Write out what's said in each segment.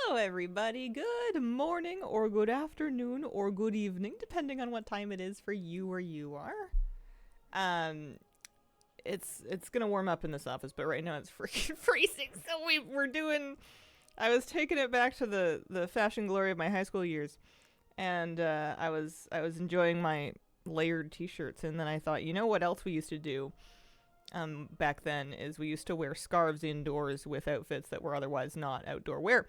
Hello, everybody. Good morning, or good afternoon, or good evening, depending on what time it is for you where you are. Um, it's gonna warm up in this office, but right now it's freaking freezing. So we're doing. I was taking it back to the fashion glory of my high school years, and I was enjoying my layered t-shirts, and then I thought, you know what else we used to do back then is we used to wear scarves indoors with outfits that were otherwise not outdoor wear.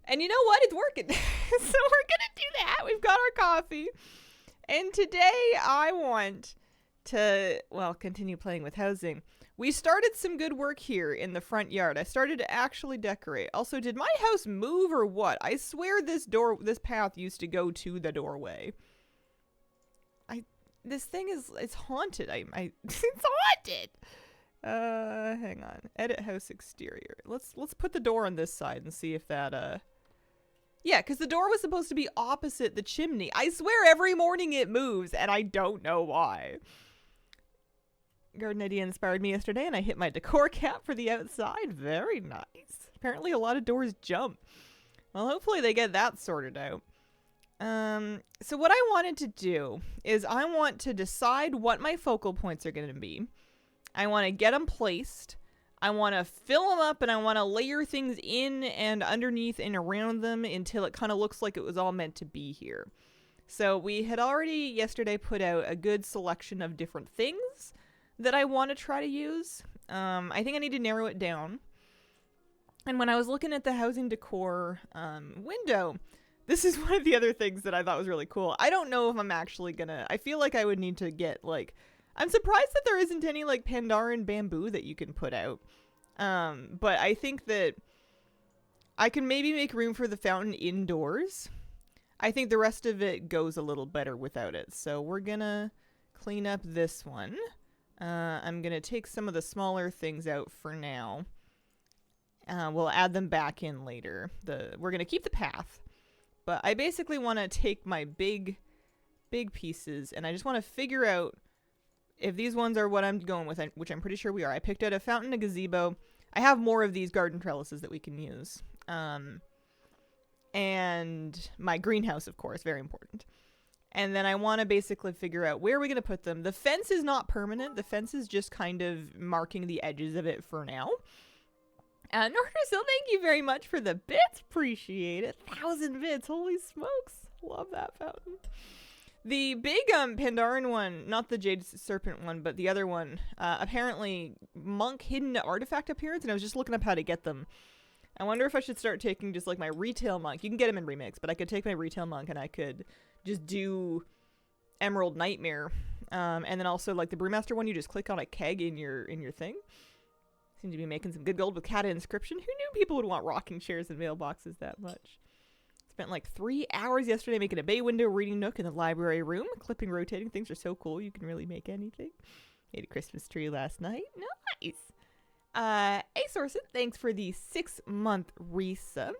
And you know what? It's working. So we're going to do that. We've got our coffee. And today I want to, well, continue playing with housing. We started some good work here in the front yard. I started to actually decorate. Also, did my house move or what? I swear this path used to go to the doorway. This thing it's haunted. It's haunted. Hang on. Edit house exterior. Let's put the door on this side and see if that yeah, because the door was supposed to be opposite the chimney. I swear every morning it moves, and I don't know why. Garden idea inspired me yesterday, and I hit my decor cap for the outside. Very nice. Apparently a lot of doors jump. Well, hopefully they get that sorted out. So what I wanted to do is I want to decide what my focal points are going to be. I want to get them placed. I want to fill them up, and I want to layer things in and underneath and around them until it kind of looks like it was all meant to be here. So we had already yesterday put out a good selection of different things that I want to try to use. I think I need to narrow it down. And when I was looking at the housing decor window, this is one of the other things that I thought was really cool. I don't know if I'm actually gonna... I feel like I would need to get, like... I'm surprised that there isn't any, like, Pandaren bamboo that you can put out. But I think that I can maybe make room for the fountain indoors. I think the rest of it goes a little better without it. So we're gonna clean up this one. I'm gonna take some of the smaller things out for now. We'll add them back in later. We're gonna keep the path. But I basically want to take my big pieces, and I just want to figure out if these ones are what I'm going with, which I'm pretty sure we are. I picked out a fountain, a gazebo. I have more of these garden trellises that we can use. And my greenhouse, of course, very important. And then I want to basically figure out where are we going to put them. The fence is not permanent. The fence is just kind of marking the edges of it for now. Nordersil, thank you very much for the bits. Appreciate it. 1,000 bits. Holy smokes. Love that fountain. The big Pandaren one, not the Jade Serpent one, but the other one, apparently monk hidden artifact appearance, and I was just looking up how to get them. I wonder if I should start taking just like my retail monk. You can get them in Remix, but I could take my retail monk and I could just do Emerald Nightmare. And then also like the Brewmaster one, you just click on a keg in your thing. Seem to be making some good gold with Kata Inscription. Who knew people would want rocking chairs and mailboxes that much? Spent like 3 hours yesterday making a bay window reading nook in the library room. Clipping, rotating. Things are so cool. You can really make anything. Made a Christmas tree last night. Nice. Asorson, thanks for the 6-month resub.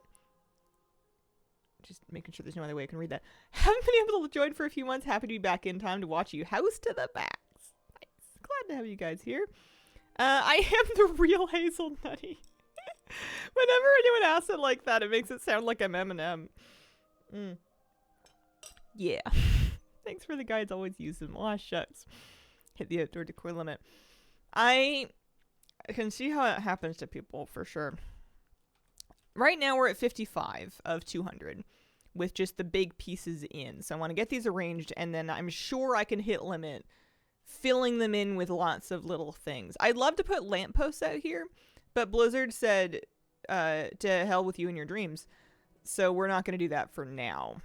Just making sure there's no other way I can read that. Haven't been able to join for a few months. Happy to be back in time to watch you house to the max. Nice. Glad to have you guys here. I am the real Hazel Nutty. Whenever anyone asks it like that, it makes it sound like I'm Eminem. Yeah. Thanks for the guides. Always use them. Aw, shucks. Hit the outdoor decor limit. I can see how it happens to people, for sure. Right now, we're at 55 of 200 with just the big pieces in. So I want to get these arranged, and then I'm sure I can hit limit filling them in with lots of little things. I'd love to put lampposts out here, but Blizzard said to hell with you and your dreams. So we're not going to do that for now.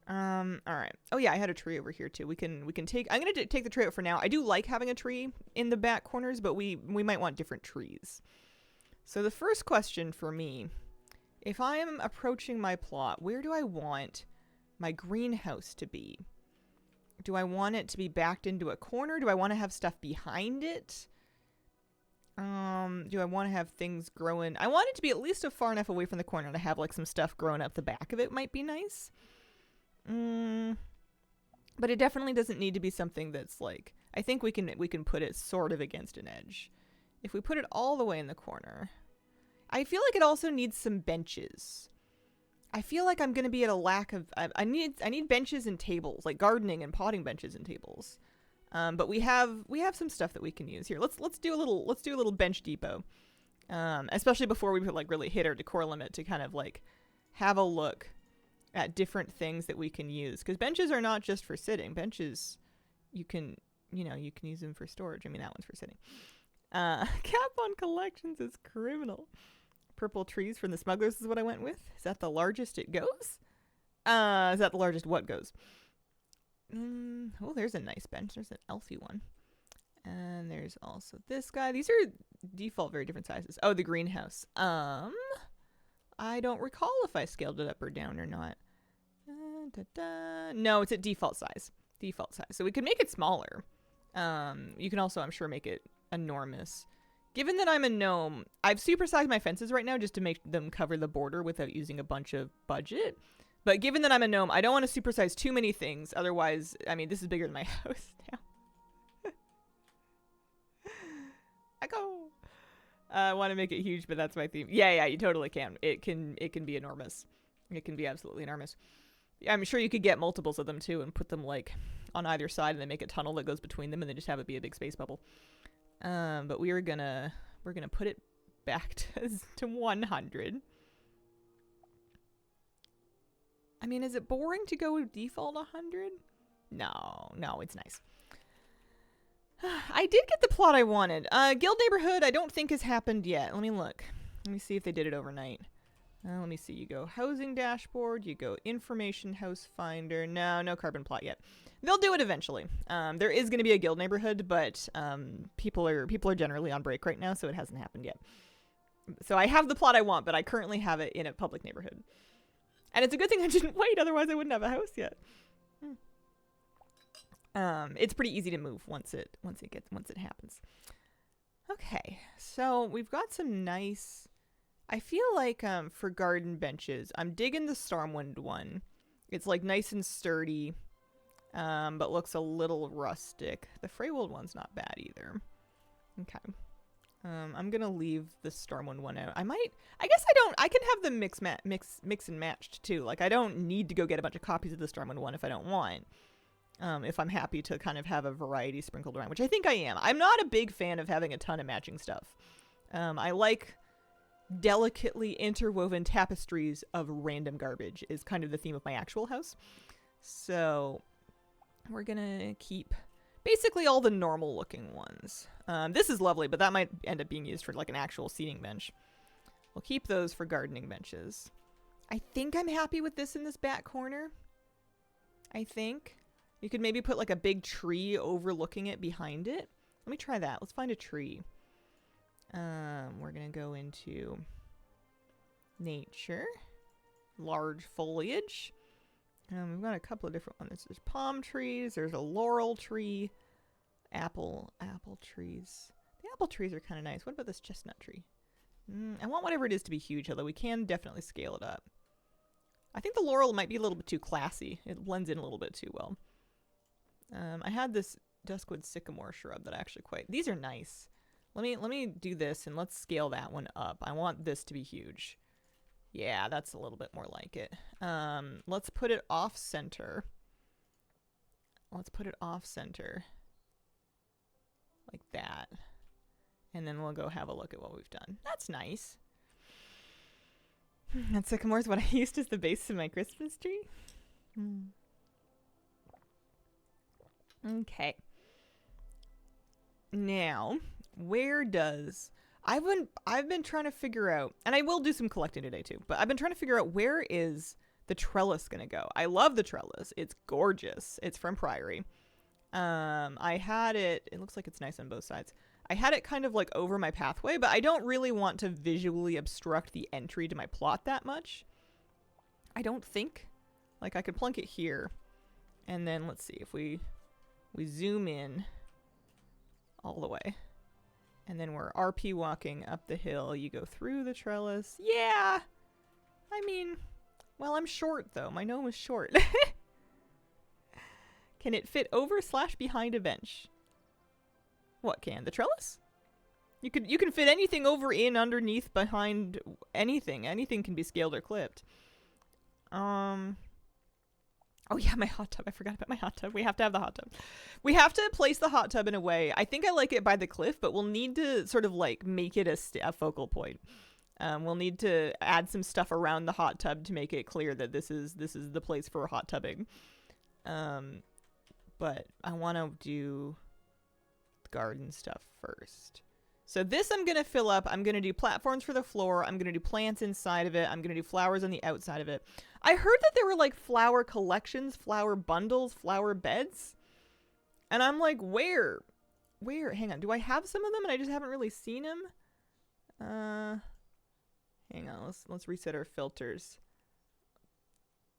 All right. Oh yeah, I had a tree over here too. We can take. I'm going to take the tree out for now. I do like having a tree in the back corners, but we might want different trees. So the first question for me, if I am approaching my plot, where do I want my greenhouse to be? Do I want it to be backed into a corner? Do I want to have stuff behind it? Do I want to have things growing? I want it to be at least far enough away from the corner to have like some stuff growing up the back of it might be nice. But it definitely doesn't need to be something that's like, I think we can put it sort of against an edge. If we put it all the way in the corner, I feel like it also needs some benches. I feel like I'm gonna be at a lack of. I need benches and tables, like gardening and potting benches and tables. But we have some stuff that we can use here. Let's do a little bench depot. Especially before we like really hit our decor limit, to kind of like have a look at different things that we can use, because benches are not just for sitting. Benches, you can use them for storage. I mean, that one's for sitting. Cap on collections is criminal. Purple trees from the smugglers is what I went with. Is that the largest it goes? Is that the largest what goes? Oh, there's a nice bench. There's an elfy one. And there's also this guy. These are default very different sizes. Oh, the greenhouse. I don't recall if I scaled it up or down or not. No, it's at default size. Default size. So we could make it smaller. You can also, I'm sure, make it enormous. Given that I'm a gnome, I've supersized my fences right now just to make them cover the border without using a bunch of budget. But given that I'm a gnome, I don't want to supersize too many things. Otherwise, I mean, this is bigger than my house now. I go. I want to make it huge, but that's my theme. Yeah, you totally can. It can be enormous. It can be absolutely enormous. I'm sure you could get multiples of them too and put them like on either side and then make a tunnel that goes between them and then just have it be a big space bubble. But we're gonna put it back to 100. I mean, is it boring to go with default 100? No, it's nice. I did get the plot I wanted. Guild Neighborhood I don't think has happened yet. Let me look. Let me see if they did it overnight. Let me see. You go housing dashboard. You go information house finder. No carbon plot yet. They'll do it eventually. There is going to be a guild neighborhood, but people are generally on break right now, so it hasn't happened yet. So I have the plot I want, but I currently have it in a public neighborhood. And it's a good thing I didn't wait, otherwise I wouldn't have a house yet. It's pretty easy to move once it happens. Okay, so we've got some nice. I feel like for garden benches, I'm digging the Stormwind one. It's like nice and sturdy, but looks a little rustic. The Freywold one's not bad either. Okay. I'm gonna leave the Stormwind one out. I guess I can have them mix and matched too. Like, I don't need to go get a bunch of copies of the Stormwind one if I don't want. If I'm happy to kind of have a variety sprinkled around, which I think I am. I'm not a big fan of having a ton of matching stuff. I like delicately interwoven tapestries of random garbage is kind of the theme of my actual house. So we're gonna keep basically all the normal looking ones. This is lovely, but that might end up being used for like an actual seating bench. We'll keep those for gardening benches. I think I'm happy with this in this back corner. I think. You could maybe put like a big tree overlooking it behind it. Let me try that. Let's find a tree. We're going to go into nature. Large foliage. We've got a couple of different ones. There's palm trees. There's a laurel tree. Apple trees. The apple trees are kind of nice. What about this chestnut tree? I want whatever it is to be huge, although we can definitely scale it up. I think the laurel might be a little bit too classy. It blends in a little bit too well. I had this Duskwood sycamore shrub that I actually quite. These are nice. Let me do this and let's scale that one up. I want this to be huge. Yeah, that's a little bit more like it. Let's put it off center. Let's put it off center. Like that. And then we'll go have a look at what we've done. That's nice. That sycamore is what I used as the base of my Christmas tree. Okay. Now, where does I've been trying to figure out, and I will do some collecting today too, but I've been trying to figure out where is the trellis gonna go. I love the trellis. It's gorgeous. It's from Priory. I had it looks like it's nice on both sides. I had it kind of like over my pathway, but I don't really want to visually obstruct the entry to my plot that much. I don't think. Like, I could plunk it here. And then let's see if we zoom in all the way. And then we're RP walking up the hill. You go through the trellis. Yeah! I mean, well, I'm short though. My gnome is short. Can it fit over / behind a bench? What can? The trellis? You can fit anything over, in, underneath, behind, anything. Anything can be scaled or clipped. Oh yeah, my hot tub. I forgot about my hot tub. We have to have the hot tub. We have to place the hot tub in a way. I think I like it by the cliff, but we'll need to sort of like make it a focal point. We'll need to add some stuff around the hot tub to make it clear that this is the place for hot tubbing. But I want to do garden stuff first. So this I'm going to fill up. I'm going to do platforms for the floor. I'm going to do plants inside of it. I'm going to do flowers on the outside of it. I heard that there were like flower collections, flower bundles, flower beds. And I'm like, where? Hang on. Do I have some of them and I just haven't really seen them? Hang on. Let's reset our filters.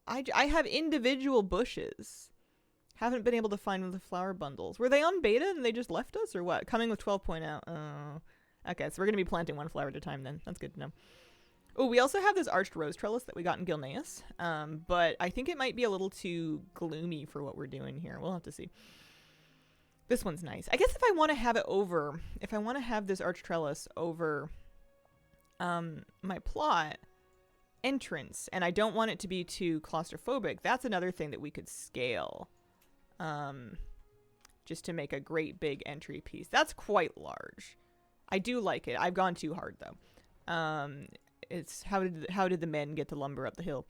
I have individual bushes. Haven't been able to find the flower bundles. Were they on beta and they just left us or what? Coming with 12.0. Oh. Okay, so we're going to be planting one flower at a time then. That's good to know. Oh, we also have this arched rose trellis that we got in Gilneas. But I think it might be a little too gloomy for what we're doing here. We'll have to see. This one's nice. I guess if I want to have it over, if I want to have this arched trellis over my plot entrance, and I don't want it to be too claustrophobic, that's another thing that we could scale. Just to make a great big entry piece. That's quite large. I do like it. I've gone too hard though. It's how did the men get the lumber up the hill?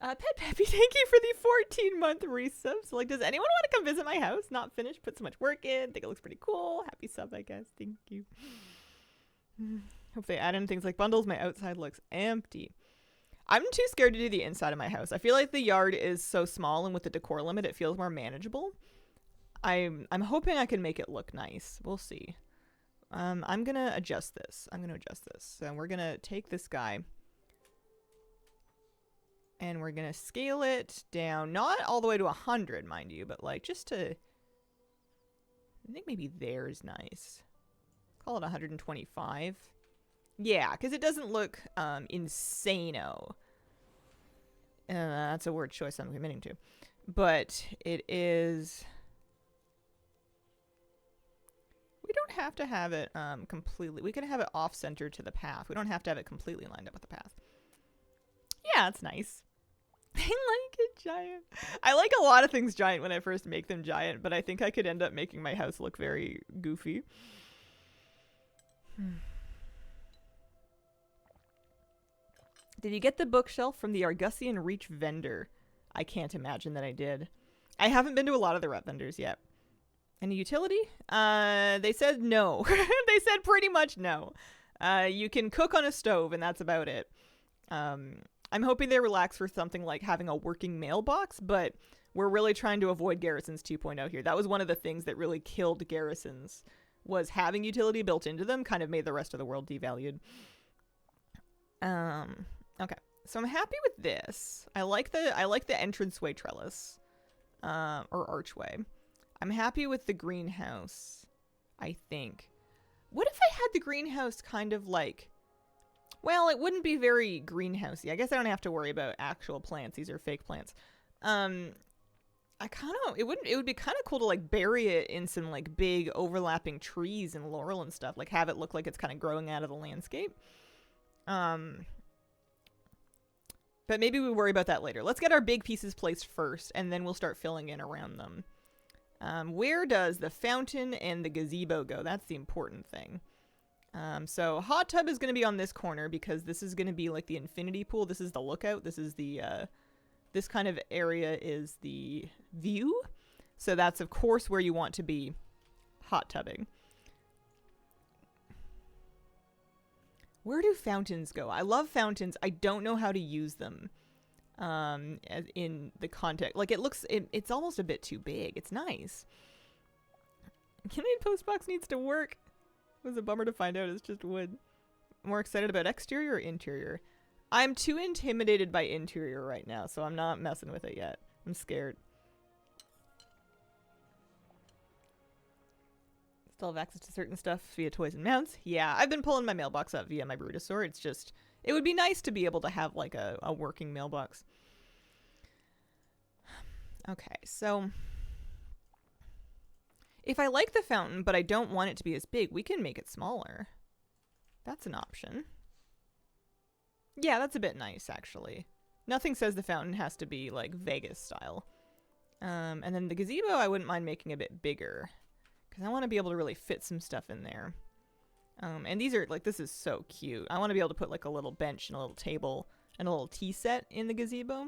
Pet Peppy, thank you for the 14-month resub. So like, does anyone want to come visit my house? Not finished, put so much work in. Think it looks pretty cool. Happy sub, I guess. Thank you. Hope they add in things like bundles. My outside looks empty. I'm too scared to do the inside of my house. I feel like the yard is so small, and with the decor limit, it feels more manageable. I'm hoping I can make it look nice. We'll see. I'm gonna adjust this. So we're gonna take this guy, and we're gonna scale it down, not all the way to 100, mind you, but like just to. I think maybe there's nice. Call it 125. Yeah, because it doesn't look insano. That's a word choice I'm committing to. But it is... We don't have to have it completely... We can have it off-center to the path. We don't have to have it completely lined up with the path. Yeah, it's nice. I like it giant. I like a lot of things giant when I first make them giant, but I think I could end up making my house look very goofy. Did you get the bookshelf from the Argusian Reach vendor? I can't imagine that I did. I haven't been to a lot of the rep vendors yet. Any utility? They said no. They said pretty much no. You can cook on a stove and that's about it. I'm hoping they relax for something like having a working mailbox, but we're really trying to avoid Garrisons 2.0 here. That was one of the things that really killed Garrisons, was having utility built into them kind of made the rest of the world devalued. Okay, so I'm happy with this. I like the entranceway trellis, or archway. I'm happy with the greenhouse, I think. What if I had the greenhouse kind of like, well, it wouldn't be very greenhousey. I guess I don't have to worry about actual plants. These are fake plants. It would be kind of cool to like bury it in some like big overlapping trees and laurel and stuff, like have it look like it's kind of growing out of the landscape. But maybe we worry about that later. Let's get our big pieces placed first, and then we'll start filling in around them. Where does the fountain and the gazebo go? That's the important thing. So hot tub is going to be on this corner because this is going to be like the infinity pool. This is the lookout. This is the, this kind of area is the view. So that's of course where you want to be hot tubbing. Where do fountains go? I love fountains. I don't know how to use them as in the context. Like it's almost a bit too big. It's nice. Canadian Postbox needs to work. It was a bummer to find out it's just wood. More excited about exterior or interior? I'm too intimidated by interior right now, so I'm not messing with it yet. I'm scared. Still have access to certain stuff via toys and mounts. Yeah, I've been pulling my mailbox up via my Brutosaur. It's just, it would be nice to be able to have like a working mailbox. Okay, so if I like the fountain, but I don't want it to be as big, we can make it smaller. That's an option. Yeah, that's a bit nice, actually. Nothing says the fountain has to be, like, Vegas style. And then the gazebo I wouldn't mind making a bit bigger. Because I want to be able to really fit some stuff in there. And these are, like, this is so cute. I want to be able to put, like, a little bench and a little table and a little tea set in the gazebo.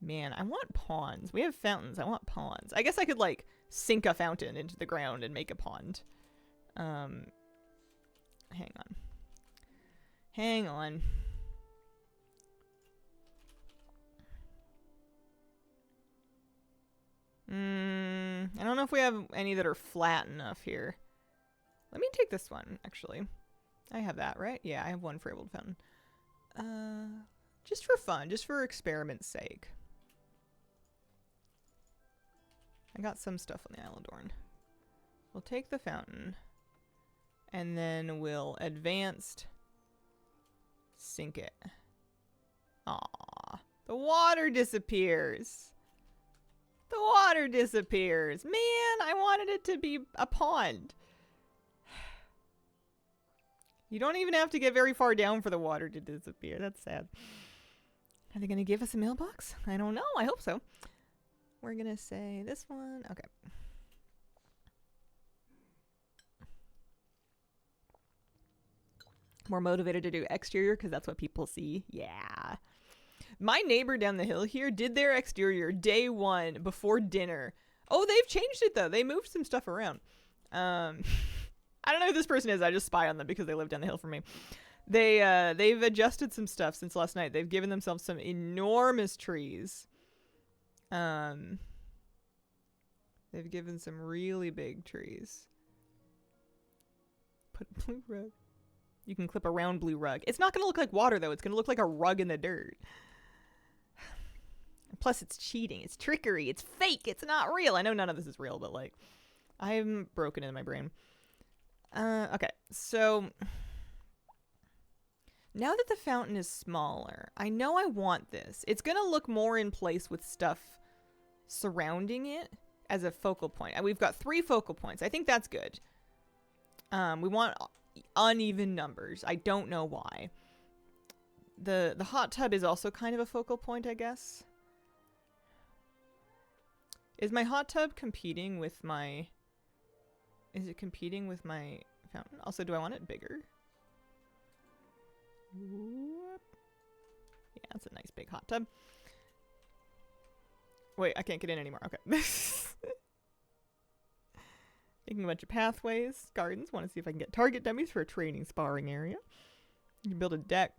Man, I want ponds. We have fountains. I want ponds. I guess I could, like, sink a fountain into the ground and make a pond. Hang on. Hang on. I don't know if we have any that are flat enough here. Let me take this one, actually. I have that, right? Yeah, I have one fabled fountain. Just for fun, just for experiment's sake. I got some stuff on the Islandorn. We'll take the fountain. And then we'll advanced sink it. Aww. The water disappears. The water disappears. Man, I wanted it to be a pond. You don't even have to get very far down for the water to disappear. That's sad. Are they going to give us a mailbox? I don't know. I hope so. We're going to say this one. Okay. More motivated to do exterior because that's what people see. Yeah. My neighbor down the hill here did their exterior day one before dinner. Oh, they've changed it though. They moved some stuff around. I don't know who this person is. I just spy on them because they live down the hill from me. They've adjusted some stuff since last night. They've given themselves some enormous trees. They've given some really big trees. Put blue rug. You can clip a round blue rug. It's not going to look like water, though. It's going to look like a rug in the dirt. Plus, it's cheating. It's trickery. It's fake. It's not real. I know none of this is real, but, like, I'm broken in my brain. Okay, so now that the fountain is smaller, I know I want this. It's going to look more in place with stuff surrounding it as a focal point. We've got 3 focal points. I think that's good. We want uneven numbers. I don't know why. The hot tub is also kind of a focal point, I guess. Is my hot tub competing with my... Is it competing with my fountain? Also, do I want it bigger? Whoop. Yeah, that's a nice big hot tub. Wait, I can't get in anymore. Okay. Making a bunch of pathways, gardens. Want to see if I can get target dummies for a training sparring area. You can build a deck.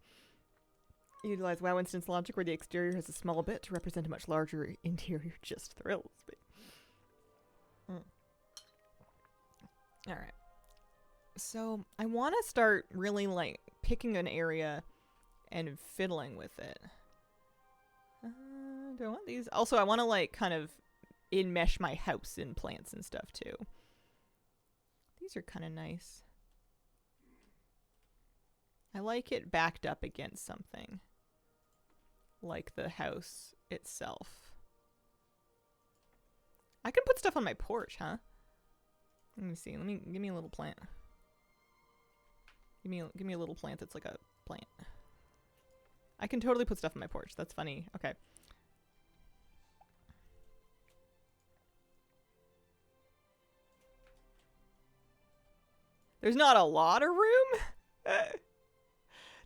Utilize WoW instance logic where the exterior has a small bit to represent a much larger interior. Just thrills me. Alright. So, I want to start really, like, picking an area and fiddling with it. Do I want these? Also, I want to, like, kind of enmesh my house in plants and stuff, too. These are kind of nice. I like it backed up against something. Like the house itself. I can put stuff on my porch, huh? Let me see. Give me a little plant. Give me a little plant that's like a plant. I can totally put stuff on my porch. That's funny. Okay. There's not a lot of room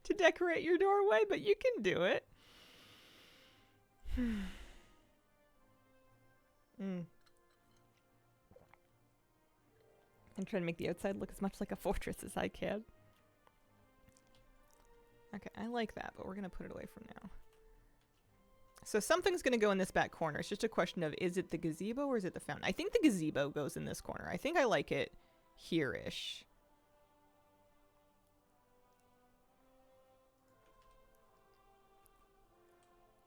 to decorate your doorway, but you can do it. I'm trying to make the outside look as much like a fortress as I can. Okay, I like that, but we're going to put it away from now. So something's going to go in this back corner. It's just a question of, is it the gazebo or is it the fountain? I think the gazebo goes in this corner. I think I like it here-ish.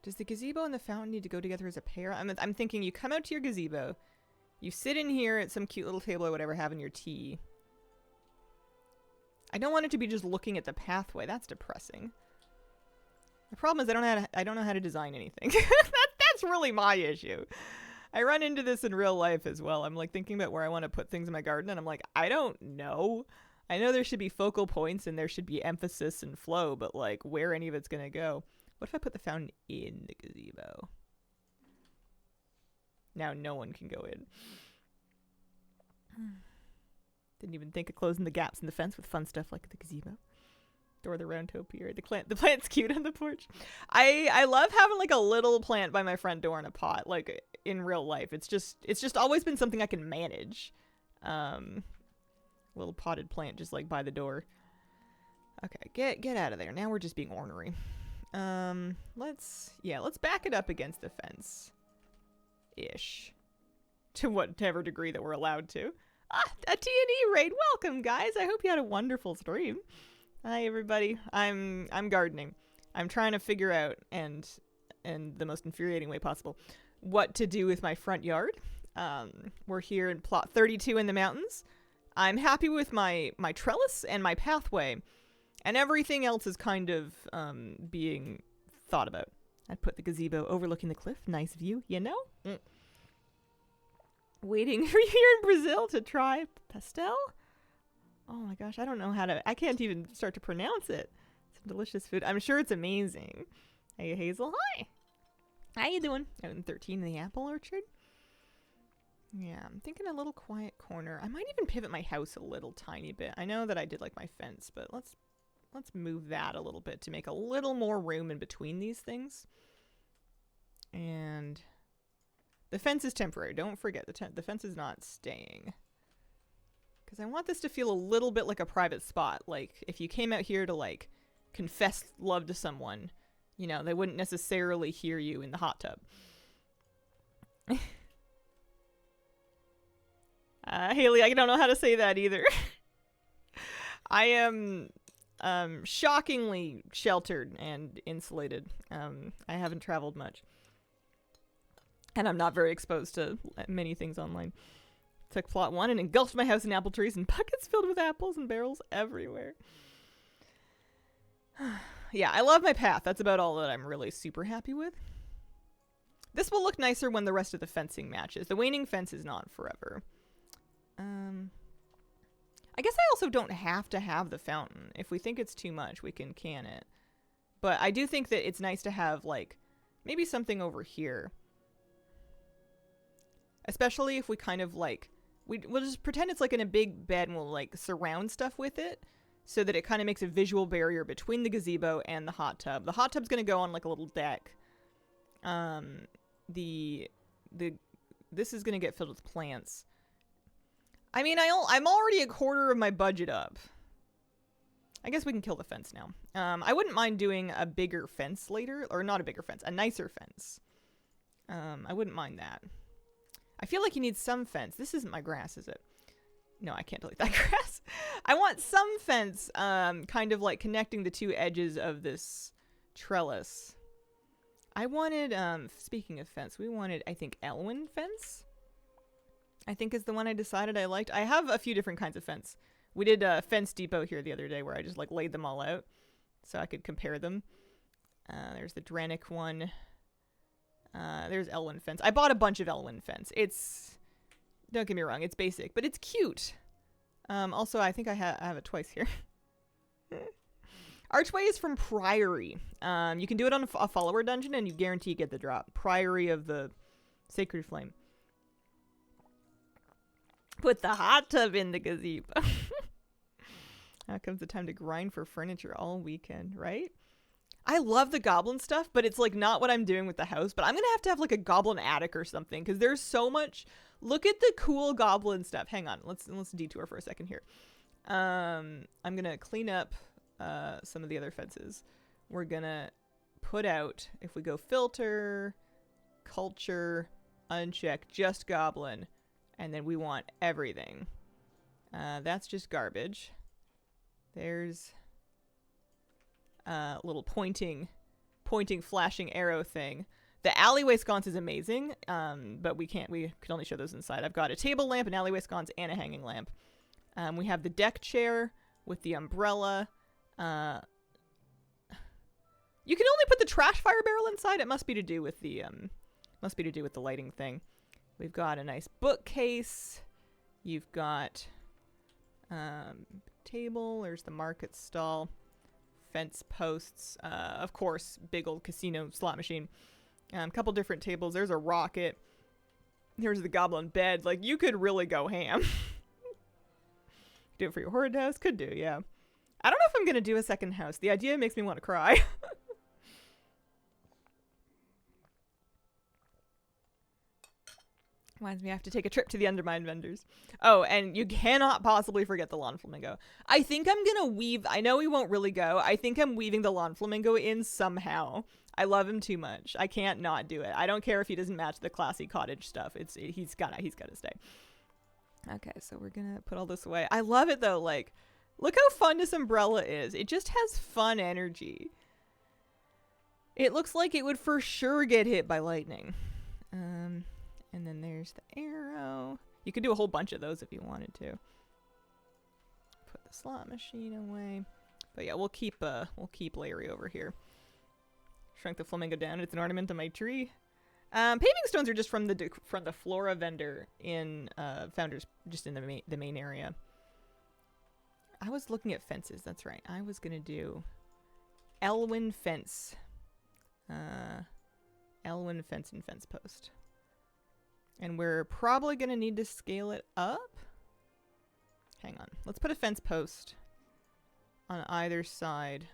Does the gazebo and the fountain need to go together as a pair? I'm thinking you come out to your gazebo, you sit in here at some cute little table or whatever, having your tea. I don't want it to be just looking at the pathway. That's depressing. The problem is I don't know how to design anything. That's really my issue. I run into this in real life as well. I'm like thinking about where I want to put things in my garden, and I'm like, I don't know. I know there should be focal points and there should be emphasis and flow, but like where any of it's gonna go. What if I put the fountain in the gazebo? Now no one can go in. Didn't even think of closing the gaps in the fence with fun stuff like the gazebo. Or the round topiary. The plant's cute on the porch. I love having like a little plant by my front door in a pot, like in real life. It's just always been something I can manage. Little potted plant just like by the door. Okay, get out of there. Now we're just being ornery. Let's back it up against the fence. Ish. To whatever degree that we're allowed to. A T&E raid. Welcome, guys. I hope you had a wonderful stream. Hi, everybody. I'm gardening. I'm trying to figure out, and the most infuriating way possible, what to do with my front yard. We're here in plot 32 in the mountains. I'm happy with my trellis and my pathway, and everything else is kind of being thought about. I'd put the gazebo overlooking the cliff. Nice view, you know? Waiting for you here in Brazil to try pastel? Oh my gosh, I don't know I can't even start to pronounce it. Some delicious food. I'm sure it's amazing. Hey, Hazel, hi. How you doing? Out in 13 in the apple orchard? Yeah, I'm thinking a little quiet corner. I might even pivot my house a little tiny bit. I know that I did like my fence, but let's move that a little bit to make a little more room in between these things. And the fence is temporary. Don't forget, the fence is not staying. Because I want this to feel a little bit like a private spot. Like, if you came out here to, like, confess love to someone, you know, they wouldn't necessarily hear you in the hot tub. Haley, I don't know how to say that either. I am shockingly sheltered and insulated. I haven't traveled much. And I'm not very exposed to many things online. Took plot 1 and engulfed my house in apple trees and buckets filled with apples and barrels everywhere. Yeah, I love my path. That's about all that I'm really super happy with. This will look nicer when the rest of the fencing matches. The waning fence is not forever. I guess I also don't have to have the fountain. If we think it's too much, we can can it. But I do think that it's nice to have, like, maybe something over here. Especially if we kind of, like, we'll just pretend it's, like, in a big bed and we'll, like, surround stuff with it so that it kind of makes a visual barrier between the gazebo and the hot tub. The hot tub's going to go on, like, a little deck. This is going to get filled with plants. I mean, I'm already a quarter of my budget up. I guess we can kill the fence now. I wouldn't mind doing a bigger fence later. Or not a bigger fence, a nicer fence. I wouldn't mind that. I feel like you need some fence. This isn't my grass, is it? No, I can't delete that grass. I want some fence, kind of like connecting the two edges of this trellis. I wanted, speaking of fence, we wanted, I think, Elwyn fence. I think is the one I decided I liked. I have a few different kinds of fence. We did a Fence Depot here the other day where I just like laid them all out so I could compare them. There's the Dranic one. There's Elwyn fence. I bought a bunch of Elwyn fence. It's, don't get me wrong, it's basic, but it's cute. Also, I think I have it twice here. Archway is from Priory. You can do it on a follower dungeon and you guarantee you get the drop. Priory of the Sacred Flame. Put the hot tub in the gazebo. Now comes the time to grind for furniture all weekend, right? I love the goblin stuff, but it's like not what I'm doing with the house. But I'm going to have like a goblin attic or something because there's so much. Look at the cool goblin stuff. Hang on. Let's detour for a second here. I'm going to clean up some of the other fences. We're going to put out, if we go filter, culture, uncheck, just goblin. And then we want everything. That's just garbage. There's a little pointing, flashing arrow thing. The alleyway sconce is amazing, but we can only show those inside. I've got a table lamp, an alleyway sconce, and a hanging lamp. We have the deck chair with the umbrella. You can only put the trash fire barrel inside. It must be to do with the lighting thing. We've got a nice bookcase. You've got Table, there's the market stall, fence posts, of course, big old casino slot machine. Couple different tables. There's a rocket. Here's the goblin bed. Like, you could really go ham. Do it for your horrid house? Could do, yeah. I don't know if I'm going to do a second house. The idea makes me want to cry. Reminds me I have to take a trip to the Undermine vendors. Oh, and you cannot possibly forget the lawn flamingo. I think I'm going to weave... I know he won't really go. I think I'm weaving the lawn flamingo in somehow. I love him too much. I can't not do it. I don't care if he doesn't match the classy cottage stuff. He's gotta stay. Okay, so we're gonna put all this away. I love it though. Like, look how fun this umbrella is. It just has fun energy. It looks like it would for sure get hit by lightning. And then there's the arrow. You could do a whole bunch of those if you wanted to. Put the slot machine away. But yeah, we'll keep Larry over here. Shrunk the flamingo down. It's an ornament on my tree. Paving stones are just from the Flora vendor in Founders, just in the main area. I was looking at fences. That's right. I was gonna do Elwyn fence. Elwyn fence and fence post. And we're probably gonna need to scale it up. Hang on. Let's put a fence post on either side.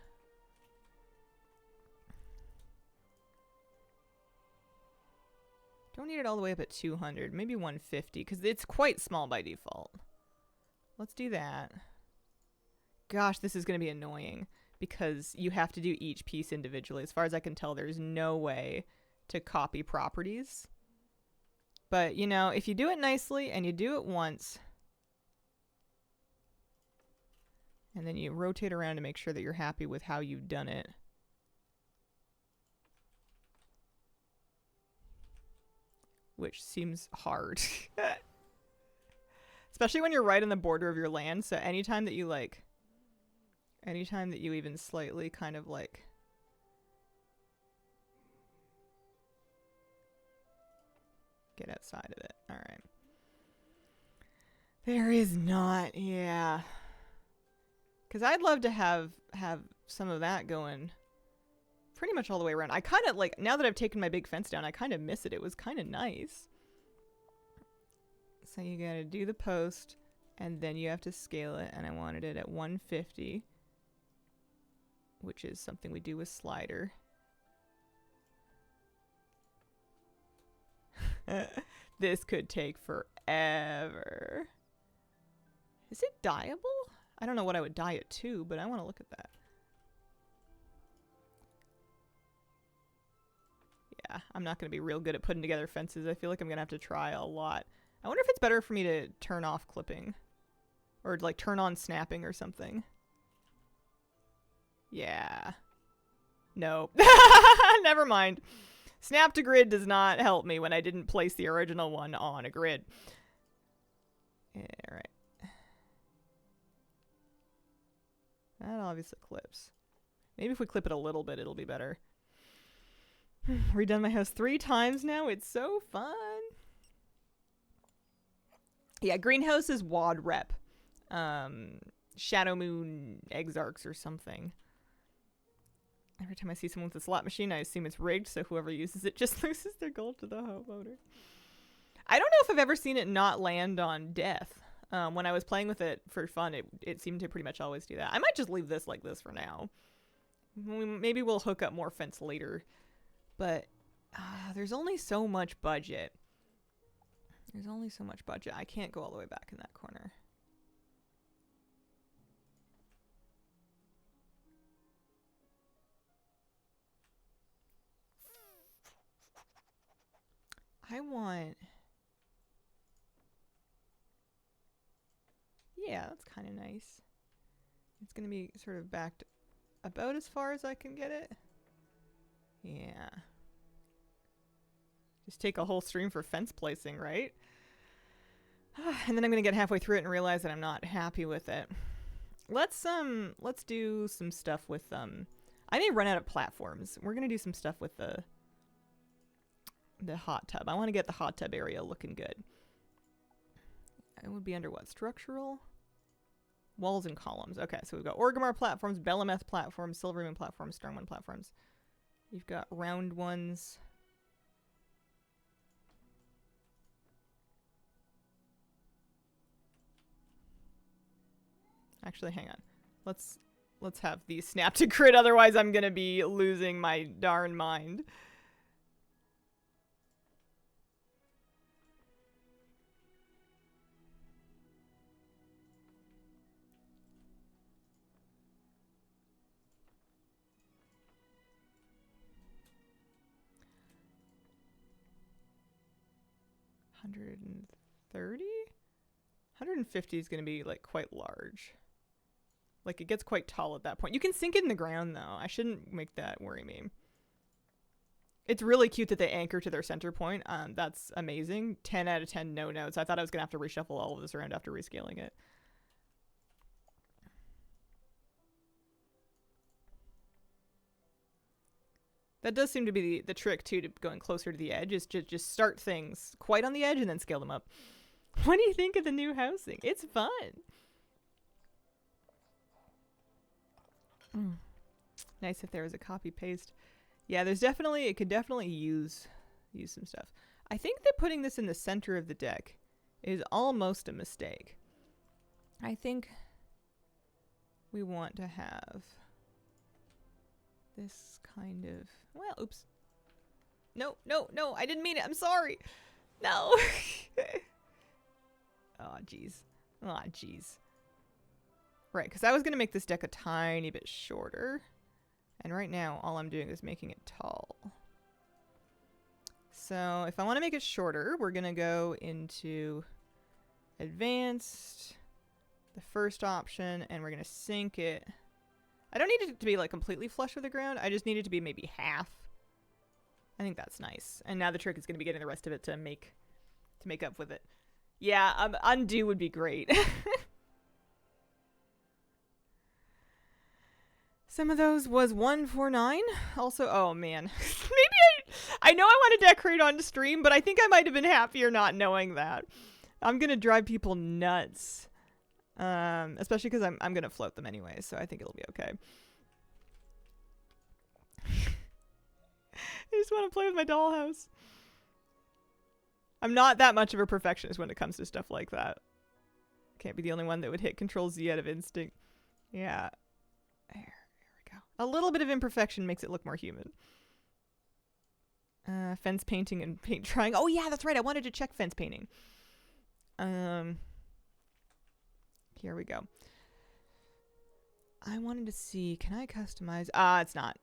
Don't need it all the way up at 200. Maybe 150, because it's quite small by default. Let's do that. Gosh, this is going to be annoying, because you have to do each piece individually. As far as I can tell, there's no way to copy properties. But, you know, if you do it nicely, and you do it once, and then you rotate around to make sure that you're happy with how you've done it. Which seems hard. Especially when you're right on the border of your land, so anytime that you even slightly kind of like get outside of it. Alright. There is not, yeah. Because I'd love to have some of that going pretty much all the way around. I kind of like, now that I've taken my big fence down, I kind of miss it. It was kind of nice. So you gotta do the post, and then you have to scale it, and I wanted it at 150, which is something we do with slider. This could take forever. Is it dyeable? I don't know what I would dye it to, but I want to look at that. Yeah, I'm not going to be real good at putting together fences. I feel like I'm going to have to try a lot. I wonder if it's better for me to turn off clipping. Or like turn on snapping or something. Yeah. Nope. Never mind. Snap to grid does not help me when I didn't place the original one on a grid. Yeah, right. That obviously clips. Maybe if we clip it a little bit, it'll be better. Redone my house 3 times now. It's so fun. Yeah, greenhouse is WOD rep. Shadow Moon Exarchs or something. Every time I see someone with a slot machine, I assume it's rigged, so whoever uses it just loses their gold to the homeowner. I don't know if I've ever seen it not land on death. When I was playing with it for fun, it seemed to pretty much always do that. I might just leave this like this for now. Maybe we'll hook up more fence later. But there's only so much budget. There's only so much budget. I can't go all the way back in that corner. I want... Yeah, that's kind of nice. It's going to be sort of backed about as far as I can get it. Yeah. Just take a whole stream for fence placing, right? And then I'm going to get halfway through it and realize that I'm not happy with it. Let's do some stuff with I may run out of platforms. We're going to do some stuff with the hot tub. I want to get the hot tub area looking good. It would be under what? Structural? Walls and columns. Okay, so we've got Orgrimmar platforms, Belemeth platforms, Silvermoon platforms, Stormwind platforms. You've got round ones. Actually, hang on. Let's have these snap to crit, otherwise I'm gonna be losing my darn mind. $130? 150 is gonna be like quite large. Like, it gets quite tall at that point. You can sink it in the ground, though. I shouldn't make that worry me. It's really cute that they anchor to their center point. That's amazing. 10 out of 10 no notes. I thought I was going to have to reshuffle all of this around after rescaling it. That does seem to be the trick, too, to going closer to the edge, is just start things quite on the edge and then scale them up. What do you think of the new housing? It's fun. Nice if there was a copy paste. Yeah, there's definitely, it could definitely use some stuff. I think that putting this in the center of the deck is almost a mistake. I think we want to have this kind of, well, oops. No, I didn't mean it. I'm sorry. No. Oh, jeez. Oh, jeez. Right, because I was going to make this deck a tiny bit shorter. And right now, all I'm doing is making it tall. So if I want to make it shorter, we're going to go into advanced, the first option, and we're going to sink it. I don't need it to be like completely flush with the ground. I just need it to be maybe half. I think that's nice. And now the trick is going to be getting the rest of it to make up with it. Yeah, undo would be great. Some of those was 149. Also, oh man. Maybe I know I want to decorate on stream, but I think I might have been happier not knowing that. I'm going to drive people nuts. Especially because I'm going to float them anyway, so I think it'll be okay. I just want to play with my dollhouse. I'm not that much of a perfectionist when it comes to stuff like that. Can't be the only one that would hit Control Z out of instinct. Yeah. There we go. A little bit of imperfection makes it look more human. Fence painting and paint drying. Oh yeah, that's right. I wanted to check fence painting. Here we go. I wanted to see, can I customize? It's not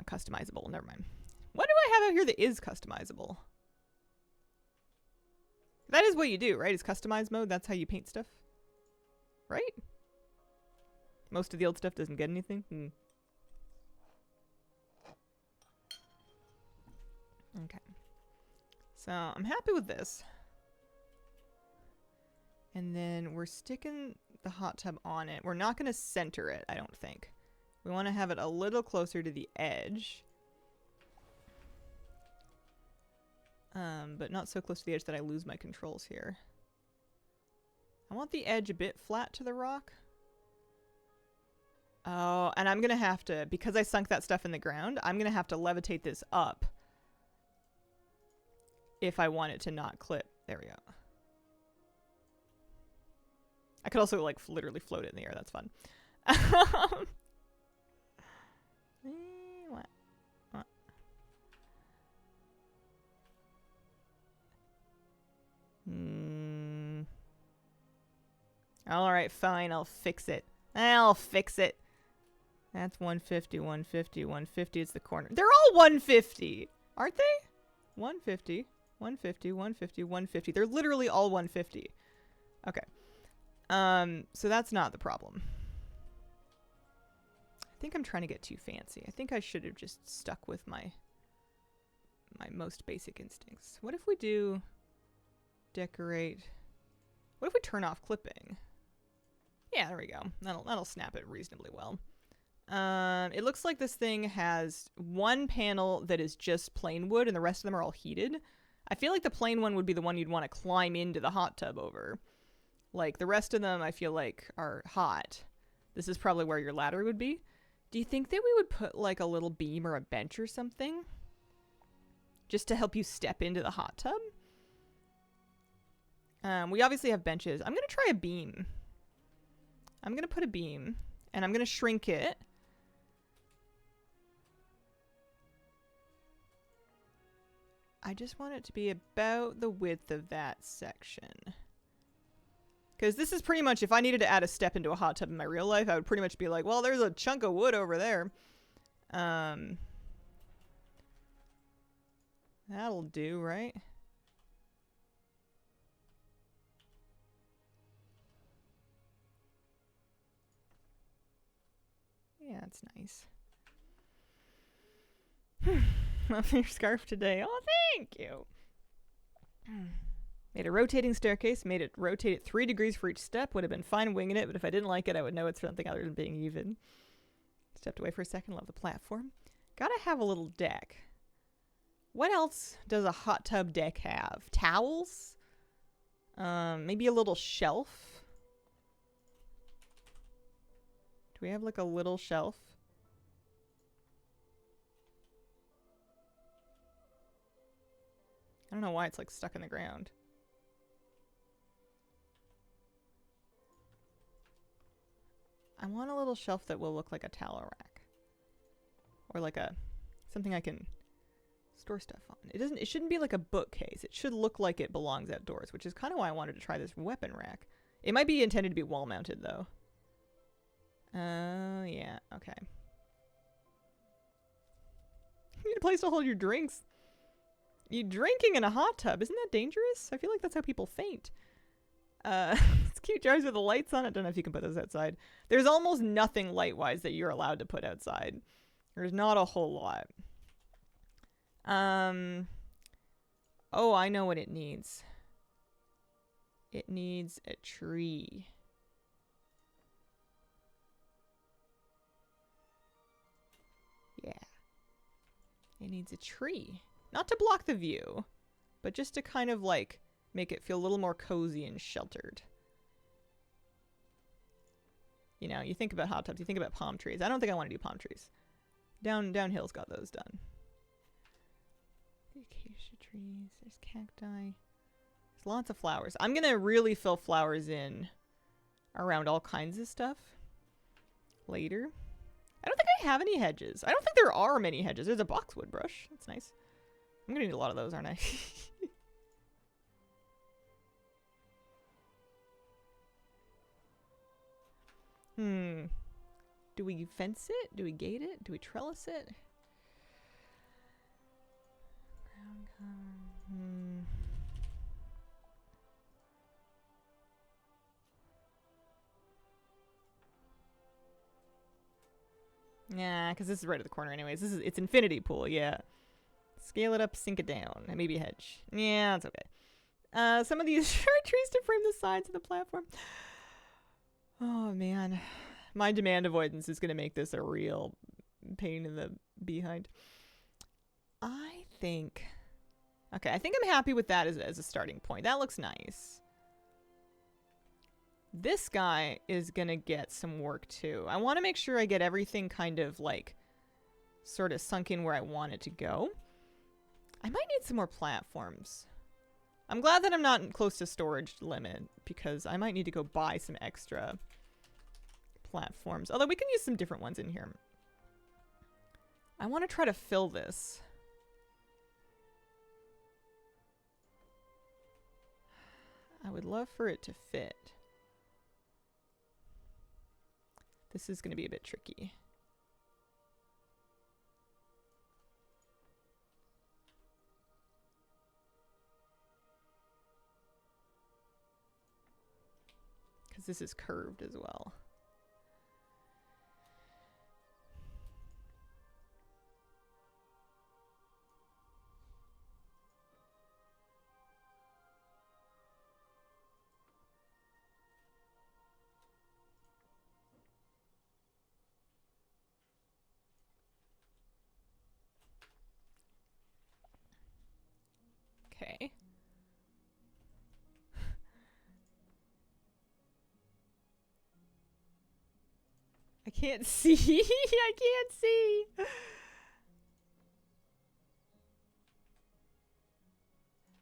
customizable. Never mind. What do I have out here that is customizable? That is what you do, right? Is customize mode. That's how you paint stuff. Right? Most of the old stuff doesn't get anything. Okay. So I'm happy with this. And then we're sticking the hot tub on it. We're not going to center it, I don't think. We want to have it a little closer to the edge. But not so close to the edge that I lose my controls here. I want the edge a bit flat to the rock. Oh, and I'm going to have to, because I sunk that stuff in the ground, I'm going to have to levitate this up if I want it to not clip. There we go. I could also, like, literally float it in the air. That's fun. What? All right, fine. I'll fix it. I'll fix it. That's 150, 150, 150. It's the corner. They're all 150, aren't they? 150, 150, 150, 150. They're literally all 150. Okay. So that's not the problem. I think I'm trying to get too fancy. I think I should have just stuck with my most basic instincts. What if we do decorate? What if we turn off clipping? Yeah, there we go. That'll snap it reasonably well. It looks like this thing has one panel that is just plain wood and the rest of them are all heated. I feel like the plain one would be the one you'd want to climb into the hot tub over. Like, the rest of them I feel like are hot. This is probably where your ladder would be. Do you think that we would put, like, a little beam or a bench or something? Just to help you step into the hot tub? We obviously have benches. I'm going to try a beam. I'm going to put a beam. And I'm going to shrink it. I just want it to be about the width of that section. Because this is pretty much, if I needed to add a step into a hot tub in my real life, I would pretty much be like, well, there's a chunk of wood over there. That'll do, right? Yeah, that's nice. Love your scarf today. Oh, thank you. Made a rotating staircase, made it rotate it 3 degrees for each step. Would have been fine winging it, but if I didn't like it, I would know it's something other than being even. Stepped away for a second, love the platform. Gotta have a little deck. What else does a hot tub deck have? Towels? Maybe a little shelf? Do we have like a little shelf? I don't know why it's like stuck in the ground. I want a little shelf that will look like a towel rack. Or like a something I can store stuff on. It shouldn't be like a bookcase. It should look like it belongs outdoors, which is kind of why I wanted to try this weapon rack. It might be intended to be wall mounted though. Yeah, okay. You need a place to hold your drinks. You drinking in a hot tub, isn't that dangerous? I feel like that's how people faint. It's cute jars with the lights on it. Don't know if you can put those outside. There's almost nothing light-wise that you're allowed to put outside. There's not a whole lot. Oh, I know what it needs. It needs a tree. Yeah. It needs a tree. Not to block the view, but just to kind of like make it feel a little more cozy and sheltered. You know, you think about hot tubs, you think about palm trees. I don't think I want to do palm trees. Downhill's got those done. The acacia trees, there's cacti. There's lots of flowers. I'm gonna really fill flowers in around all kinds of stuff later. I don't think I have any hedges. I don't think there are many hedges. There's a boxwood brush. That's nice. I'm gonna need a lot of those, aren't I? Do we fence it? Do we gate it? Do we trellis it? Ground cover. Yeah, because this is right at the corner anyways. It's infinity pool, yeah. Scale it up, sink it down. And maybe a hedge. Yeah, that's okay. Some of these short trees to frame the sides of the platform. Oh, man. My demand avoidance is going to make this a real pain in the behind. I think... Okay, I think I'm happy with that as a starting point. That looks nice. This guy is going to get some work, too. I want to make sure I get everything kind of, like, sort of sunk in where I want it to go. I might need some more platforms. I'm glad that I'm not close to storage limit, because I might need to go buy some extra platforms. Although we can use some different ones in here. I want to try to fill this. I would love for it to fit. This is going to be a bit tricky. Because this is curved as well. Okay. can't see. I can't see.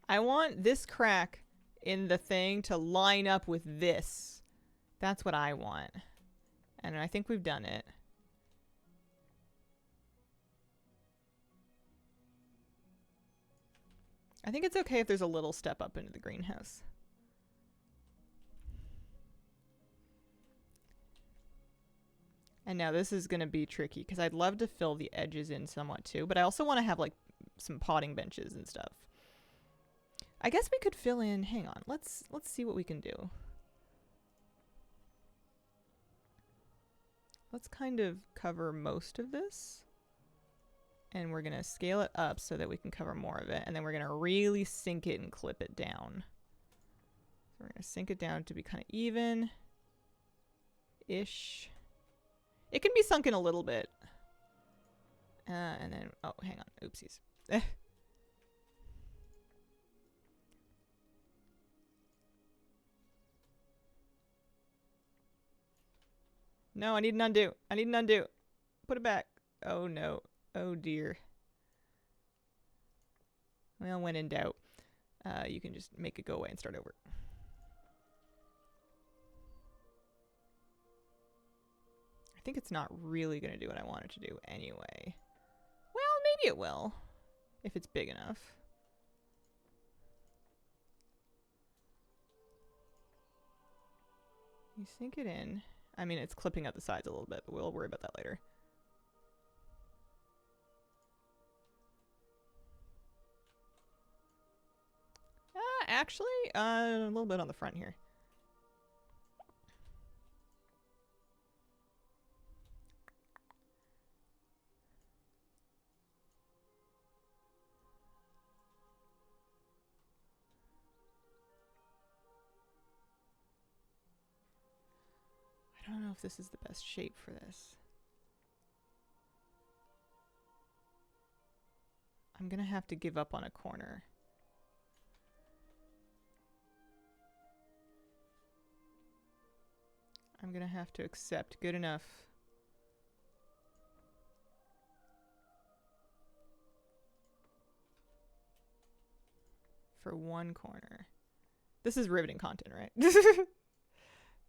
I want this crack in the thing to line up with this. That's what I want. And I think we've done it. I think it's okay if there's a little step up into the greenhouse. And now this is going to be tricky because I'd love to fill the edges in somewhat too, but I also want to have like some potting benches and stuff. I guess we could fill in, hang on, let's see what we can do. Let's kind of cover most of this. And we're going to scale it up so that we can cover more of it. And then we're going to really sink it and clip it down. So we're going to sink it down to be kind of even-ish. It can be sunk in a little bit. And then, oh, hang on. Oopsies. No, I need an undo. I need an undo. Put it back. Oh, no. Oh, dear. Well, when in doubt, you can just make it go away and start over. I think it's not really going to do what I want it to do anyway. Well, maybe it will, if it's big enough. You sink it in. I mean, it's clipping at the sides a little bit, but we'll worry about that later. Actually, a little bit on the front here. I don't know if this is the best shape for this. I'm gonna have to give up on a corner. I'm gonna have to accept good enough. For one corner. This is riveting content, right?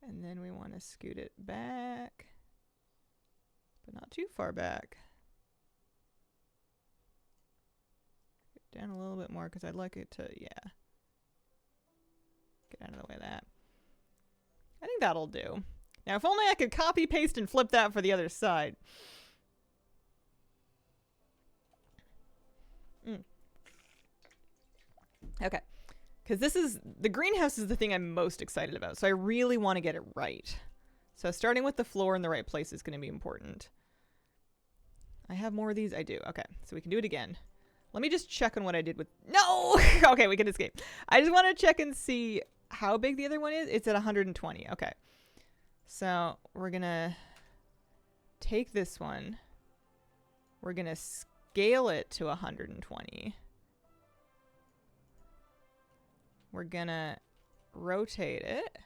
And then we want to scoot it back, but not too far back. Get down a little bit more because I'd like it to, yeah. Get out of the way of that. I think that'll do. Now, if only I could copy, paste, and flip that for the other side. Okay. Because this is, the greenhouse is the thing I'm most excited about. So I really want to get it right. So starting with the floor in the right place is going to be important. I have more of these? I do. Okay. So we can do it again. Let me just check on what I did with, no! Okay, we can escape. I just want to check and see how big the other one is. It's at 120. Okay. So we're going to take this one. We're going to scale it to 120. We're going to rotate it.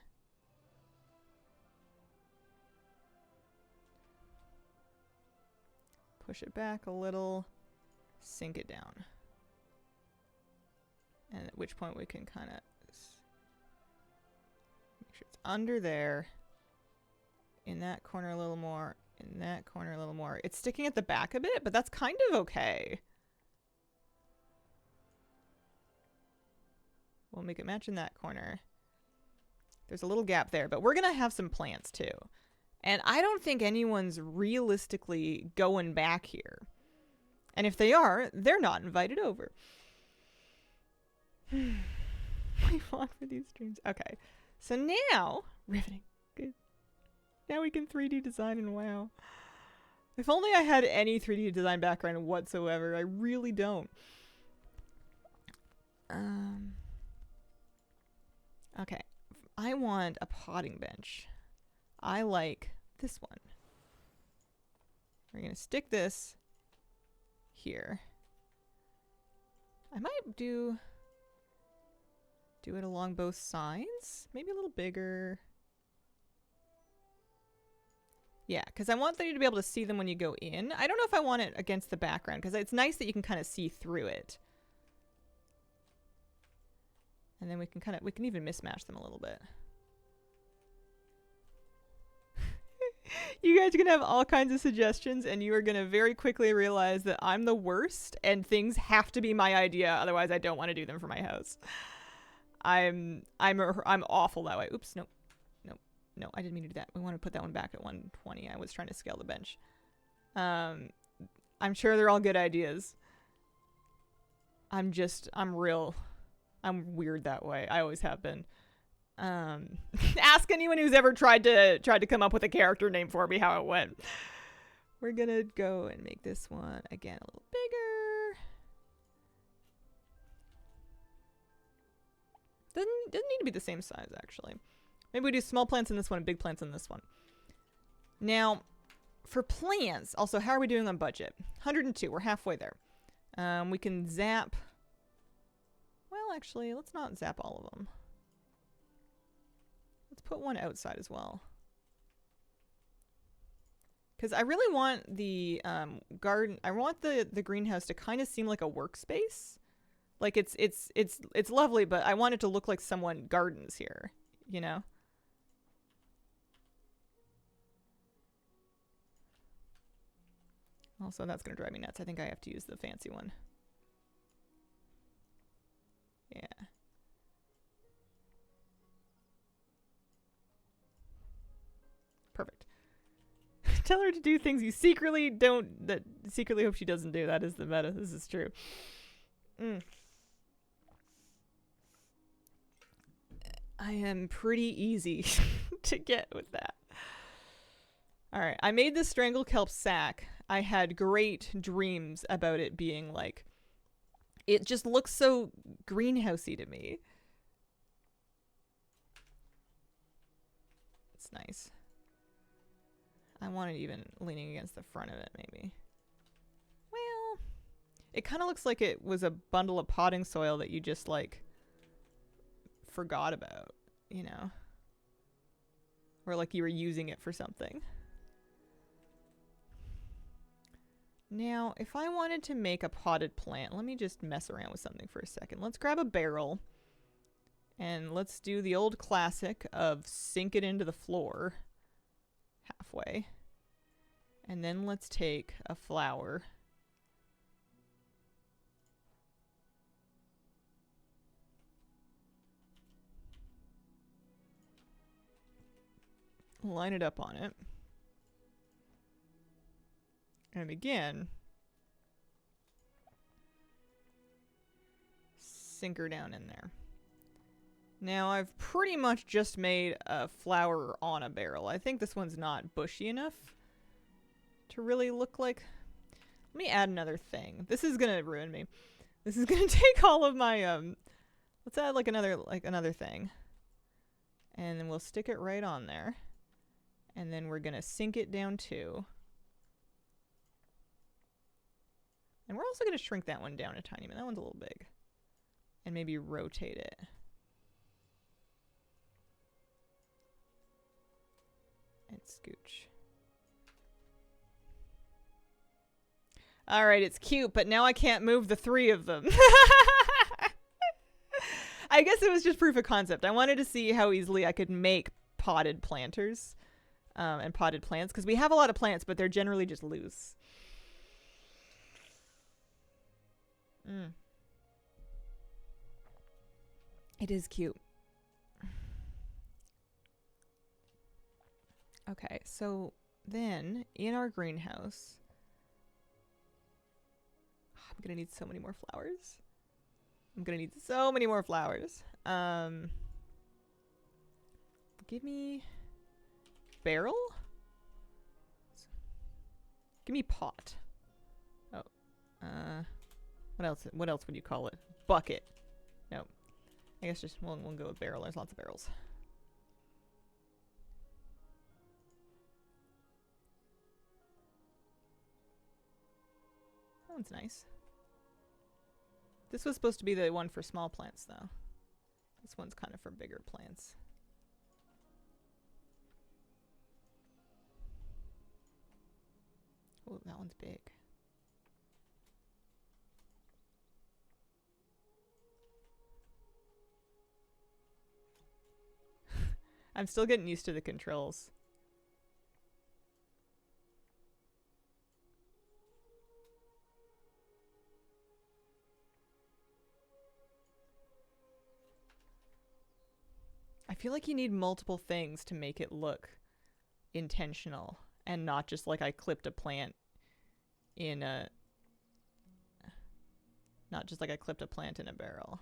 Push it back a little. Sink it down. And at which point we can kind of make sure it's under there. In that corner a little more. In that corner a little more. It's sticking at the back a bit, but that's kind of okay. We'll make it match in that corner. There's a little gap there, but we're going to have some plants too. And I don't think anyone's realistically going back here. And if they are, they're not invited over. We fought for these streams. Okay. So now, riveting. Good. Now we can 3D design and wow. If only I had any 3D design background whatsoever. I really don't. Okay. I want a potting bench. I like this one. We're going to stick this here. I might do it along both sides. Maybe a little bigger. Yeah, because I want you to be able to see them when you go in. I don't know if I want it against the background, because it's nice that you can kind of see through it. And then we can even mismatch them a little bit. You guys are going to have all kinds of suggestions, and you are going to very quickly realize that I'm the worst, and things have to be my idea, otherwise I don't want to do them for my house. I'm awful that way. Oops, nope. No, I didn't mean to do that. We want to put that one back at 120. I was trying to scale the bench. I'm sure they're all good ideas. I'm weird that way. I always have been. Ask anyone who's ever tried to come up with a character name for me how it went. We're gonna go and make this one again a little bigger. Doesn't need to be the same size actually. Maybe we do small plants in this one and big plants in this one. Now, for plants, also, how are we doing on budget? 102, we're halfway there. We can zap. Well, actually, let's not zap all of them. Let's put one outside as well. Because I really want the garden, I want the greenhouse to kind of seem like a workspace. Like it's lovely, but I want it to look like someone gardens here, you know? Also, that's going to drive me nuts. I think I have to use the fancy one. Yeah. Perfect. Tell her to do things you secretly hope she doesn't do. That is the meta. This is true. I am pretty easy to get with that. Alright, I made this strangle kelp sack. I had great dreams about it being like, it just looks so greenhousey to me. It's nice. I want it even leaning against the front of it, maybe. Well, it kind of looks like it was a bundle of potting soil that you just, like, forgot about, you know? Or like you were using it for something. Now, if I wanted to make a potted plant, let me just mess around with something for a second. Let's grab a barrel and let's do the old classic of sink it into the floor halfway. And then let's take a flower. Line it up on it. And again, sink her down in there. Now I've pretty much just made a flower on a barrel. I think this one's not bushy enough to really look like. Let me add another thing. This is gonna ruin me. This is gonna take all of my let's add like another thing. And then we'll stick it right on there. And then we're gonna sink it down too. And we're also going to shrink that one down a tiny bit. That one's a little big. And maybe rotate it. And scooch. Alright, it's cute, but now I can't move the three of them. I guess it was just proof of concept. I wanted to see how easily I could make potted planters and potted plants. Because we have a lot of plants, but they're generally just loose. It is cute. Okay, so then in our greenhouse, I'm gonna need so many more flowers. Give me barrel? Give me pot. Oh, What else would you call it? Bucket. Nope. I guess just we'll go with barrel. There's lots of barrels. That one's nice. This was supposed to be the one for small plants, though. This one's kind of for bigger plants. Oh, that one's big. I'm still getting used to the controls. I feel like you need multiple things to make it look intentional and not just like I clipped a plant in a... Not just like I clipped a plant in a barrel.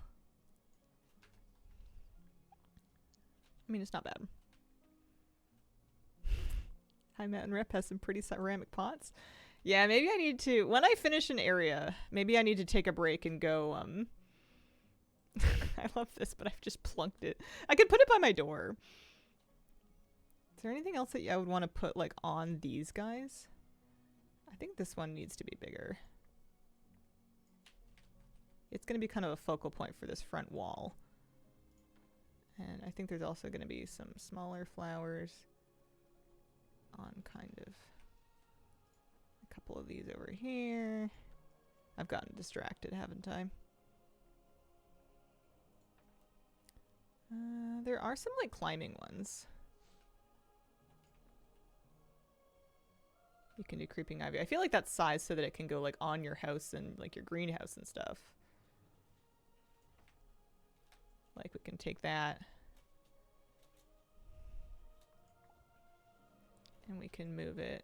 I mean, it's not bad. High Mountain Rep has some pretty ceramic pots. Yeah, maybe I need to... When I finish an area, maybe I need to take a break and go... I love this, but I've just plunked it. I could put it by my door. Is there anything else that I would want to put, like, on these guys? I think this one needs to be bigger. It's going to be kind of a focal point for this front wall. And I think there's also going to be some smaller flowers on kind of a couple of these over here. I've gotten distracted, haven't I? There are some like climbing ones. You can do creeping ivy. I feel like that's sized so that it can go like on your house and like your greenhouse and stuff. Like we can take that and we can move it.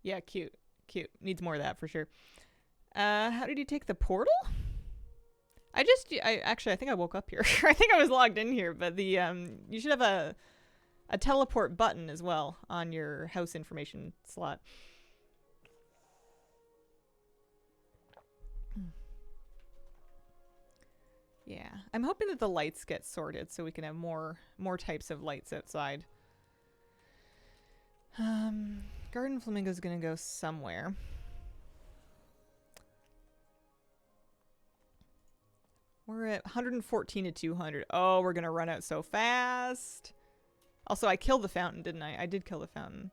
Yeah, cute. Cute. Needs more of that for sure. How did you take the portal? I think I woke up here. I think I was logged in here, but the you should have a teleport button as well on your house information slot. Yeah, I'm hoping that the lights get sorted so we can have more types of lights outside. Garden Flamingo's gonna go somewhere. We're at 114 to 200. Oh, we're gonna run out so fast. Also, I killed the fountain, didn't I? I did kill the fountain.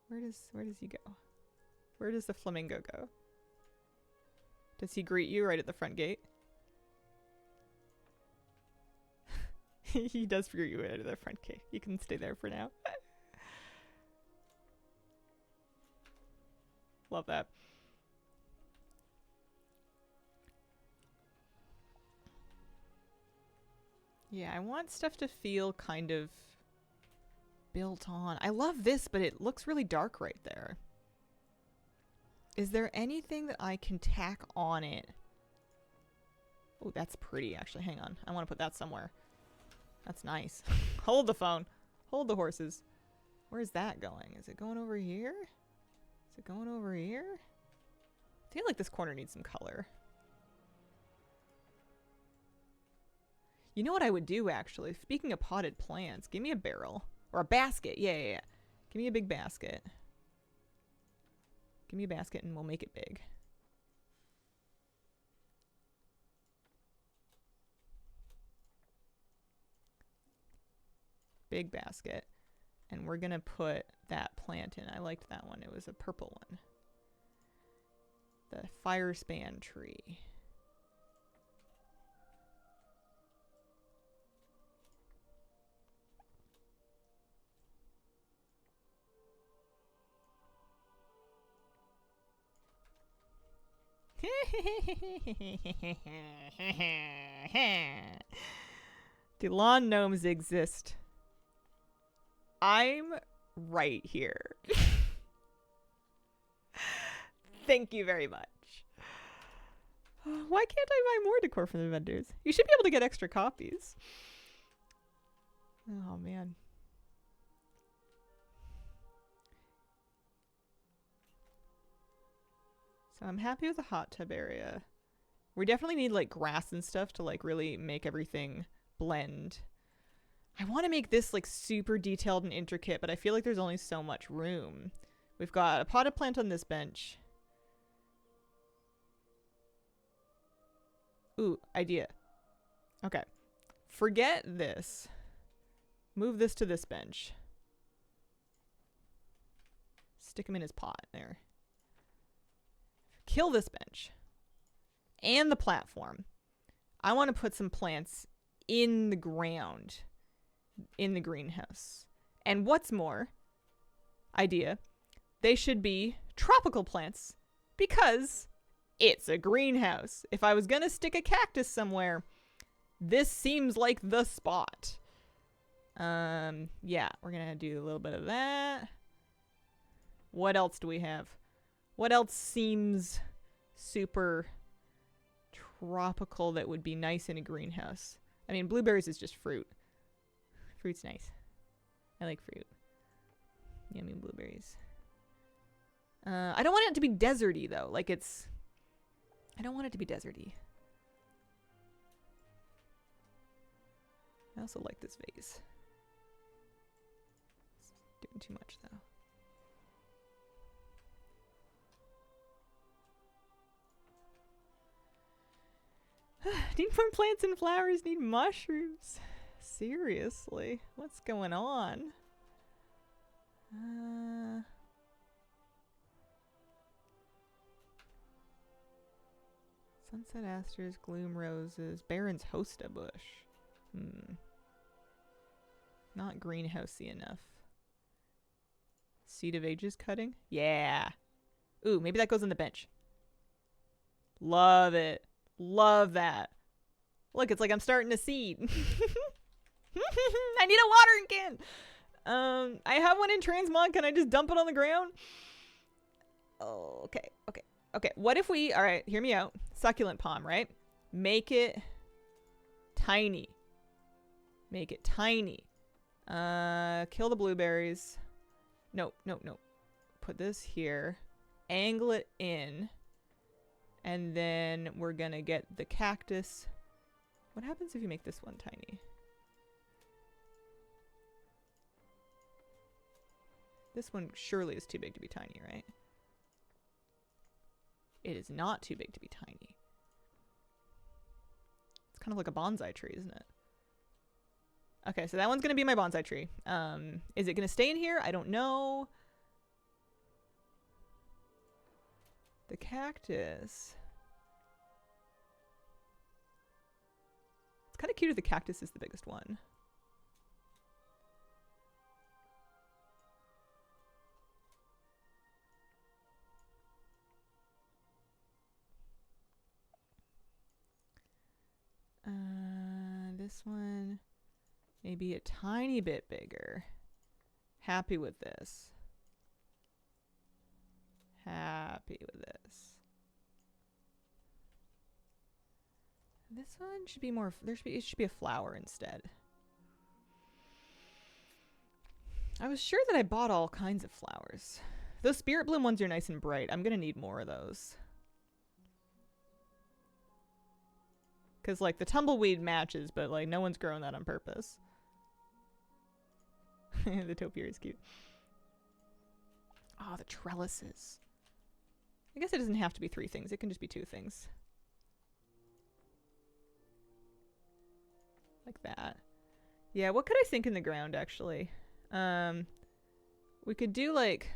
Where does he go? Where does the flamingo go? Does he greet you right at the front gate? He does greet you right at the front gate. You can stay there for now. Love that. Yeah, I want stuff to feel kind of built on. I love this, but it looks really dark right there. Is there anything that I can tack on it? Oh, that's pretty, actually. Hang on. I want to put that somewhere. That's nice. Hold the phone. Hold the horses. Where's that going? Is it going over here? Is it going over here? I feel like this corner needs some color. You know what I would do, actually? Speaking of potted plants, give me a barrel. Or a basket. Yeah. Give me a big basket. Give me a basket and we'll make it big. Big basket. And we're going to put that plant in. I liked that one. It was a purple one. The fire span tree. The lawn gnomes exist. I'm right here. Thank you very much. Why can't I buy more decor from the vendors? You should be able to get extra copies. Oh, man. So I'm happy with the hot tub area. We definitely need like grass and stuff to like really make everything blend. I want to make this like super detailed and intricate, but I feel like there's only so much room. We've got a potted plant on this bench. Ooh, idea. Okay. Forget this. Move this to this bench. Stick him in his pot there. Kill this bench. And the platform. I want to put some plants in the ground. In the greenhouse. And what's more, idea, they should be tropical plants because it's a greenhouse. If I was gonna stick a cactus somewhere, this seems like the spot. Yeah, we're gonna do a little bit of that. What else do we have? What else seems super tropical that would be nice in a greenhouse? I mean, blueberries is just fruit. Fruit's nice. I like fruit. Yummy blueberries. I don't want it to be deserty though. Like it's... I don't want it to be deserty. I also like this vase. It's doing too much though. Need more plants and flowers, need mushrooms. Seriously, what's going on? Sunset asters, gloom roses, Baron's hosta bush. Not greenhousey enough. Seed of ages cutting? Yeah. Ooh, maybe that goes on the bench. Love it. Love that. Look, it's like I'm starting to seed. I need a watering can. I have one in Transmog. Can I just dump it on the ground? Oh, okay. What if we... Alright, hear me out. Succulent palm, right? Make it tiny. Make it tiny. Kill the blueberries. Nope. Put this here. Angle it in. And then we're gonna get the cactus. What happens if you make this one tiny? This one surely is too big to be tiny, right? It is not too big to be tiny. It's kind of like a bonsai tree, isn't it? Okay, so that one's going to be my bonsai tree. Is it going to stay in here? I don't know. The cactus. It's kind of cute if the cactus is the biggest one. This one maybe a tiny bit bigger. Happy with this. Happy with this. This one should be more, it should be a flower instead. I was sure that I bought all kinds of flowers. Those spirit bloom ones are nice and bright. I'm gonna need more of those. Because, like, the tumbleweed matches, but, like, no one's growing that on purpose. The topiary is cute. Oh, the trellises. I guess it doesn't have to be 3 things. It can just be 2 things. Like that. Yeah, what could I sink in the ground, actually? We could do, like...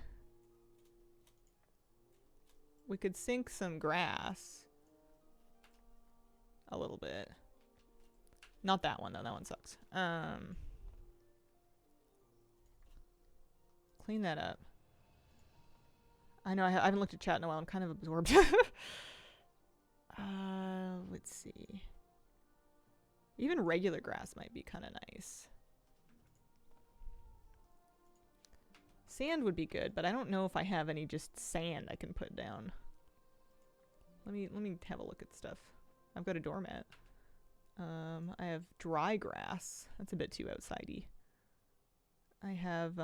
We could sink some grass. A little bit. Not that one, though. That one sucks. Clean that up. I know I haven't looked at chat in a while. I'm kind of absorbed. Let's see. Even regular grass might be kind of nice. Sand would be good, but I don't know if I have any just sand I can put down. Let me have a look at stuff. I've got a doormat. I have dry grass. That's a bit too outsidey. I have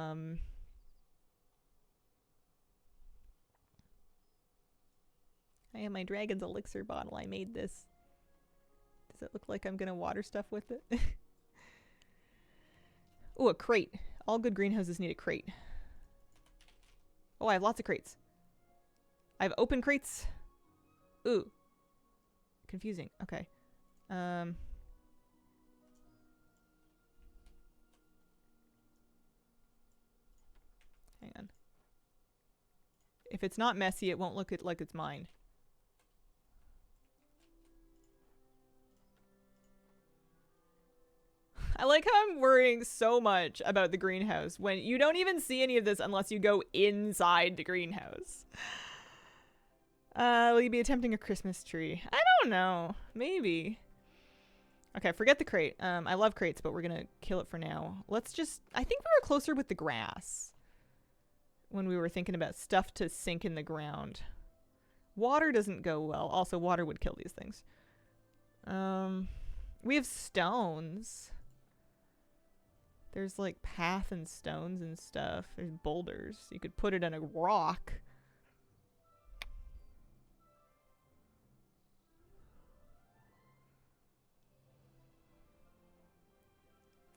my dragon's elixir bottle. I made this. Does it look like I'm gonna water stuff with it? Ooh, a crate. All good greenhouses need a crate. Oh, I have lots of crates. I have open crates. Ooh. Confusing. Okay. Hang on. If it's not messy, it won't look like it's mine. I like how I'm worrying so much about the greenhouse when you don't even see any of this unless you go inside the greenhouse. Will you be attempting a Christmas tree? I don't know. Maybe. Okay, forget the crate. I love crates, but we're gonna kill it for now. Let's just... I think we were closer with the grass when we were thinking about stuff to sink in the ground. Water doesn't go well. Also, water would kill these things. We have stones. There's like path and stones and stuff. There's boulders. You could put it on a rock.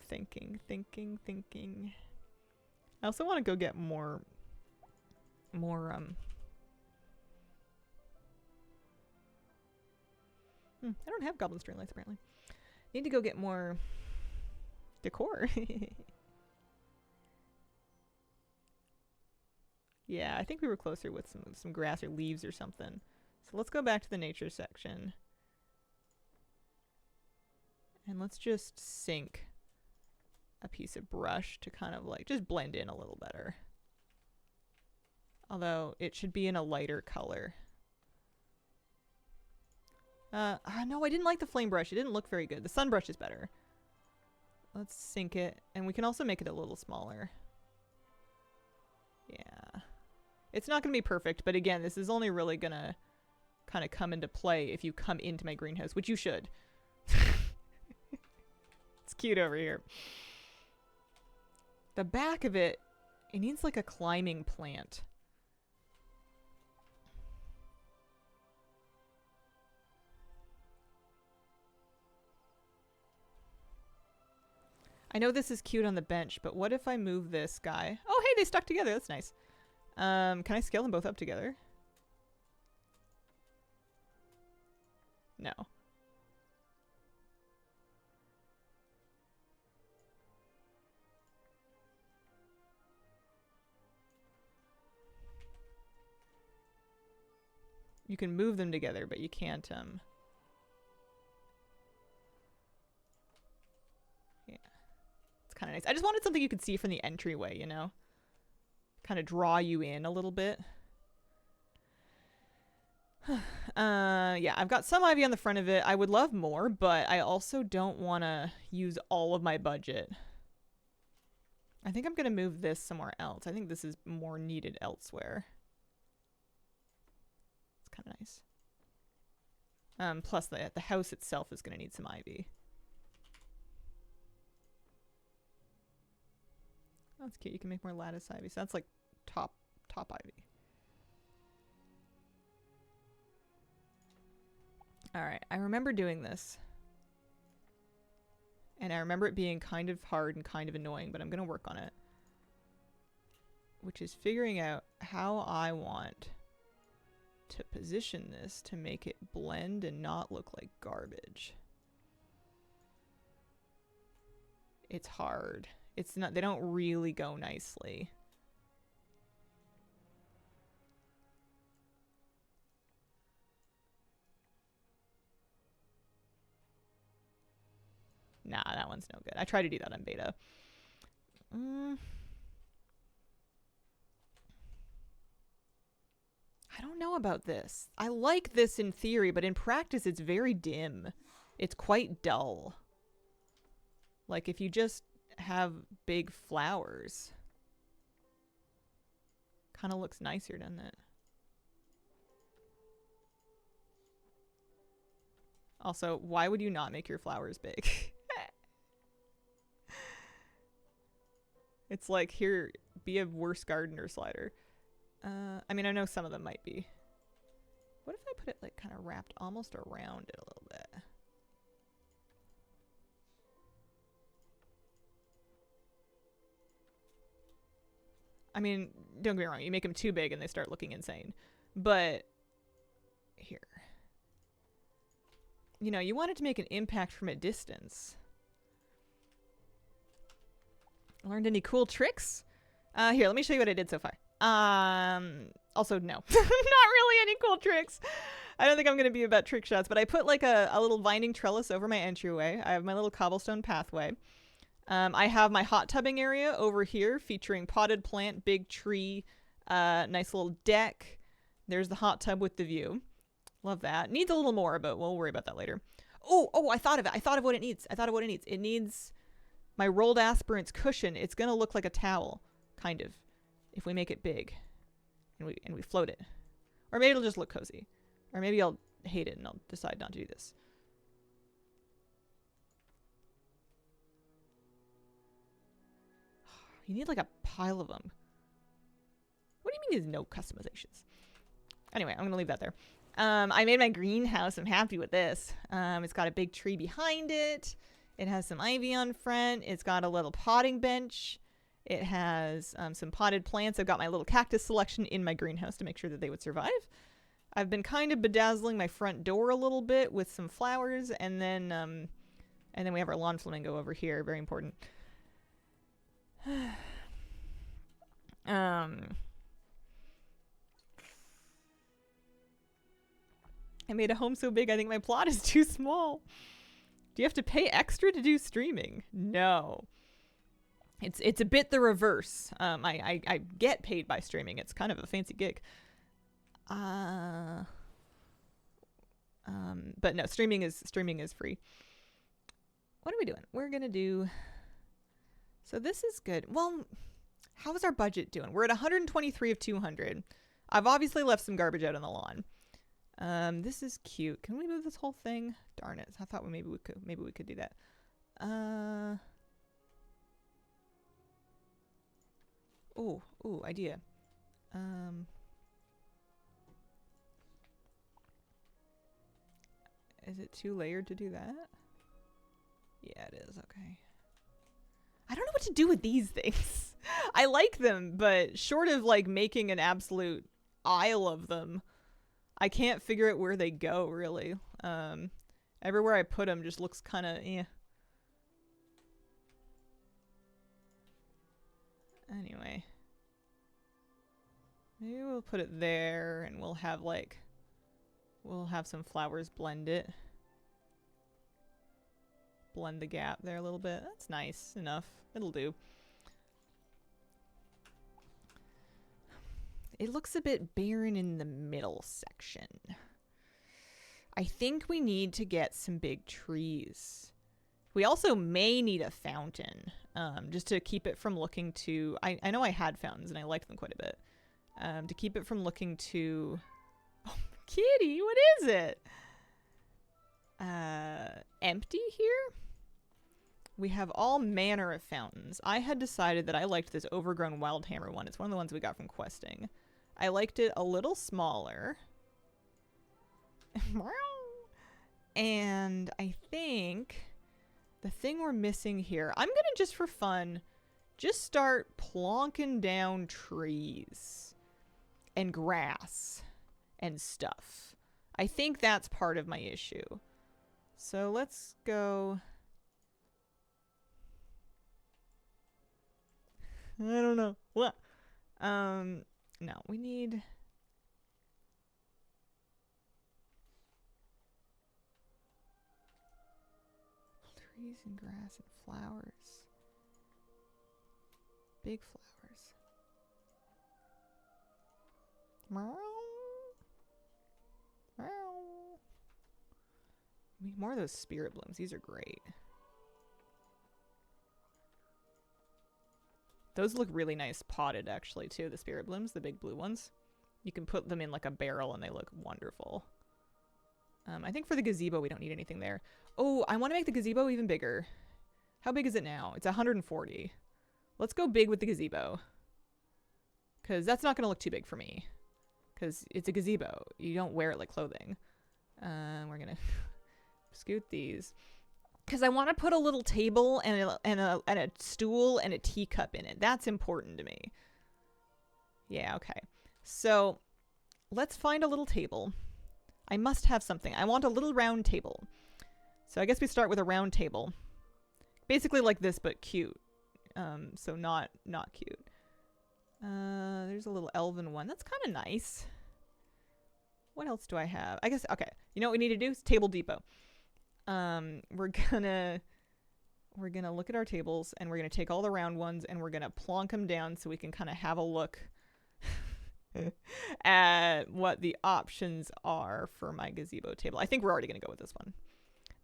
Thinking. I also want to go get more I don't have goblin string lights apparently. Need to go get more decor. Yeah, I think we were closer with some grass or leaves or something. So let's go back to the nature section. And let's just sink a piece of brush to kind of like just blend in a little better. Although it should be in a lighter color. No, I didn't like the flame brush. It didn't look very good. The sun brush is better. Let's sink it. And we can also make it a little smaller. Yeah. It's not going to be perfect, but again, this is only really going to kind of come into play if you come into my greenhouse, which you should. It's cute over here. The back of it needs like a climbing plant. I know this is cute on the bench, but what if I move this guy? Oh, hey, they stuck together. That's nice. Can I scale them both up together? No. You can move them together, but you can't, yeah. It's kind of nice. I just wanted something you could see from the entryway, you know? Kind of draw you in a little bit. Yeah, I've got some ivy on the front of it. I would love more, but I also don't want to use all of my budget. I think I'm going to move this somewhere else. I think this is more needed elsewhere. It's kind of nice. Plus the house itself is going to need some ivy. Oh, that's cute. You can make more lattice ivy. So that's like top ivy. All right. I remember doing this. And I remember it being kind of hard and kind of annoying, but I'm going to work on it. Which is figuring out how I want to position this to make it blend and not look like garbage. It's hard. It's not, they don't really go nicely. Nah, that one's no good. I tried to do that on beta. I don't know about this. I like this in theory, but in practice it's very dim. It's quite dull. Like if you just have big flowers. Kind of looks nicer, doesn't it? Also, why would you not make your flowers big? It's like, here, be a worse gardener slider. I mean, I know some of them might be. What if I put it like kind of wrapped almost around it a little bit? I mean, don't get me wrong, you make them too big and they start looking insane. But here. You know, you want it to make an impact from a distance. Learned any cool tricks? Here, let me show you what I did so far. Also, no. Not really any cool tricks. I don't think I'm going to be about trick shots, but I put like a little vine trellis over my entryway. I have my little cobblestone pathway. I have my hot tubbing area over here featuring potted plant, big tree, nice little deck. There's the hot tub with the view. Love that. Needs a little more, but we'll worry about that later. Oh, I thought of it. I thought of what it needs. It needs my rolled aspirants cushion. It's going to look like a towel, kind of, if we make it big and we float it. Or maybe it'll just look cozy. Or maybe I'll hate it and I'll decide not to do this. You need like a pile of them. What do you mean there's no customizations? Anyway, I'm going to leave that there. I made my greenhouse. I'm happy with this. It's got a big tree behind it. It has some ivy on front. It's got a little potting bench. It has some potted plants. I've got my little cactus selection in my greenhouse to make sure that they would survive. I've been kind of bedazzling my front door a little bit with some flowers, and then we have our lawn flamingo over here. Very important. I made a home so big I think my plot is too small. Do you have to pay extra to do streaming? No. It's a bit the reverse. I get paid by streaming. It's kind of a fancy gig. But no, streaming is free. What are we doing? We're gonna do. So this is good. Well, how is our budget doing? We're at 123 of 200. I've obviously left some garbage out on the lawn. This is cute. Can we move this whole thing? Darn it. I thought maybe we could do that. Ooh, idea. Is it too layered to do that? Yeah, it is. Okay. I don't know what to do with these things. I like them, but short of like making an absolute aisle of them, I can't figure out where they go, really. Everywhere I put them just looks kind of, eh. Anyway. Maybe we'll put it there, and we'll have some flowers blend it. Blend the gap there a little bit. That's nice enough. It'll do. It looks a bit barren in the middle section. I think we need to get some big trees. We also may need a fountain, just to keep it from looking too... I know I had fountains and I liked them quite a bit. To keep it from looking too... Oh, kitty, what is it? Empty here? We have all manner of fountains. I had decided that I liked this overgrown wildhammer one. It's one of the ones we got from questing. I liked it a little smaller. And I think the thing we're missing here, I'm gonna just for fun, just start plonking down trees and grass and stuff. I think that's part of my issue. So let's go. I don't know. What? No, we need... trees and grass and flowers. Big flowers. Meow. Meow. We need more of those spirit blooms. These are great. Those look really nice potted, actually, too. The spirit blooms, the big blue ones. You can put them in like a barrel and they look wonderful. I think for the gazebo, we don't need anything there. Oh, I want to make the gazebo even bigger. How big is it now? It's 140. Let's go big with the gazebo. Because that's not going to look too big for me. Because it's a gazebo. You don't wear it like clothing. We're going to scoot these. Because I want to put a little table and a stool and a teacup in it. That's important to me. Yeah, okay. So let's find a little table. I must have something. I want a little round table. So I guess we start with a round table. Basically like this, but cute. So not cute. There's a little elven one. That's kind of nice. What else do I have? I guess, okay. You know what we need to do? It's Table Depot. We're gonna look at our tables and we're gonna take all the round ones and we're gonna plonk them down so we can kind of have a look at what the options are for my gazebo table. I think we're already gonna go with this one.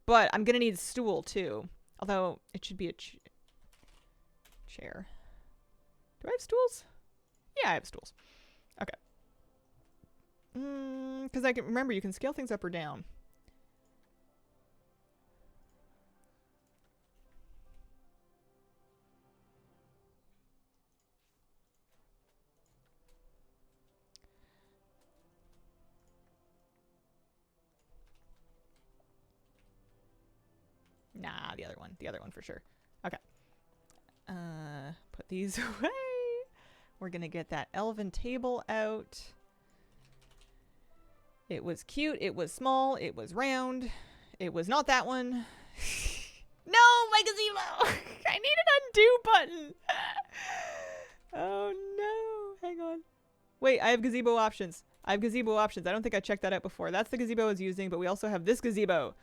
But I'm gonna need a stool too. Although it should be a chair. Do I have stools? Yeah, I have stools. Okay. Because I can remember you can scale things up or down. Nah, the other one. The other one for sure. Okay. Put these away. We're gonna get that elven table out. It was cute. It was small. It was round. It was not that one. No, my gazebo! I need an undo button. Oh no. Hang on. Wait, I have gazebo options. I don't think I checked that out before. That's the gazebo I was using, but we also have this gazebo.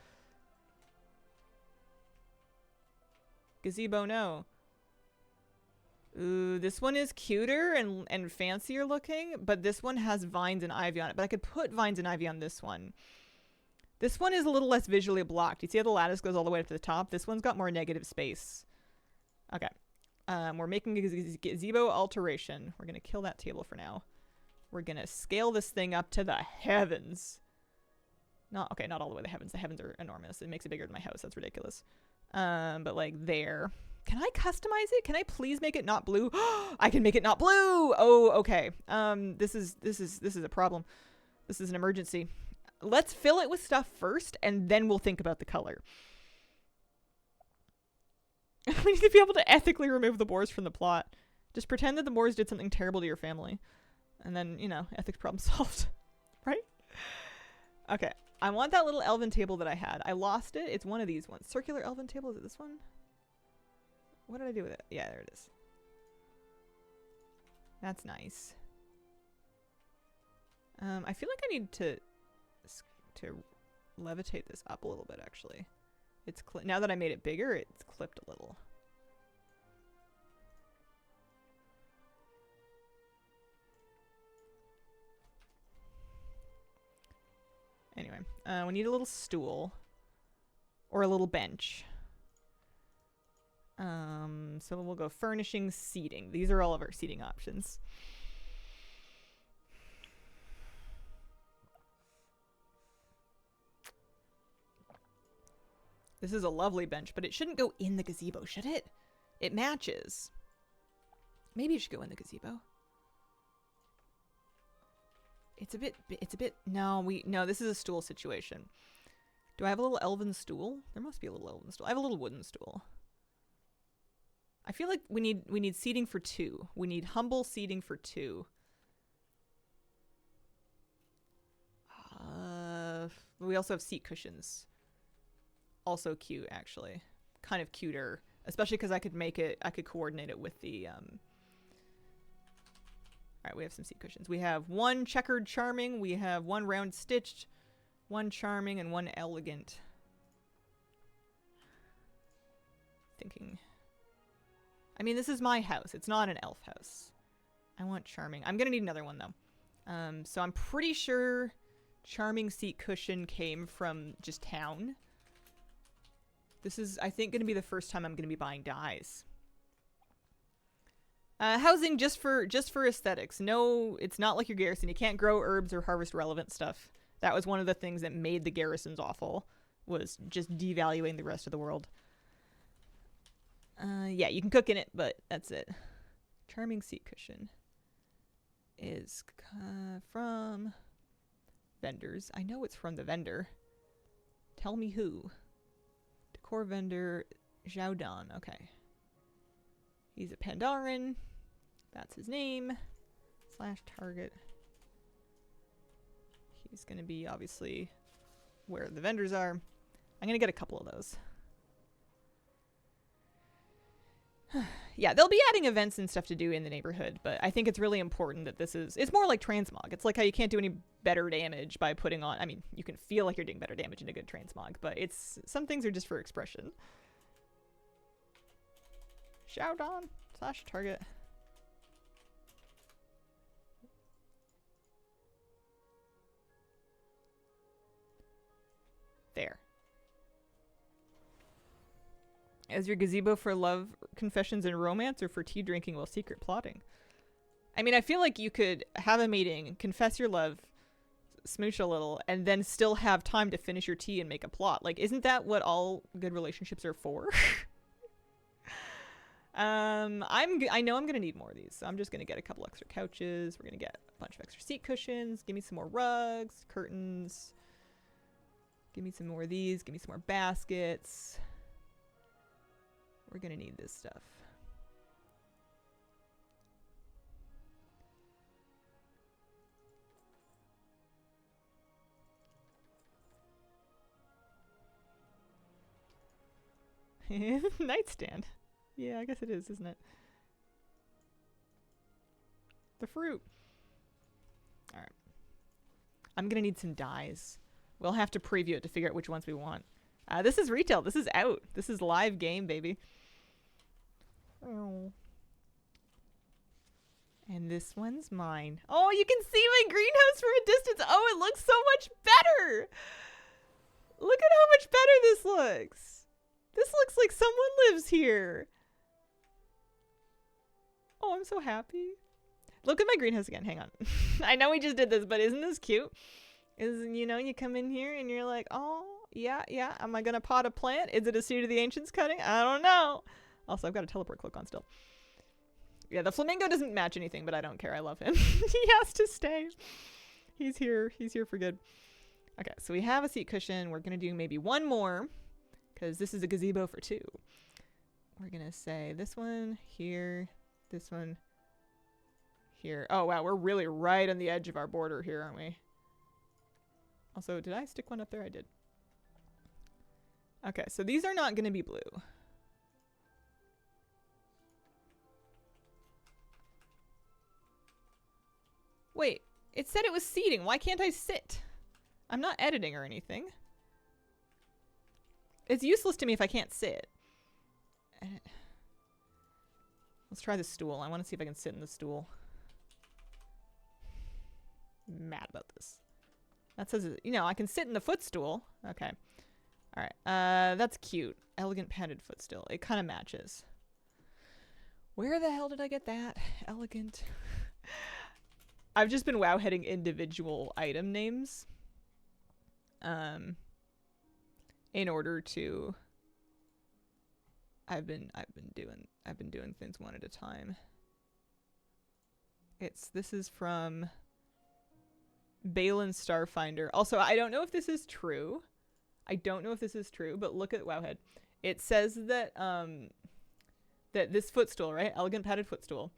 Gazebo, no. Ooh, this one is cuter and fancier looking, but this one has vines and ivy on it. But I could put vines and ivy on this one. This one is a little less visually blocked. You see how the lattice goes all the way up to the top? This one's got more negative space. Okay. We're making a gazebo alteration. We're going to kill that table for now. We're going to scale this thing up to the heavens. Not all the way to the heavens. The heavens are enormous. It makes it bigger than my house. That's ridiculous. But like there. Can I customize it? Can I please make it not blue? I can make it not blue. Oh, okay. This is a problem. This is an emergency. Let's fill it with stuff first, and then we'll think about the color. We need to be able to ethically remove the boars from the plot. Just pretend that the boars did something terrible to your family. And then, you know, ethics problem solved. Right? Okay. I want that little elven table that I had. I lost it. It's one of these ones. Circular elven table. Is it this one? What did I do with it? Yeah, there it is. That's nice. I feel like I need to levitate this up a little bit, actually. It's now that I made it bigger, it's clipped a little. Anyway, we need a little stool or a little bench. So we'll go furnishing, seating. These are all of our seating options. This is a lovely bench, but it shouldn't go in the gazebo, should it? It matches. Maybe it should go in the gazebo. It's a bit, no, this is a stool situation. Do I have a little elven stool? There must be a little elven stool. I have a little wooden stool. I feel like we need seating for two. We need humble seating for two. We also have seat cushions. Also cute, actually. Kind of cuter. Especially because I could coordinate it with the, Alright, we have some seat cushions. We have one checkered charming, we have one round stitched, one charming, and one elegant. Thinking. I mean, this is my house. It's not an elf house. I want charming. I'm gonna need another one, though. So I'm pretty sure charming seat cushion came from just town. This is, I think, gonna be the first time I'm gonna be buying dyes. Housing just for aesthetics. No, it's not like your garrison. You can't grow herbs or harvest relevant stuff. That was one of the things that made the garrisons awful, was just devaluing the rest of the world. Yeah, you can cook in it, but that's it. Charming seat cushion is from vendors. I know it's from the vendor. Tell me who. Decor vendor Xiaodong. Okay. He's a Pandaren. That's his name. slash target. He's going to be obviously where the vendors are. I'm going to get a couple of those. Yeah, they'll be adding events and stuff to do in the neighborhood, but I think it's really important that this is... It's more like transmog. It's like how you can't do any better damage by putting on... I mean, you can feel like you're doing better damage in a good transmog, but it's... Some things are just for expression. Shout-on slash target. There. As your gazebo for love, confessions, and romance, or for tea drinking while secret plotting? I mean, I feel like you could have a meeting, confess your love, smooch a little, and then still have time to finish your tea and make a plot. Like, isn't that what all good relationships are for? I know I'm gonna need more of these, so I'm just gonna get a couple extra couches. We're gonna get a bunch of extra seat cushions. Give me some more rugs, curtains. Give me some more of these. Give me some more baskets. We're gonna need this stuff. Nightstand. Yeah, I guess it is, isn't it? The fruit. Alright. I'm gonna need some dyes. We'll have to preview it to figure out which ones we want. This is retail. This is out. This is live game, baby. Oh. And this one's mine. Oh, you can see my greenhouse from a distance. Oh, it looks so much better. Look at how much better this looks. This looks like someone lives here. Oh, I'm so happy. Look at my greenhouse again. Hang on. I know we just did this, but isn't this cute? You know, you come in here and you're like, oh, yeah. Am I going to pot a plant? Is it a Seed of the Ancients cutting? I don't know. Also, I've got a teleport cloak on still. Yeah, the flamingo doesn't match anything, but I don't care. I love him. He has to stay. He's here. He's here for good. Okay, so we have a seat cushion. We're going to do maybe one more because this is a gazebo for two. We're going to say this one here, this one here. Oh, wow. We're really right on the edge of our border here, aren't we? Also, did I stick one up there? I did. Okay, so these are not going to be blue. Wait, it said it was seating. Why can't I sit? I'm not editing or anything. It's useless to me if I can't sit. Let's try the stool. I want to see if I can sit in the stool. I'm mad about this. That says, you know, I can sit in the footstool. Okay. All right. That's cute. Elegant padded footstool. It kind of matches. Where the hell did I get that? Elegant. I've just been wowheading individual item names. In order to I've been doing things one at a time. This is from Balin Starfinder. Also, I don't know if this is true. But look at Wowhead. It says that that this footstool, right? Elegant padded footstool.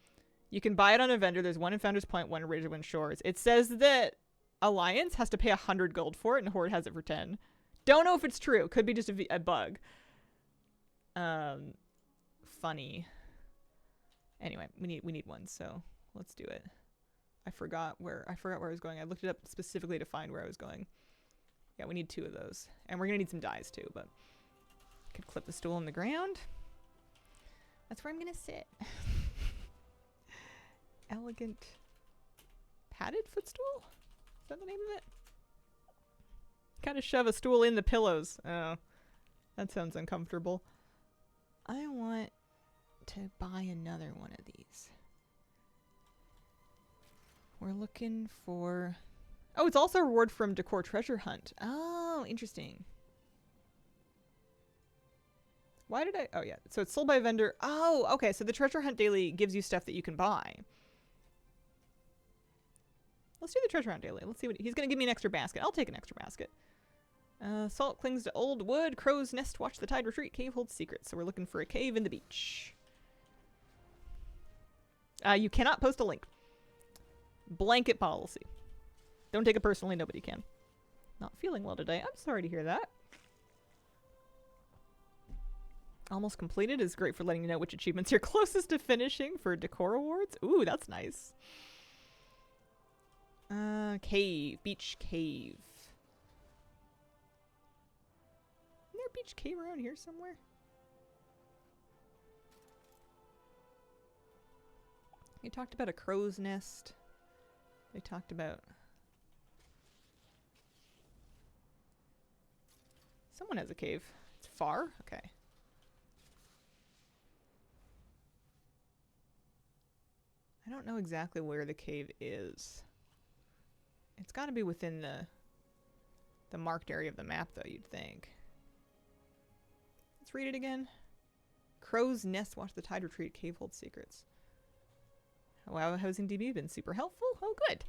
You can buy it on a vendor. There's one in Founder's Point, one in Razorwind Shores. It says that Alliance has to pay 100 gold for it, and Horde has it for 10. Don't know if it's true. Could be just a bug. Funny. Anyway, we need one, so let's do it. I forgot where I was going. I looked it up specifically to find where I was going. Yeah, we need 2 of those, and we're gonna need some dyes too. But could clip the stool in the ground. That's where I'm gonna sit. Elegant padded footstool? Is that the name of it? Kind of shove a stool in the pillows. Oh, that sounds uncomfortable. I want to buy another one of these. We're looking for... Oh, it's also a reward from Decor Treasure Hunt. Oh, interesting. Why did I... Oh, yeah. So it's sold by a vendor. Oh, okay. So the Treasure Hunt Daily gives you stuff that you can buy. Let's do the Treasure Hunt Daily. Let's see what... He's going to give me an extra basket. I'll take an extra basket. Salt clings to old wood. Crow's nest. Watch the tide retreat. Cave holds secrets. So we're looking for a cave in the beach. You cannot post a link. Blanket policy. Don't take it personally, nobody can. Not feeling well today. I'm sorry to hear that. Almost completed is great for letting you know which achievements you're closest to finishing for decor awards. Ooh, that's nice. Cave. Beach cave. Isn't there a beach cave around here somewhere? They talked about a crow's nest. They talked about... Someone has a cave. It's far? Okay. I don't know exactly where the cave is. It's got to be within the marked area of the map, though, you'd think. Let's read it again. Crow's Nest, watch the tide retreat, cave holds secrets. Wow, Housing DB been super helpful? Oh, good.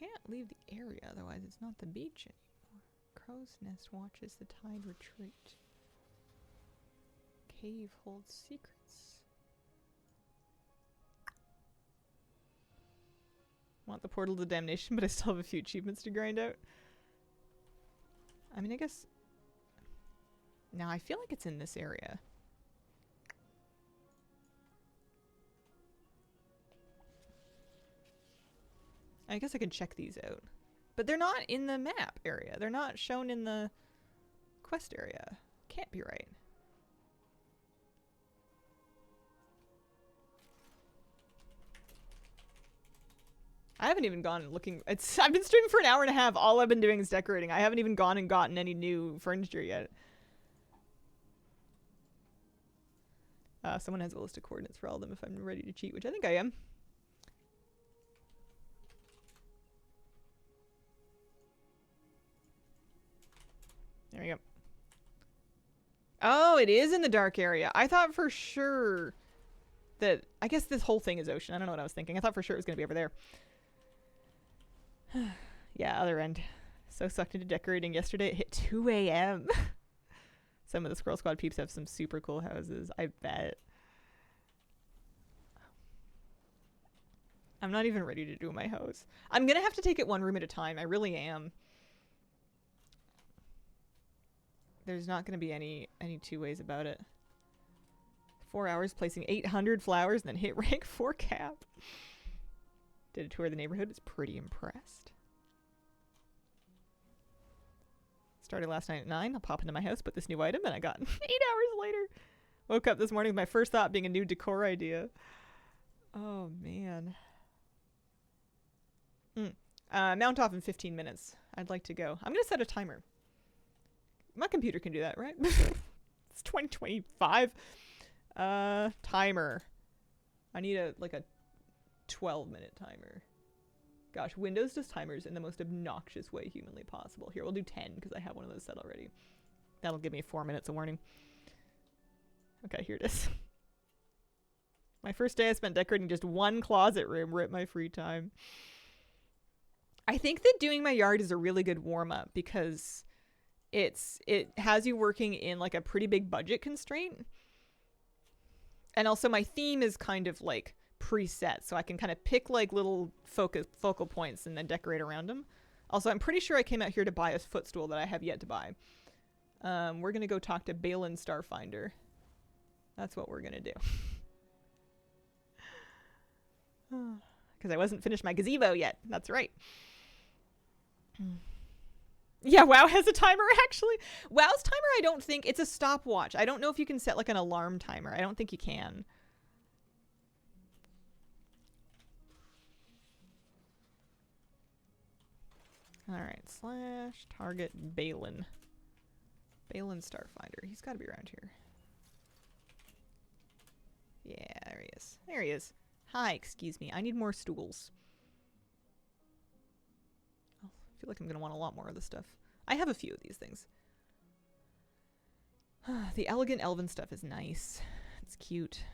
Can't leave the area, otherwise it's not the beach anymore. Crow's Nest watches the tide retreat. Cave holds secrets. Want the portal to damnation, but I still have a few achievements to grind out. I mean, I guess... Now, I feel like it's in this area. I guess I could check these out. But they're not in the map area. They're not shown in the quest area. Can't be right. I haven't even gone looking. I've been streaming for an hour and a half. All I've been doing is decorating. I haven't even gone and gotten any new furniture yet. Someone has a list of coordinates for all of them if I'm ready to cheat, which I think I am. There we go. Oh, it is in the dark area. I thought for sure that... I guess this whole thing is ocean. I don't know what I was thinking. I thought for sure it was going to be over there. Yeah, other end. So sucked into decorating yesterday. It hit 2 a.m. Some of the Squirrel Squad peeps have some super cool houses. I bet. I'm not even ready to do my house. I'm going to have to take it one room at a time. I really am. There's not going to be any two ways about it. 4 hours placing 800 flowers and then hit rank 4 cap. Did a tour of the neighborhood. Was pretty impressed. Started last night at 9. I'll pop into my house, put this new item, and I got 8 hours later. Woke up this morning with my first thought being a new decor idea. Oh, man. Mount off in 15 minutes. I'd like to go. I'm going to set a timer. My computer can do that, right? It's 2025. Timer. I need a 12-minute timer. Gosh, Windows does timers in the most obnoxious way humanly possible. Here, we'll do 10 because I have one of those set already. That'll give me 4 minutes of warning. Okay, here it is. My first day I spent decorating just one closet room. Rip my free time. I think that doing my yard is a really good warm-up because it has you working in like a pretty big budget constraint. And also my theme is kind of like preset, so I can kind of pick like little focal points and then decorate around them. Also, I'm pretty sure I came out here to buy a footstool that I have yet to buy. We're going to go talk to Balin Starfinder. That's what we're going to do. Because I wasn't finished my gazebo yet. That's right. Yeah, WoW has a timer, actually. WoW's timer, I don't think... It's a stopwatch. I don't know if you can set, like, an alarm timer. I don't think you can. Alright, slash target Balin. Balin Starfinder. He's got to be around here. Yeah, there he is. There he is. Hi, excuse me. I need more stools. I feel like I'm going to want a lot more of this stuff. I have a few of these things. The elegant elven stuff is nice. It's cute.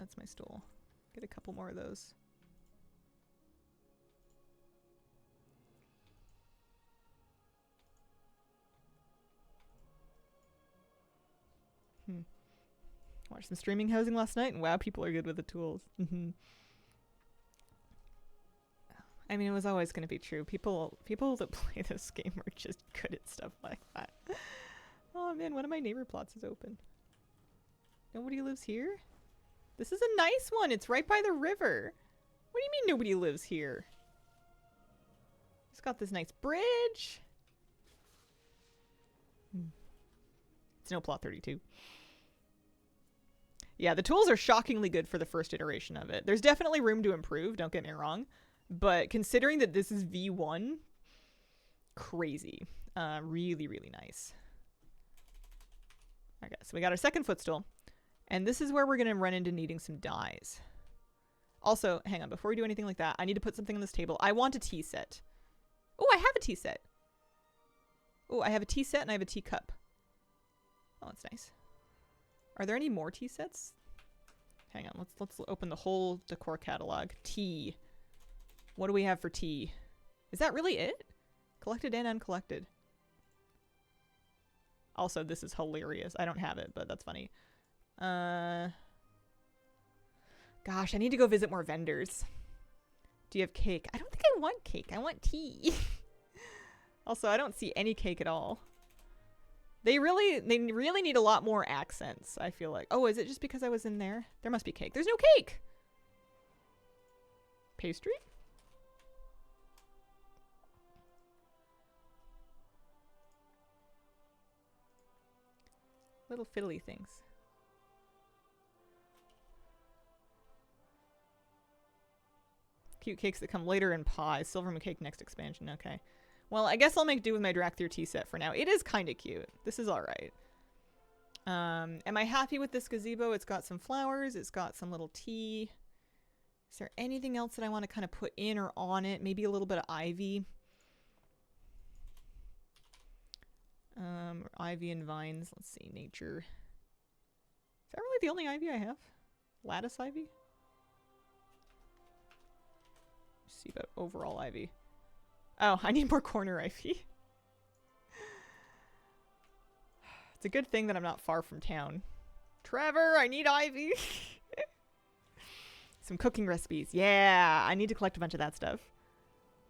That's my stool. Get a couple more of those. Watched some streaming housing last night, and wow, people are good with the tools. I mean, it was always going to be true. People that play this game are just good at stuff like that. Oh man, one of my neighbor plots is open. Nobody lives here? This is a nice one. It's right by the river. What do you mean nobody lives here? It's got this nice bridge. It's no plot 32. Yeah, the tools are shockingly good for the first iteration of it. There's definitely room to improve, don't get me wrong. But considering that this is V1, crazy. Really, really nice. Okay, so we got our second footstool. And this is where we're going to run into needing some dyes. Also, hang on, before we do anything like that, I need to put something on this table. I want a tea set. Oh, I have a tea set. Oh, I have a tea set and I have a teacup. Oh, that's nice. Are there any more tea sets? Hang on, let's open the whole decor catalog. Tea. What do we have for tea? Is that really it? Collected and uncollected. Also, this is hilarious. I don't have it, but that's funny. Gosh, I need to go visit more vendors. Do you have cake? I don't think I want cake. I want tea. Also, I don't see any cake at all. They really need a lot more accents, I feel like. Oh, is it just because I was in there? There must be cake. There's no cake! Pastry? Little fiddly things. Cute cakes that come later in pies. Silverman cake next expansion. Okay. Well, I guess I'll make do with my Drakthir tea set for now. It is kind of cute. This is all right. Am I happy with this gazebo? It's got some flowers. It's got some little tea. Is there anything else that I want to kind of put in or on it? Maybe a little bit of ivy. Ivy and vines. Let's see. Nature. Is that really the only ivy I have? Lattice ivy? Let's see about overall ivy. Oh, I need more corner ivy. It's a good thing that I'm not far from town. Trevor, I need ivy. Some cooking recipes. Yeah, I need to collect a bunch of that stuff.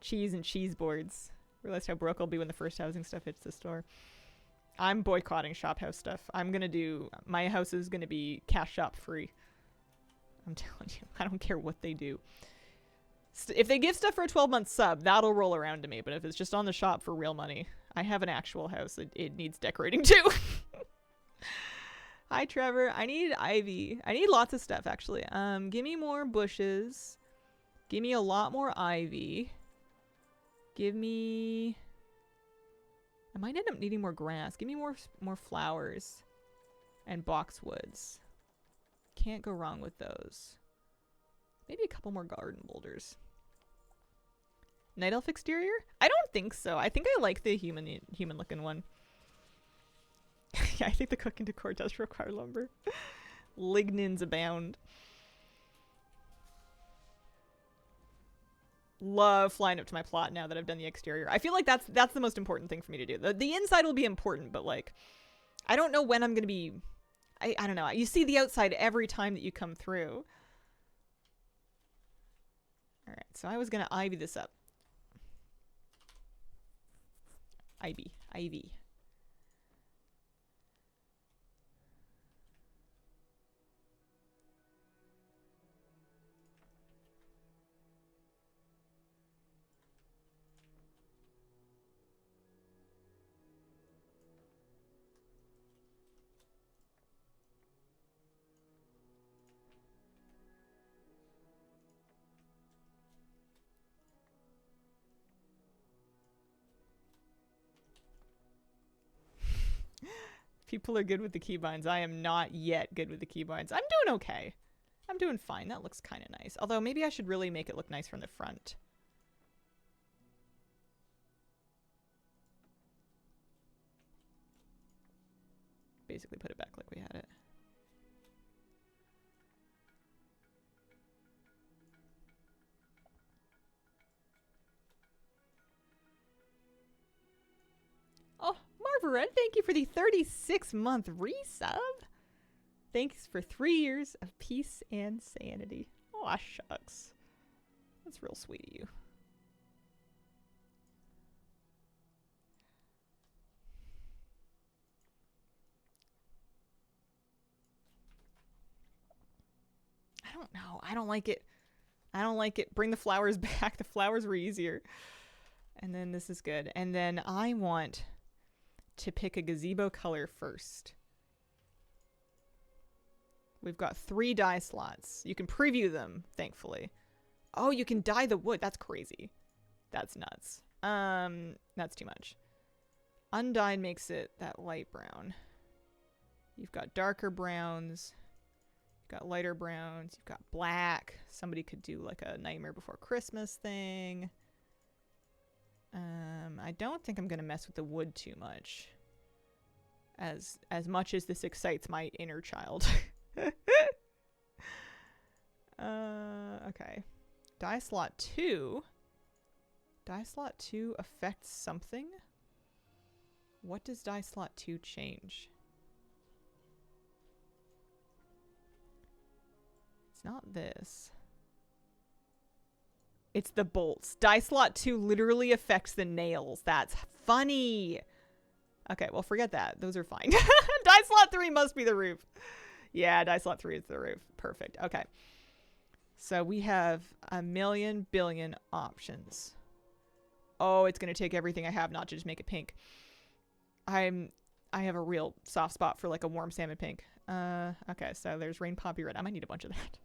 Cheese and cheese boards. Realized how broke I'll be when the first housing stuff hits the store. I'm boycotting shop house stuff. I'm gonna do... My house is gonna be cash shop free. I'm telling you. I don't care what they do. If they give stuff for a 12-month sub, that'll roll around to me. But if it's just on the shop for real money, I have an actual house. It needs decorating too. Hi, Trevor. I need ivy. I need lots of stuff, actually. Give me more bushes. Give me a lot more ivy. Give me... I might end up needing more grass. Give me more flowers. And boxwoods. Can't go wrong with those. Maybe a couple more garden boulders. Night elf exterior? I don't think so. I think I like the human looking one. Yeah, I think the cooking decor does require lumber. Lignins abound. Love flying up to my plot now that I've done the exterior. I feel like that's the most important thing for me to do. The inside will be important, but like, I don't know when I'm gonna be... I don't know. You see the outside every time that you come through. Alright, so I was gonna ivy this up. Ivy. People are good with the keybinds. I am not yet good with the keybinds. I'm doing okay. I'm doing fine. That looks kind of nice. Although maybe I should really make it look nice from the front. Basically put it back like we had it. Barbara, thank you for the 36-month resub. Thanks for 3 years of peace and sanity. Aw, shucks. That's real sweet of you. I don't know. I don't like it. I don't like it. Bring the flowers back. The flowers were easier. And then this is good. And then I want to pick a gazebo color first. We've got 3 dye slots. You can preview them, thankfully. Oh, you can dye the wood. That's crazy. That's nuts. That's too much. Undyed makes it that light brown. You've got darker browns. You've got lighter browns. You've got black. Somebody could do like a Nightmare Before Christmas thing. I don't think I'm gonna mess with the wood too much. As much as this excites my inner child. Okay. Dye slot 2. Dye slot 2 affects something? What does dye slot 2 change? It's not this. It's the bolts. Dye slot 2 literally affects the nails. That's funny. Okay, well, forget that. Those are fine. Dye slot 3 must be the roof. Yeah, dye slot 3 is the roof. Perfect. Okay. So we have a million billion options. Oh, it's going to take everything I have not to just make it pink. I have a real soft spot for like a warm salmon pink. Okay, so there's rain poppy red. I might need a bunch of that.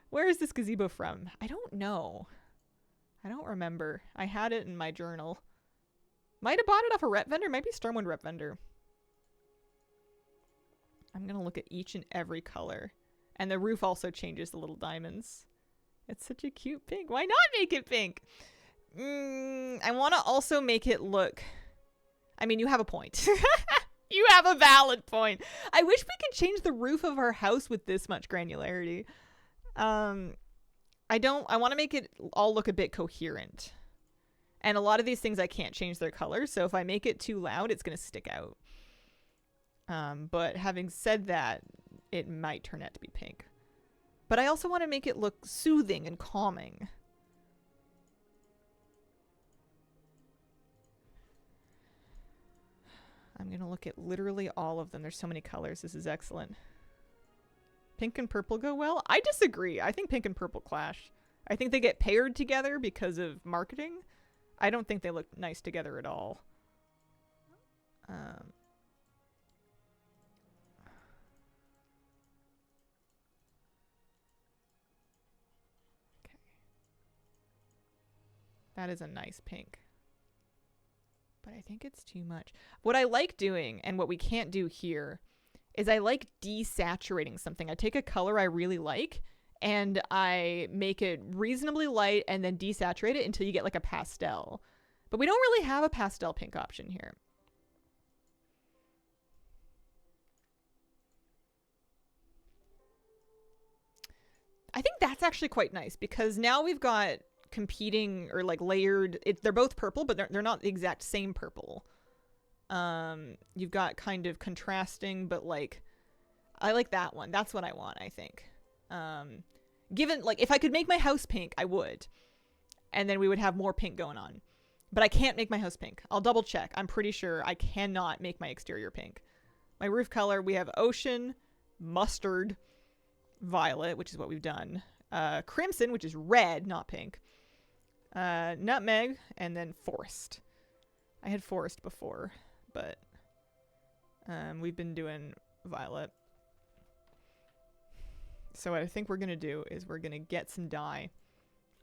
Where is this gazebo from? I don't know. I don't remember. I had it in my journal. Might have bought it off a rep vendor. Might be Stormwind rep vendor. I'm going to look at each and every color. And the roof also changes the little diamonds. It's such a cute pink. Why not make it pink? I want to also make it look... I mean, you have a point. You have a valid point. I wish we could change the roof of our house with this much granularity. I want to make it all look a bit coherent. And a lot of these things I can't change their color, so if I make it too loud, it's going to stick out. But having said that, it might turn out to be pink. But I also want to make it look soothing and calming. I'm going to look at literally all of them. There's so many colors. This is excellent. Pink and purple go well? I disagree. I think pink and purple clash. I think they get paired together because of marketing. I don't think they look nice together at all. Okay. That is a nice pink. But I think it's too much. What I like doing, and what we can't do here, is I like desaturating something. I take a color I really like, and I make it reasonably light, and then desaturate it until you get like a pastel. But we don't really have a pastel pink option here. I think that's actually quite nice, because now we've got competing or like layered, they're both purple, but they're not the exact same purple. You've got kind of contrasting, but like I like that one. That's what I want, I think. Given like if I could make my house pink, I would, and then we would have more pink going on. But I can't make my house pink. I'll double check. I'm pretty sure I cannot make my exterior pink. My roof color, we have ocean, mustard, violet, which is what we've done, crimson, which is red, not pink, nutmeg, and then forest. I had forest before, but we've been doing violet. So what I think we're going to do is we're going to get some dye.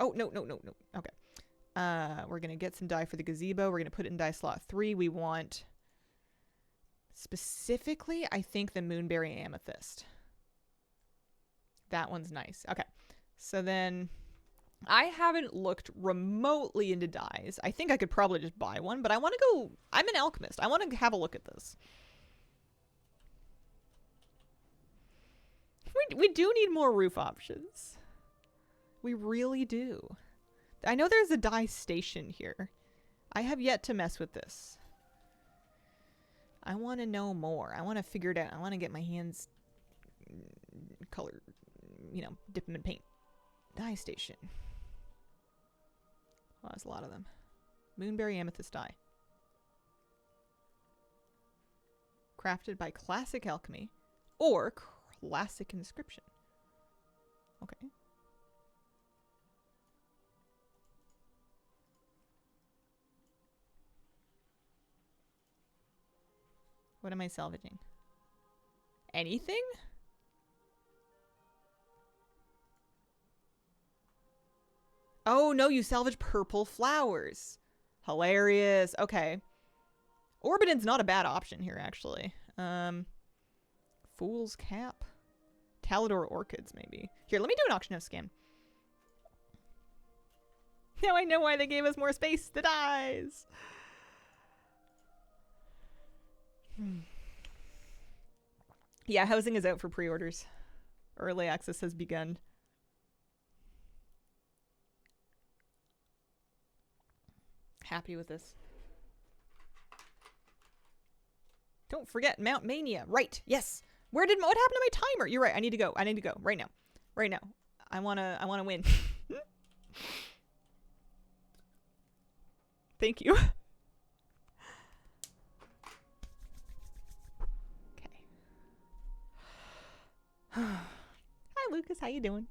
Oh, no. Okay. We're going to get some dye for the gazebo. We're going to put it in dye slot 3. We want, specifically, I think the Moonberry Amethyst. That one's nice. Okay. So then I haven't looked remotely into dyes. I think I could probably just buy one, but I want to go, I'm an alchemist. I want to have a look at this. We do need more roof options. We really do. I know there's a dye station here. I have yet to mess with this. I want to know more. I want to figure it out. I want to get my hands color, you know, dip them in paint. Dye station. Well, there's a lot of them. Moonberry amethyst dye. Crafted by Classic Alchemy or Classic Inscription. Okay. What am I salvaging? Anything? Oh, no, you salvage purple flowers. Hilarious. Okay. Orbiton's not a bad option here, actually. Fool's Cap. Talador Orchids, maybe. Here, let me do an auction house scan. Now I know why they gave us more space to dyes. Yeah, housing is out for pre-orders. Early access has begun. Happy with this. Don't forget Mount Mania. Right. Yes. What happened to my timer? You're right. I need to go. I need to go right now. Right now. I want to win. Thank you. Okay. Hi Lucas, how you doing?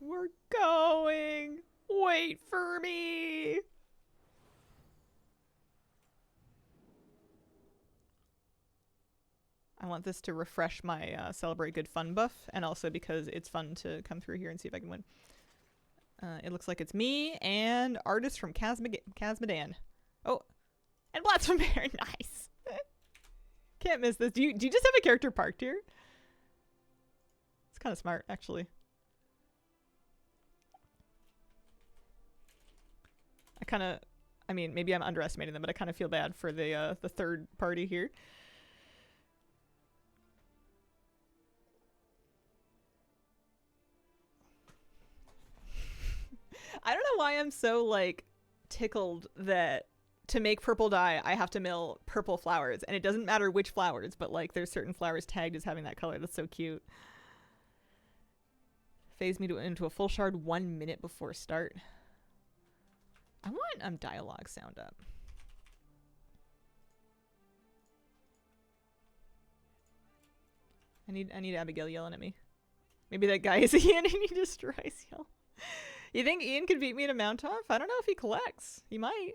We're going. Wait for me. I want this to refresh my Celebrate Good Fun buff, and also because it's fun to come through here and see if I can win. It looks like it's me and artist from Casmadan. Oh, and Blasphemy Bear. Nice. Can't miss this. Do you just have a character parked here? It's kind of smart, actually. I mean, maybe I'm underestimating them, but I kind of feel bad for the third party here. I don't know why I'm so, like, tickled that to make purple dye, I have to mill purple flowers. And it doesn't matter which flowers, but, like, there's certain flowers tagged as having that color. That's so cute. Phase me into a full shard 1 minute before start. I want dialogue sound up. I need Abigail yelling at me. Maybe that guy is Ian and he destroys y'all. You think Ian could beat me in a mount off? I don't know if he collects. He might.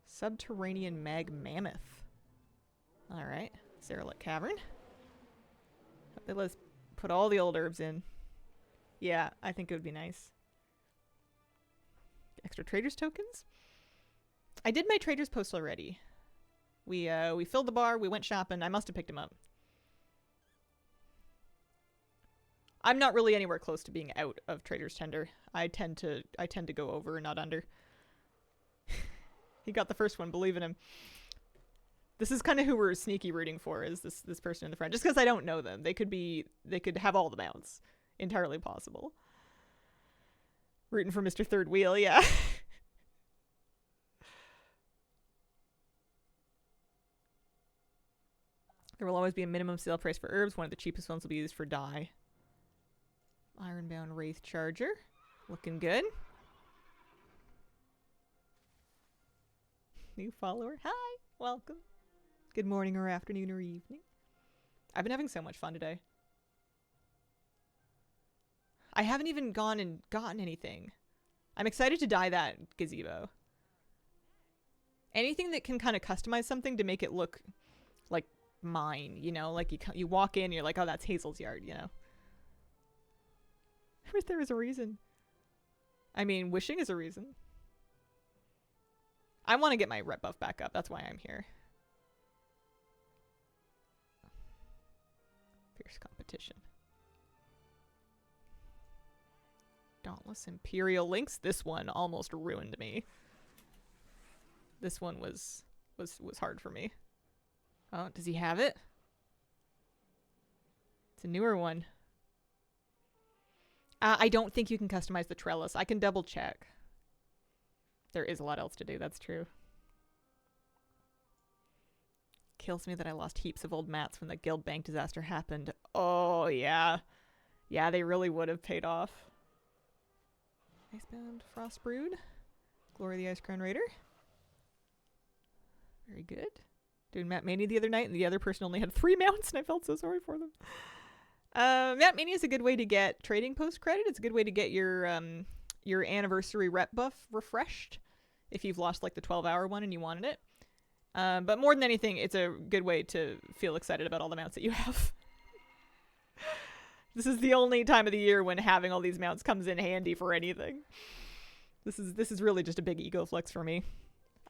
Subterranean Mag Mammoth. Alright. Cerulean Cavern. They let us put all the old herbs in. Yeah, I think it would be nice. Extra traders tokens? I did my traders post already. We filled the bar, we went shopping. I must have picked him up. I'm not really anywhere close to being out of Trader's Tender. I tend to go over, not under. He got the first one, believe in him. This is kind of who we're sneaky rooting for, is this person in the front. Just because I don't know them. They could have all the mounts. Entirely possible. Rooting for Mr. Third Wheel, yeah. There will always be a minimum sale price for herbs. One of the cheapest ones will be used for dye. Ironbound Wraith Charger. Looking good. New follower. Hi. Welcome. Good morning or afternoon or evening. I've been having so much fun today. I haven't even gone and gotten anything. I'm excited to dye that gazebo. Anything that can kind of customize something to make it look like mine, you know? Like you walk in, you're like, oh, that's Hazel's yard, you know? I wish there was a reason. I mean, wishing is a reason. I want to get my rep buff back up. That's why I'm here. Fierce competition. Dauntless Imperial Lynx. This one almost ruined me. This one was hard for me. Oh, does he have it? It's a newer one. I don't think you can customize the trellis. I can double check. There is a lot else to do, that's true. Kills me that I lost heaps of old mats when the guild bank disaster happened. Oh, yeah. Yeah, they really would have paid off. Icebound Frostbrood. Glory the Ice Crown Raider. Very good. Doing Map Mania the other night, and the other person only had 3 mounts, and I felt so sorry for them. Map Mania is a good way to get trading post credit. It's a good way to get your anniversary rep buff refreshed if you've lost like the 12-hour one and you wanted it. But more than anything, it's a good way to feel excited about all the mounts that you have. This is the only time of the year when having all these mounts comes in handy for anything. This is really just a big ego flex for me.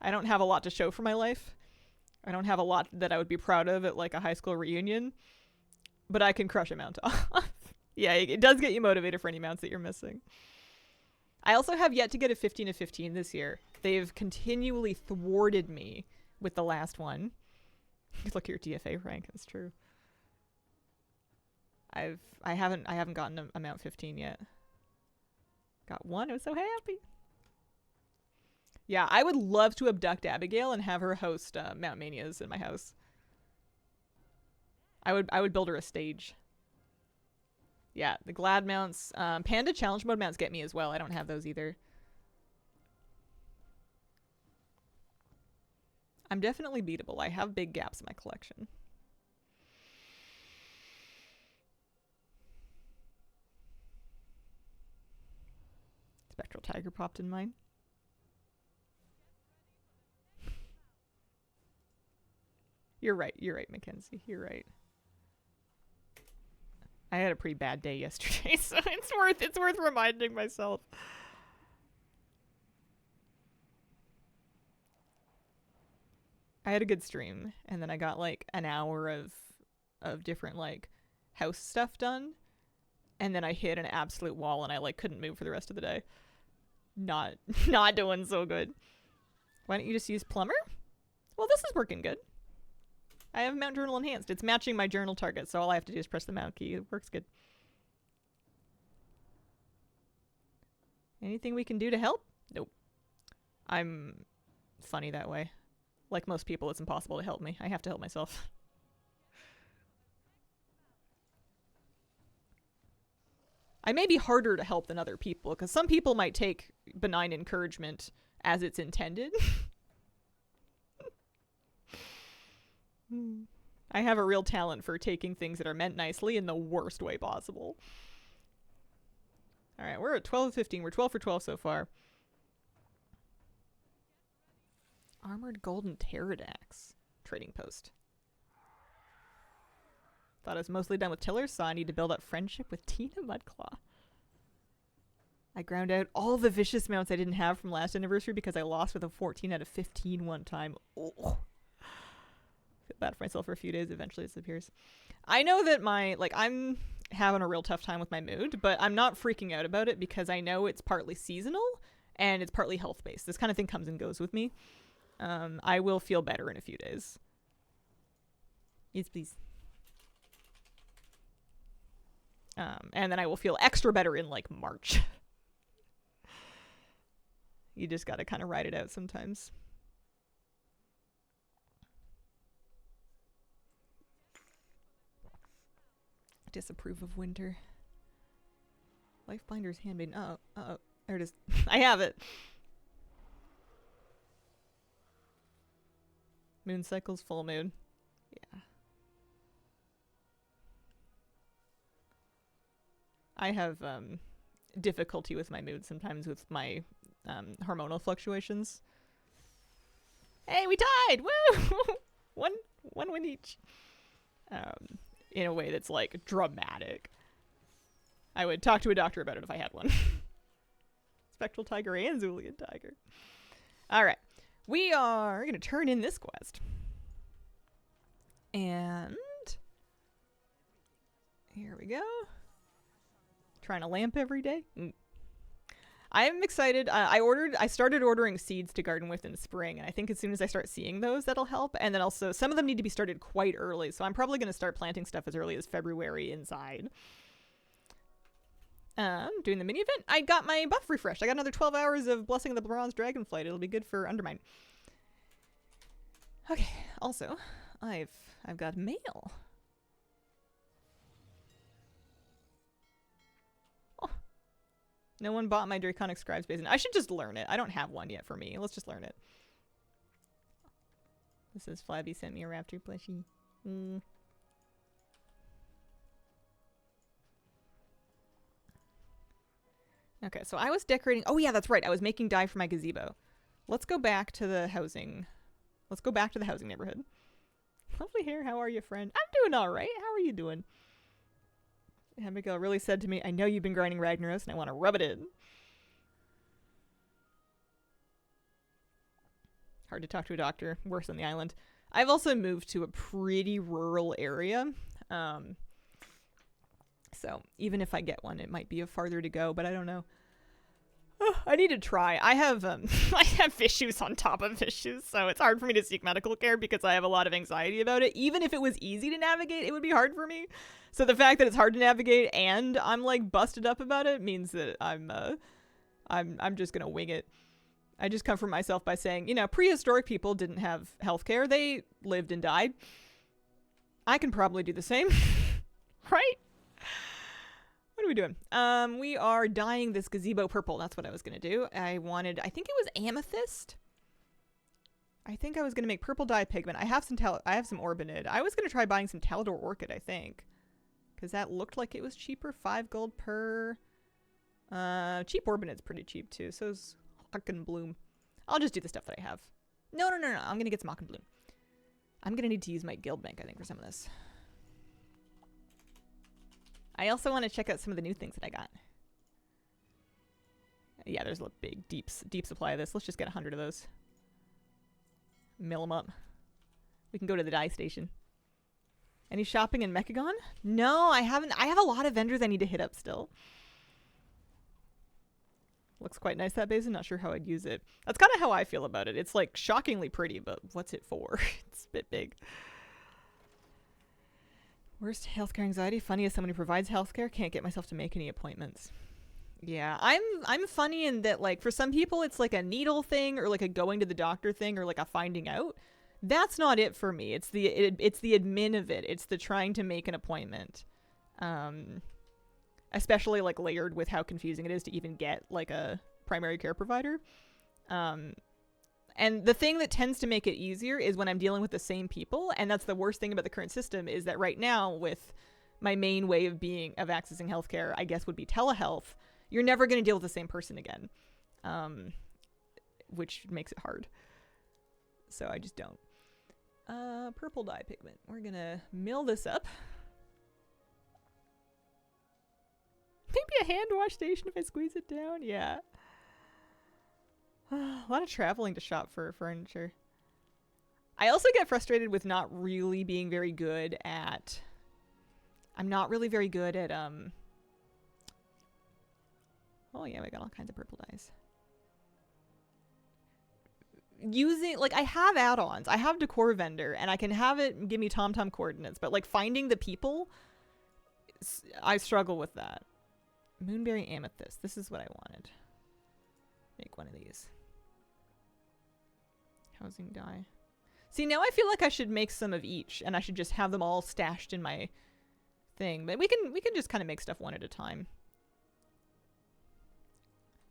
I don't have a lot to show for my life. I don't have a lot that I would be proud of at like a high school reunion, but I can crush a mount off. Yeah, it does get you motivated for any mounts that you're missing. I also have yet to get a 15 of 15 this year. They've continually thwarted me with the last one. Look at your DFA rank, that's true. I haven't gotten a mount 15 yet. Got one, I was so happy. Yeah, I would love to abduct Abigail and have her host Mount Manias in my house. I would build her a stage. Yeah, the Glad mounts. Panda Challenge Mode mounts get me as well. I don't have those either. I'm definitely beatable. I have big gaps in my collection. Spectral Tiger popped in mine. You're right, Mackenzie. You're right. I had a pretty bad day yesterday, so it's worth reminding myself. I had a good stream, and then I got like an hour of different like house stuff done, and then I hit an absolute wall, and I like couldn't move for the rest of the day. Not doing so good. Why don't you just use Plumber? Well, this is working good. I have Mount Journal Enhanced. It's matching my journal target, so all I have to do is press the Mount key. It works good. Anything we can do to help? Nope. I'm funny that way. Like most people, it's impossible to help me. I have to help myself. I may be harder to help than other people, because some people might take benign encouragement as it's intended. I have a real talent for taking things that are meant nicely in the worst way possible. Alright, we're at 12 of 15. We're 12 for 12 so far. Armored Golden Pterodax. Trading post. Thought I was mostly done with tillers, so I need to build up friendship with Tina Mudclaw. I ground out all the vicious mounts I didn't have from last anniversary because I lost with a 14 out of 15 one time. Oh. Feel bad for myself for a few days. Eventually it disappears. I know that I'm having a real tough time with my mood, but I'm not freaking out about it because I know it's partly seasonal and it's partly health-based. This kind of thing comes and goes with me. I will feel better in a few days. Yes, please. And then I will feel extra better in like March. You just gotta kind of ride it out sometimes. Disapprove of winter. Lifebinder's Handmaiden. Uh-oh. There it is. I have it. Moon cycles, full moon. Yeah. I have difficulty with my mood sometimes with my hormonal fluctuations. Hey, we tied! Woo! one win each. In a way that's like dramatic. I would talk to a doctor about it if I had one. Spectral Tiger and Zulian Tiger. Alright. We are going to turn in this quest. And here we go. Trying to lamp every day. I'm excited. I started ordering seeds to garden with in spring, and I think as soon as I start seeing those, that'll help. And then also, some of them need to be started quite early, so I'm probably going to start planting stuff as early as February inside. Doing the mini event. I got my buff refreshed. I got another 12 hours of Blessing of the Bronze Dragonflight. It'll be good for Undermine. Okay. Also, I've got mail. Oh. No one bought my Draconic Scribe's Basin. I should just learn it. I don't have one yet for me. Let's just learn it. This is Flabby sent me a raptor plushie. Okay, so I was decorating. Oh yeah, that's right. I was making dye for my gazebo. Let's go back to the housing. Let's go back to the housing neighborhood. Lovely hair. How are you, friend? I'm doing all right. How are you doing? Abigail really said to me, I know you've been grinding Ragnaros and I want to rub it in. Hard to talk to a doctor. Worse on the island. I've also moved to a pretty rural area. So even if I get one, it might be a farther to go, but I don't know. I need to try. I have I have issues on top of issues, so it's hard for me to seek medical care because I have a lot of anxiety about it. Even if it was easy to navigate, it would be hard for me. So the fact that it's hard to navigate and I'm like busted up about it means that I'm just gonna wing it. I just comfort myself by saying, you know, prehistoric people didn't have healthcare. They lived and died. I can probably do the same. Right? What are we doing? We are dyeing this gazebo purple. That's what I was going to do. I think it was amethyst. I think I was going to make purple dye pigment. I have some Orbinid. I was going to try buying some Talador Orchid, I think. Because that looked like it was cheaper. 5 gold per. Cheap Orbinid's pretty cheap too. So is Bloom. I'll just do the stuff that I have. No. I'm going to get some Bloom. I'm going to need to use my guild bank, I think, for some of this. I also want to check out some of the new things that I got. Yeah, there's a big, deep supply of this. Let's just get 100 of those. Mill them up. We can go to the dye station. Any shopping in Mechagon? No, I haven't. I have a lot of vendors I need to hit up still. Looks quite nice, that basin. Not sure how I'd use it. That's kind of how I feel about it. It's like shockingly pretty, but what's it for? It's a bit big. Worst healthcare anxiety. Funny as someone who provides healthcare, can't get myself to make any appointments. Yeah, I'm funny in that, like, for some people it's like a needle thing or like a going to the doctor thing or like a finding out. That's not it for me. It's the admin of it. It's the trying to make an appointment. Especially like layered with how confusing it is to even get like a primary care provider. And the thing that tends to make it easier is when I'm dealing with the same people. And that's the worst thing about the current system is that right now with my main way of accessing healthcare, I guess would be telehealth. You're never going to deal with the same person again. Which makes it hard. So I just don't. Purple dye pigment. We're going to mill this up. Maybe a hand wash station if I squeeze it down. Yeah. A lot of traveling to shop for furniture. I also get frustrated with not really being very good at... I'm not really very good at, Oh yeah, we got all kinds of purple dyes. Using, like, I have add-ons. I have Decor Vendor, and I can have it give me TomTom coordinates, but, like, finding the people, I struggle with that. Moonberry Amethyst. This is what I wanted. Make one of these. Housing dye. See, now I feel like I should make some of each, and I should just have them all stashed in my thing. But we can just kind of make stuff one at a time.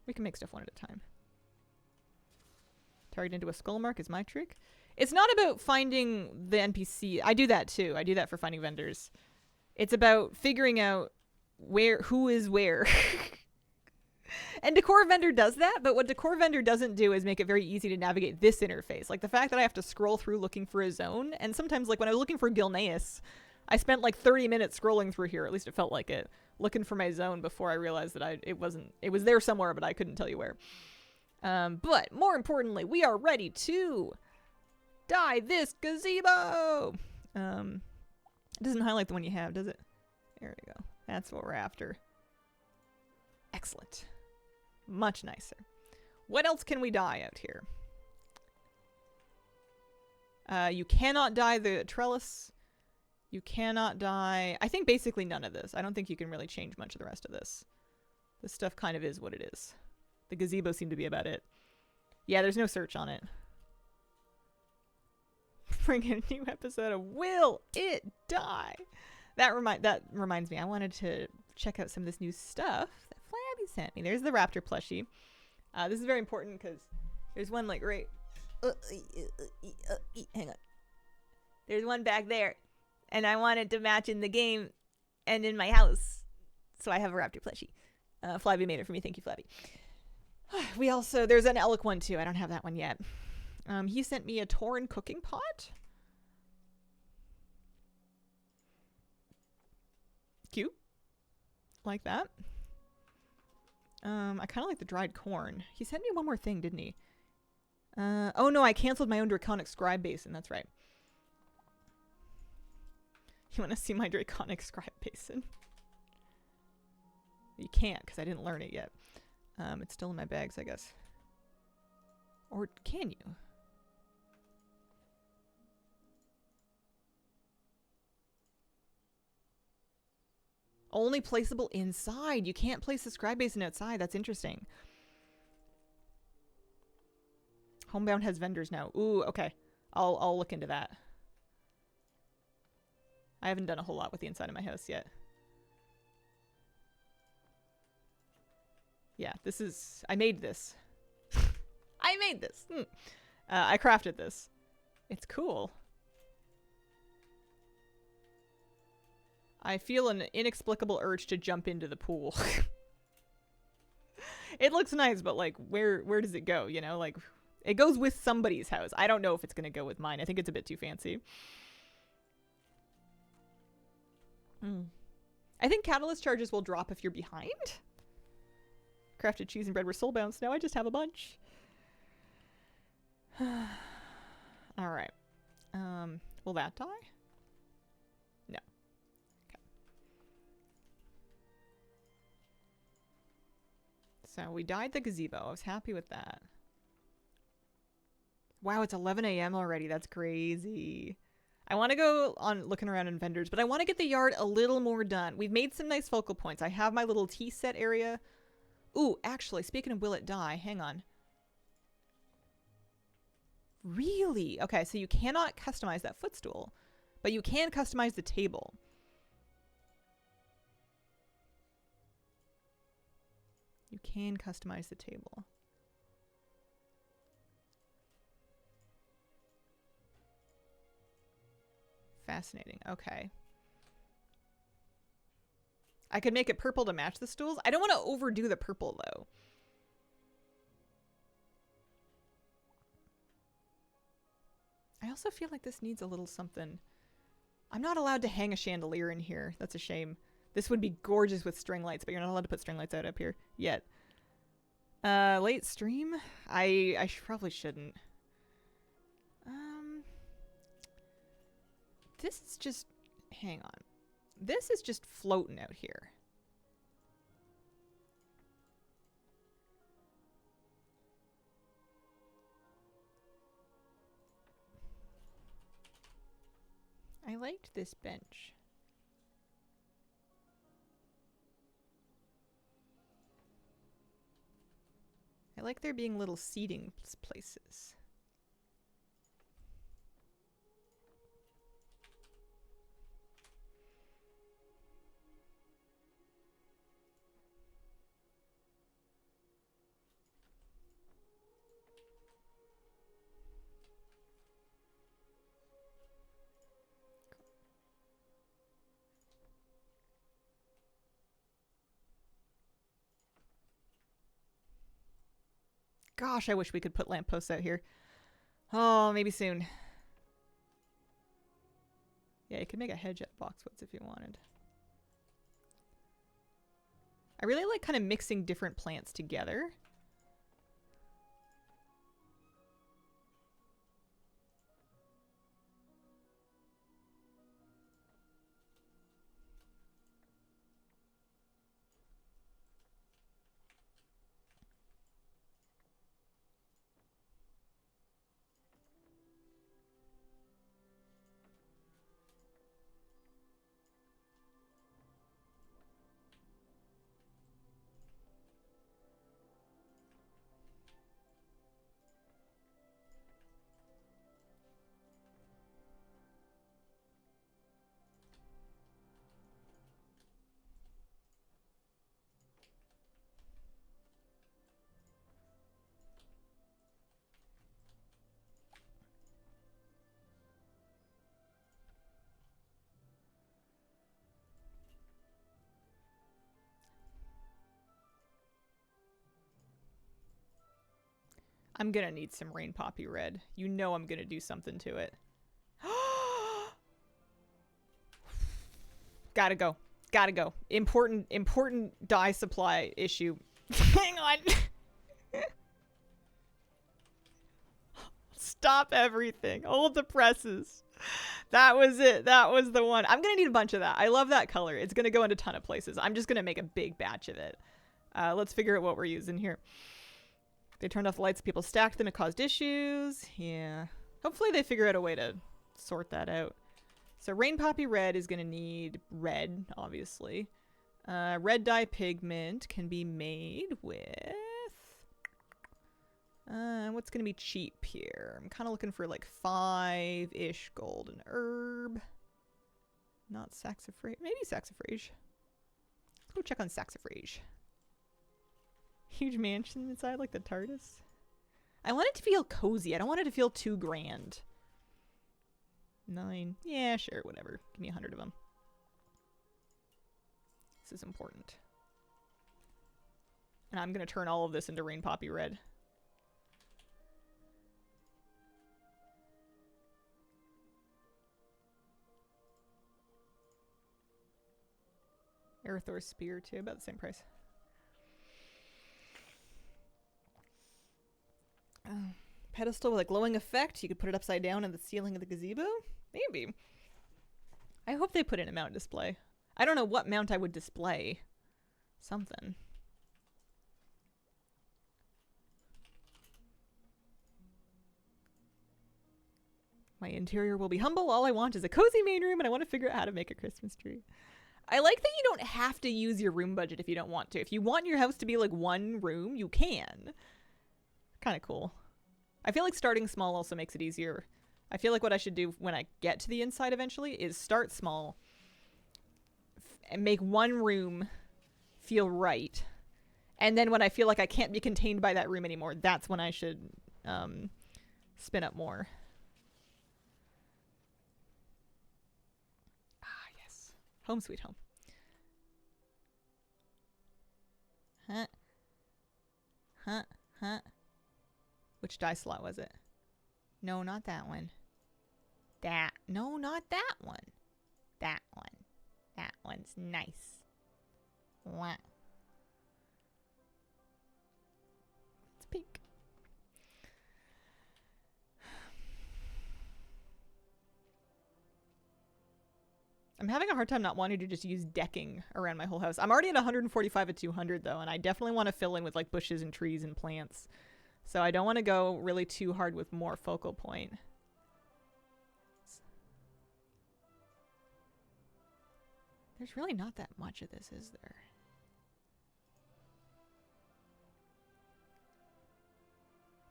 We can make stuff one at a time. Target into a skull mark is my trick. It's not about finding the NPC. I do that too. I do that for finding vendors. It's about figuring out who is where. And Decor Vendor does that, but what Decor Vendor doesn't do is make it very easy to navigate this interface. Like the fact that I have to scroll through looking for a zone, and sometimes like when I was looking for Gilneas, I spent like 30 minutes scrolling through here, at least it felt like it, looking for my zone before I realized that it was there somewhere, but I couldn't tell you where. But more importantly, we are ready to dye this gazebo. It doesn't highlight the one you have, does it? There we go. That's what we're after. Excellent. Much nicer. What else can we dye out here? You cannot dye the trellis. You cannot dye... I think basically none of this. I don't think you can really change much of the rest of this. This stuff kind of is what it is. The gazebo seemed to be about it. Yeah, there's no search on it. Bring in a new episode of Will It Die? That reminds me, I wanted to check out some of this new stuff that Flabby sent me. There's the raptor plushie. This is very important because there's one like right... hang on. There's one back there. And I wanted to match in the game and in my house. So I have a raptor plushie. Flabby made it for me. Thank you, Flabby. We also... There's an Elk one too. I don't have that one yet. He sent me a Torin cooking pot. Cute. Like that. I kind of like the dried corn. He sent me one more thing, didn't he? Oh no, I canceled my own Draconic Scribe Basin. That's right. You want to see my Draconic Scribe Basin? You can't, because I didn't learn it yet. It's still in my bags, I guess. Or can you? Only placeable inside. You can't place the scribe basin outside. That's interesting. Homebound has vendors now. Ooh, okay. I'll look into that. I haven't done a whole lot with the inside of my house yet. Yeah, this is... I made this. I made this. I crafted this. It's cool. I feel an inexplicable urge to jump into the pool. It looks nice, but like, where does it go? You know, like, it goes with somebody's house. I don't know if it's going to go with mine. I think it's a bit too fancy. I think catalyst charges will drop if you're behind. Crafted cheese and bread were soulbound, so now I just have a bunch. Alright. Will that die? No. Okay. So we dyed the gazebo. I was happy with that. Wow, it's 11 a.m. already. That's crazy. I want to go on looking around in vendors, but I want to get the yard a little more done. We've made some nice focal points. I have my little tea set area. Ooh, actually, speaking of will it die, hang on. Really? Okay, so you cannot customize that footstool, but you can customize the table. You can customize the table. Fascinating. Okay. I could make it purple to match the stools. I don't want to overdo the purple, though. I also feel like this needs a little something. I'm not allowed to hang a chandelier in here. That's a shame. This would be gorgeous with string lights, but you're not allowed to put string lights out up here yet. Late stream? I probably shouldn't. This is just... Hang on. This is just floating out here. I liked this bench. I like there being little seating places. Gosh, I wish we could put lampposts out here. Oh, maybe soon. Yeah, you could make a hedge at boxwoods if you wanted. I really like kind of mixing different plants together. I'm gonna need some Rain Poppy Red. You know I'm gonna do something to it. Gotta go. Gotta go. Important dye supply issue. Hang on. Stop everything. Hold the presses. That was it. That was the one. I'm gonna need a bunch of that. I love that color. It's gonna go into a ton of places. I'm just gonna make a big batch of it. Let's figure out what we're using here. They turned off the lights. People stacked them. It caused issues. Yeah. Hopefully they figure out a way to sort that out. So Rain Poppy Red is going to need red, obviously. Red dye pigment can be made with... what's going to be cheap here? I'm kind of looking for like 5-ish golden herb. Not saxifrage. Maybe saxifrage. Let's go check on saxifrage. Huge mansion inside like the TARDIS. I want it to feel cozy. I don't want it to feel too grand. 9. Yeah, sure, whatever. Give me 100 of them. This is important. And I'm going to turn all of this into Rain Poppy Red. Earthor Spear, too. About the same price. Pedestal with a glowing effect. You could put it upside down in the ceiling of the gazebo? Maybe. I hope they put in a mount display. I don't know what mount I would display. Something. My interior will be humble. All I want is a cozy main room, and I want to figure out how to make a Christmas tree. I like that you don't have to use your room budget if you don't want to. If you want your house to be like one room, you can. Kind of cool. I feel like starting small also makes it easier. I feel like what I should do when I get to the inside eventually is start small and make one room feel right. And then when I feel like I can't be contained by that room anymore, that's when I should spin up more. Ah, yes. Home sweet home. Huh? Huh? Huh? Which die slot was it? No, not that one. That. No, not that one. That one. That one's nice. What? It's pink. I'm having a hard time not wanting to just use decking around my whole house. I'm already at 145 at 200 though, and I definitely want to fill in with like bushes and trees and plants. So I don't want to go really too hard with more focal point. There's really not that much of this, is there?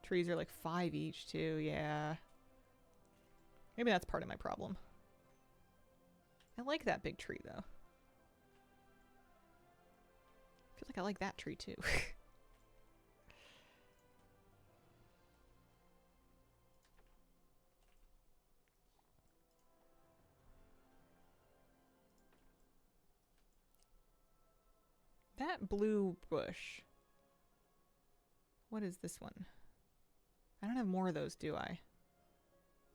Trees are like 5 each too, yeah. Maybe that's part of my problem. I like that big tree though. I feel like I like that tree too. That blue bush. What is this one? I don't have more of those, do I?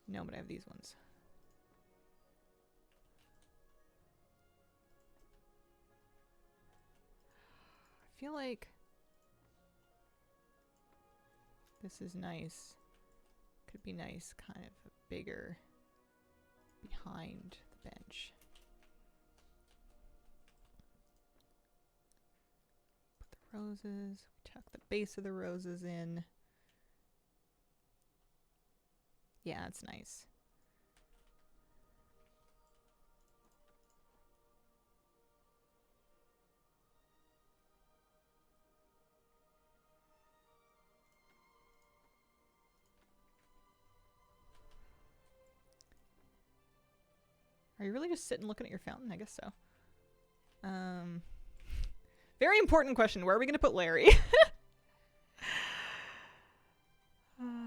No, but I have these ones. I feel like this is nice. Could be nice, kind of bigger behind the bench. Roses. We tuck the base of the roses in. Yeah, that's nice. Are you really just sitting looking at your fountain? I guess so. Very important question. Where are we going to put Larry?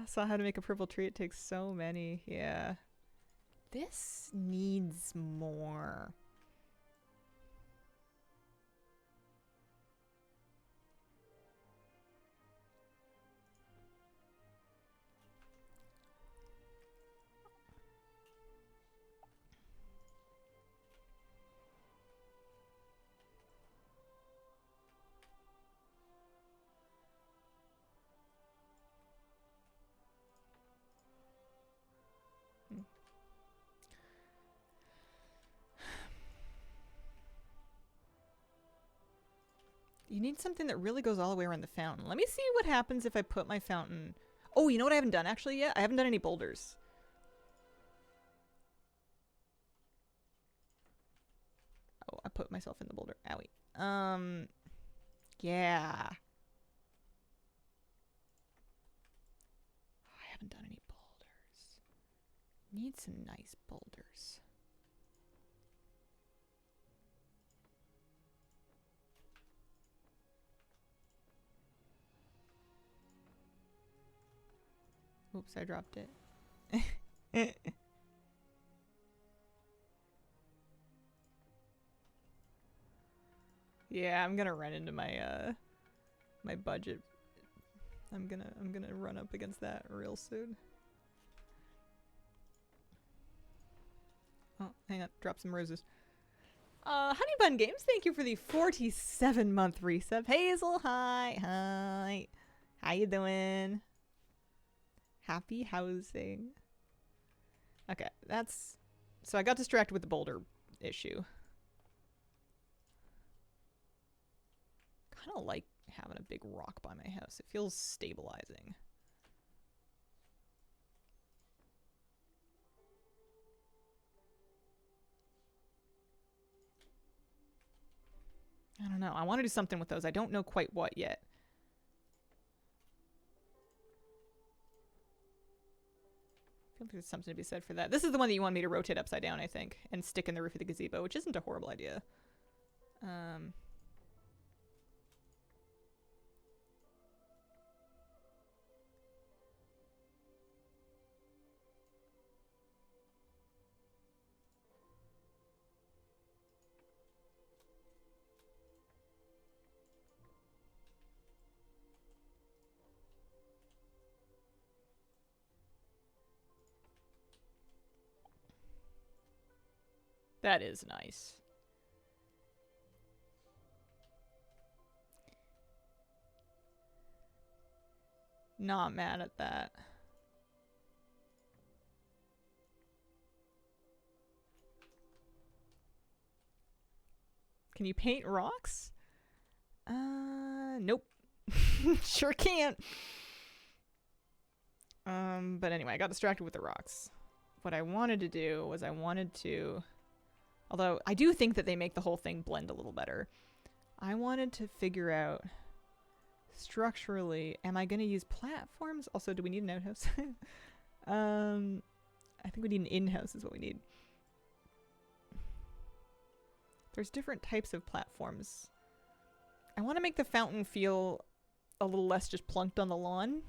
Saw how to make a purple tree. It takes so many. Yeah. This needs more. You need something that really goes all the way around the fountain. Let me see what happens if I put my fountain... Oh, you know what I haven't done actually yet? I haven't done any boulders. Oh, I put myself in the boulder. Owie. Yeah. I haven't done any boulders. Need some nice boulders. Oops, I dropped it. Yeah, I'm gonna run into my my budget. I'm gonna run up against that real soon. Oh, hang on, drop some roses. Honey Bun Games, thank you for the 47-month resub. Hazel, hi. How you doing? Happy housing. Okay, that's... So I got distracted with the boulder issue. Kind of like having a big rock by my house. It feels stabilizing. I don't know. I want to do something with those. I don't know quite what yet. I feel like there's something to be said for that. This is the one that you want me to rotate upside down, I think, and stick in the roof of the gazebo, which isn't a horrible idea. That is nice. Not mad at that. Can you paint rocks? Nope. Sure can't. But anyway, I got distracted with the rocks. What I wanted to do was although I do think that they make the whole thing blend a little better. I wanted to figure out structurally, am I going to use platforms? Also, do we need an outhouse? I think we need an in-house is what we need. There's different types of platforms. I want to make the fountain feel a little less just plunked on the lawn.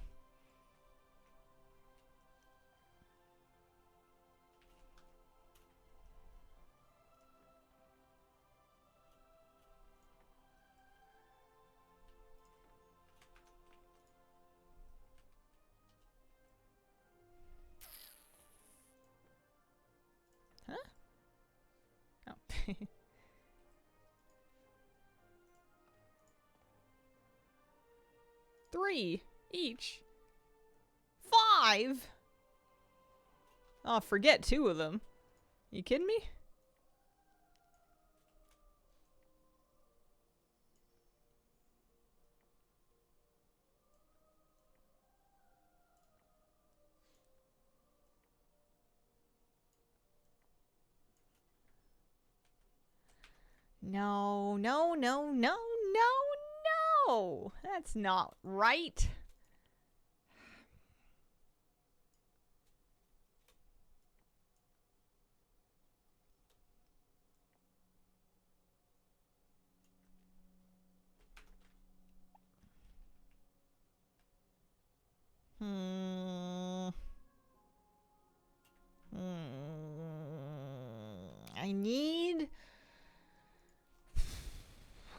Huh? Oh. 3 each. 5? Oh, forget 2 of them. You kidding me? No, no, no, no, no, no! That's not right.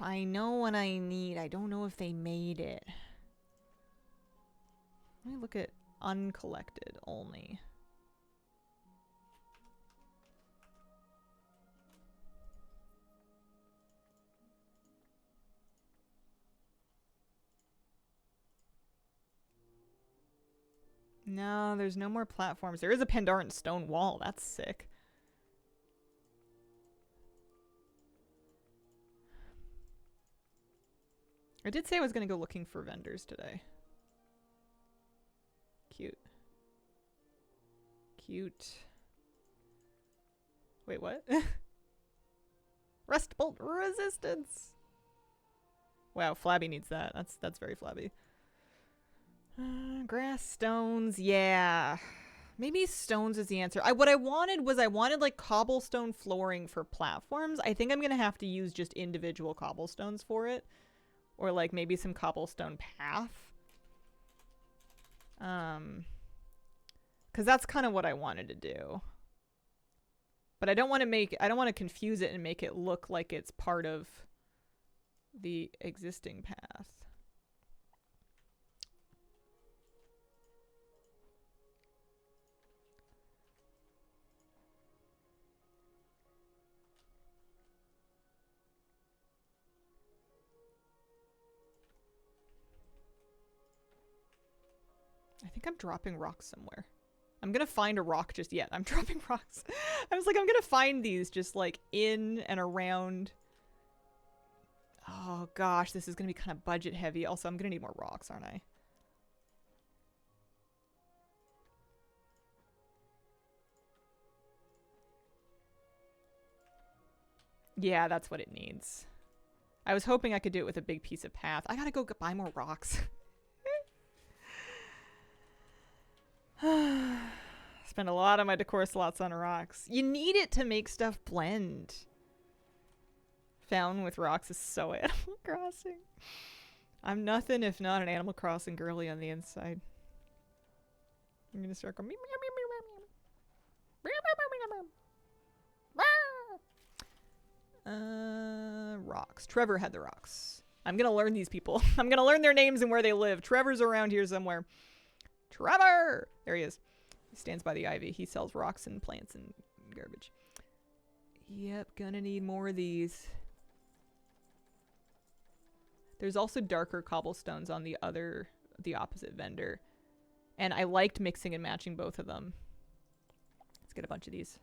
I know what I need. I don't know if they made it. Let me look at uncollected only. No, there's no more platforms. There is a Pandaren stone wall. That's sick. I did say I was going to go looking for vendors today. Cute. Cute. Wait, what? Rust bolt resistance. Wow, Flabby needs that. That's very Flabby. Grass, stones, yeah. Maybe stones is the answer. What I wanted was like cobblestone flooring for platforms. I think I'm gonna have to use just individual cobblestones for it. Or like maybe some cobblestone path. Cause that's kind of what I wanted to do. But I don't want to confuse it and make it look like it's part of the existing path. I think I'm dropping rocks somewhere. I'm gonna find a rock just yet. I'm dropping rocks. I was like, I'm gonna find these just like in and around. Oh gosh, this is gonna be kind of budget heavy. Also, I'm gonna need more rocks, aren't I? Yeah, that's what it needs. I was hoping I could do it with a big piece of path. I gotta go buy more rocks. Spend a lot of my decor slots on rocks. You need it to make stuff blend. Fountain with rocks is so Animal Crossing. I'm nothing if not an Animal Crossing girly on the inside. I'm gonna start going. Rocks. Trevor had the rocks. I'm gonna learn these people. I'm gonna learn their names and where they live. Trevor's around here somewhere. Trevor! There he is. He stands by the ivy. He sells rocks and plants and garbage. Yep, gonna need more of these. There's also darker cobblestones on the opposite vendor. And I liked mixing and matching both of them. Let's get a bunch of these.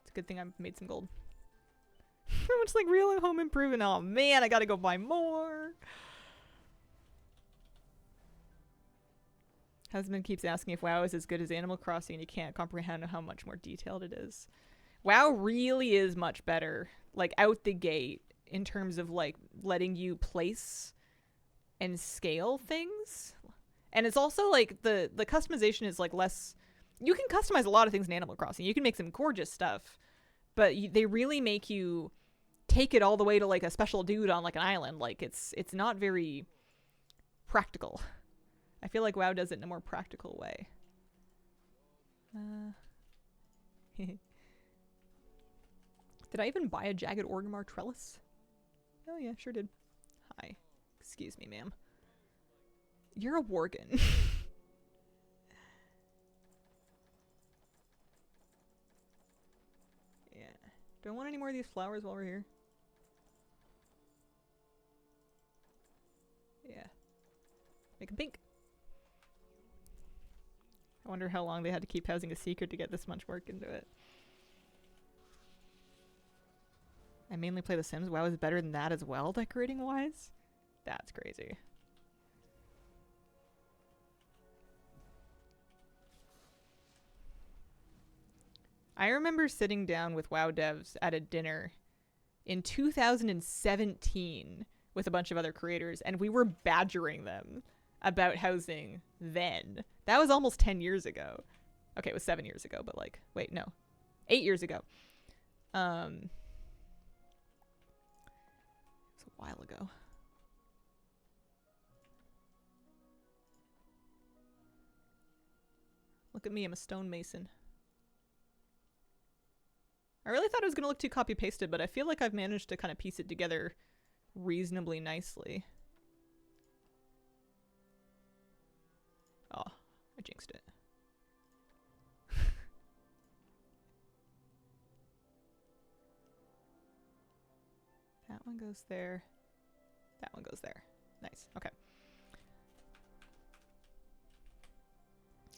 It's a good thing I made some gold. Much like real home improvement. Oh man, I gotta go buy more. Husband keeps asking if WoW is as good as Animal Crossing, and you can't comprehend how much more detailed it is. WoW really is much better, like out the gate, in terms of like letting you place and scale things. And it's also like the customization is like less. You can customize a lot of things in Animal Crossing. You can make some gorgeous stuff, but they really make you take it all the way to like a special dude on like an island. Like it's not very practical. I feel like WoW does it in a more practical way. Did I even buy a Jagged Orgrimmar trellis? Oh yeah, sure did. Hi. Excuse me, ma'am. You're a Worgen. Yeah. Do I want any more of these flowers while we're here? Yeah. Make them pink. I wonder how long they had to keep housing a secret to get this much work into it. I mainly play The Sims. WoW is better than that as well, decorating wise? That's crazy. I remember sitting down with WoW devs at a dinner in 2017 with a bunch of other creators, and we were badgering them about housing then. That was almost 10 years ago. Okay, it was 7 years ago, but like, wait, no. 8 years ago. It was a while ago. Look at me, I'm a stonemason. I really thought it was going to look too copy-pasted, but I feel like I've managed to kind of piece it together reasonably nicely. Oh, I jinxed it. That one goes there. That one goes there. Nice. Okay.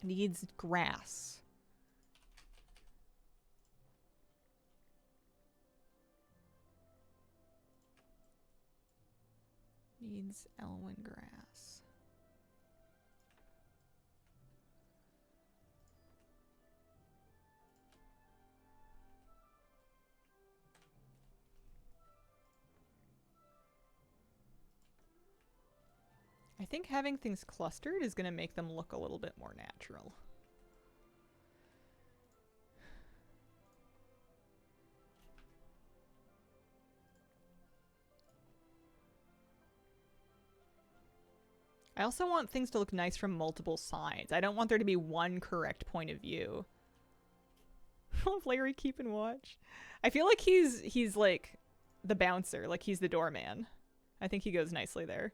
Needs grass. Needs Elwyn grass. I think having things clustered is going to make them look a little bit more natural. I also want things to look nice from multiple sides. I don't want there to be one correct point of view. Larry keeping watch. I feel like he's like the bouncer, like he's the doorman. I think he goes nicely there.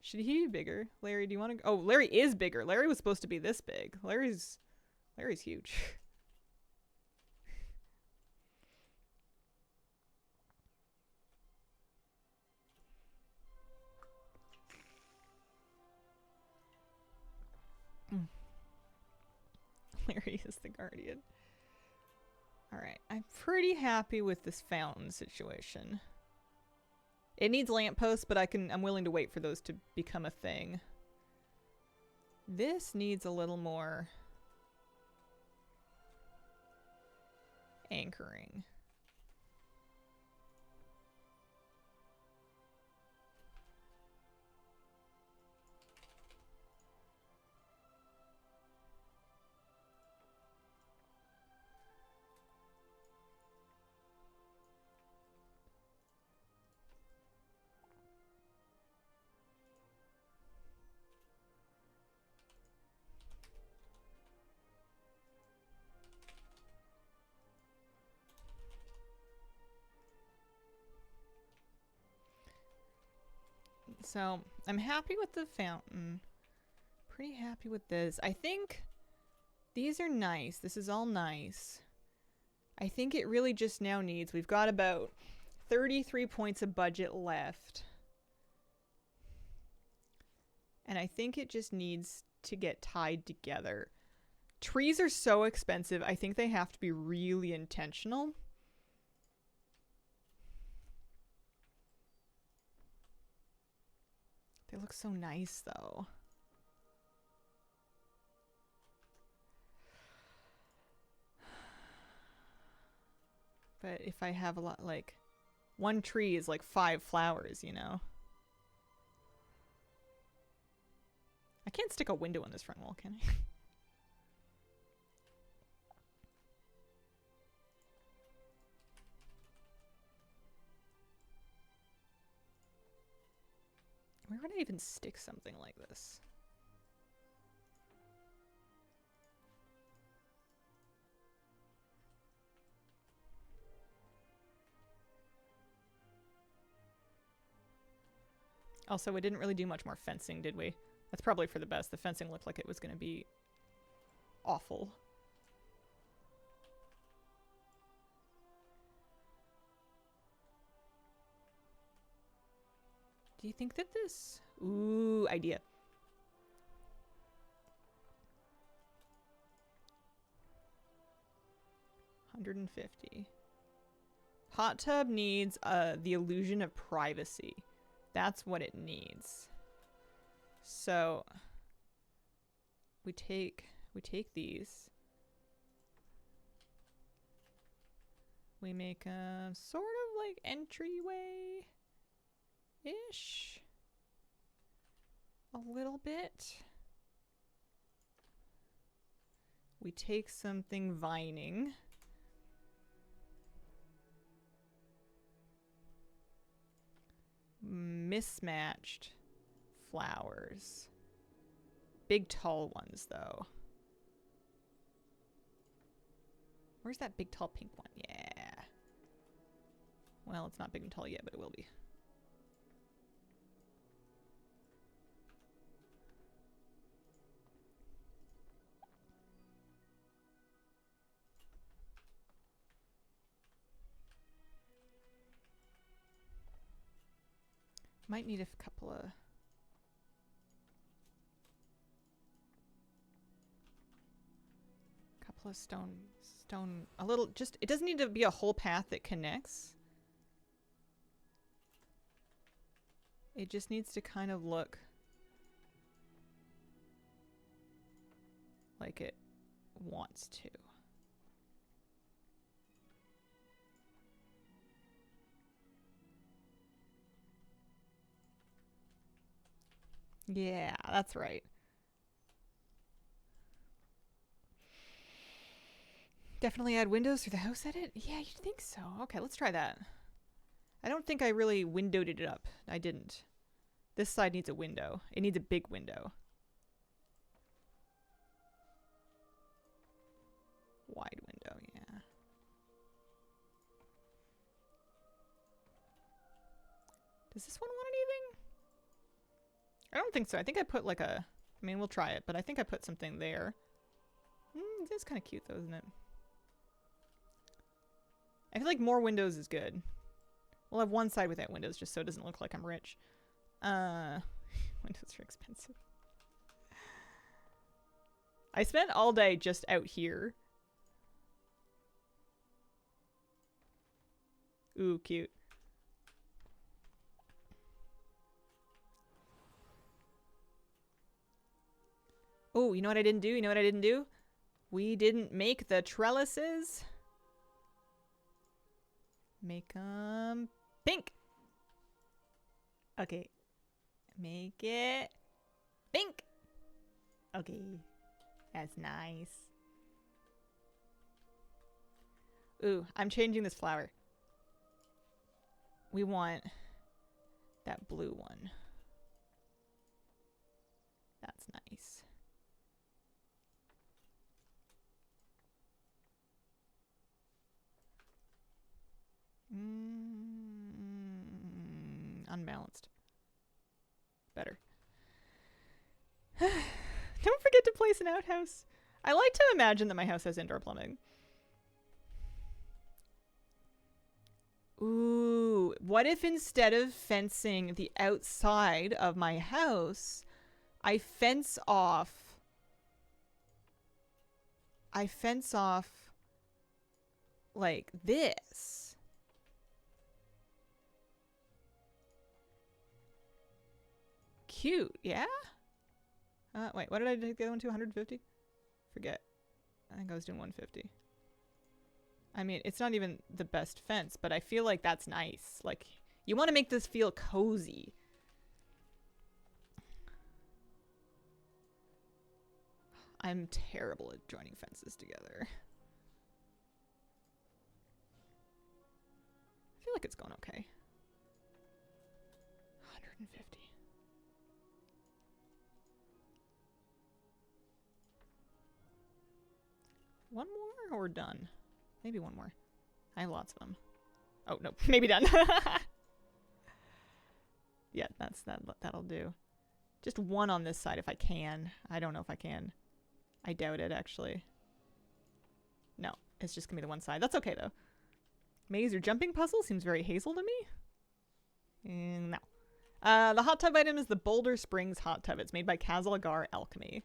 Should he be bigger? Larry, do you want to... Oh, Larry is bigger. Larry was supposed to be this big. Larry's huge. Larry is the guardian. Alright, I'm pretty happy with this fountain situation. It needs lampposts, but I'm willing to wait for those to become a thing. This needs a little more anchoring. So, I'm happy with the fountain. Pretty happy with this. I think these are nice. This is all nice. I think it really just now needs... We've got about 33 points of budget left. And I think it just needs to get tied together. Trees are so expensive. I think they have to be really intentional. They look so nice, though. But if I have a lot, like, one tree is like 5 flowers, you know? I can't stick a window on this front wall, can I? Where would I even stick something like this? Also, we didn't really do much more fencing, did we? That's probably for the best. The fencing looked like it was going to be awful. Do you think that this... Ooh, idea. $150. Hot tub needs the illusion of privacy. That's what it needs. So we take these. We make a sort of like entryway ish. A little bit. We take something vining. Mismatched flowers. Big tall ones though. Where's that big tall pink one? Yeah. Well, it's not big and tall yet, but it will be. Might need a couple of... stone, a little, just, it doesn't need to be a whole path that connects. It just needs to kind of look like it wants to. Yeah, that's right. Definitely add windows through the house edit? Yeah, you'd think so. Okay, let's try that. I don't think I really windowed it up. I didn't. This side needs a window. It needs a big window. Wide window, yeah. Does this one want anything? I don't think so. I think I put like a... I mean, we'll try it, but I think I put something there. It is kind of cute though, isn't it? I feel like more windows is good. We'll have one side without windows just so it doesn't look like I'm rich. Windows are expensive. I spent all day just out here. Ooh, cute. Oh, you know what I didn't do? You know what I didn't do? We didn't make the trellises. Make them pink. Okay. Make it pink. Okay. That's nice. Ooh, I'm changing this flower. We want that blue one. That's nice. Unbalanced. Better. Don't forget to place an outhouse. I like to imagine that my house has indoor plumbing. Ooh, what if instead of fencing the outside of my house, I fence off like this? Cute, yeah? Wait, what did I take the other one to? 150? Forget. I think I was doing 150. I mean, it's not even the best fence, but I feel like that's nice. Like, you want to make this feel cozy. I'm terrible at joining fences together. I feel like it's going okay. 150. One more or done? Maybe one more. I have lots of them. Oh, no. Maybe done. Yeah, that'll do. Just one on this side if I can. I don't know if I can. I doubt it, actually. No, it's just gonna be the one side. That's okay, though. Maze or jumping puzzle seems very Hazel to me. No. The hot tub item is the Boulder Springs hot tub. It's made by Kazalagar Alchemy.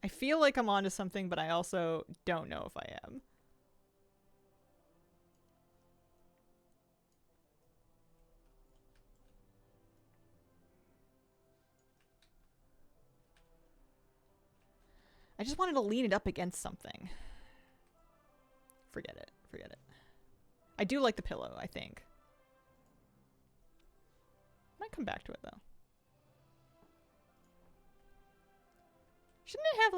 I feel like I'm onto something, but I also don't know if I am. I just wanted to lean it up against something. Forget it. Forget it. I do like the pillow, I think. Might come back to it, though. Shouldn't it have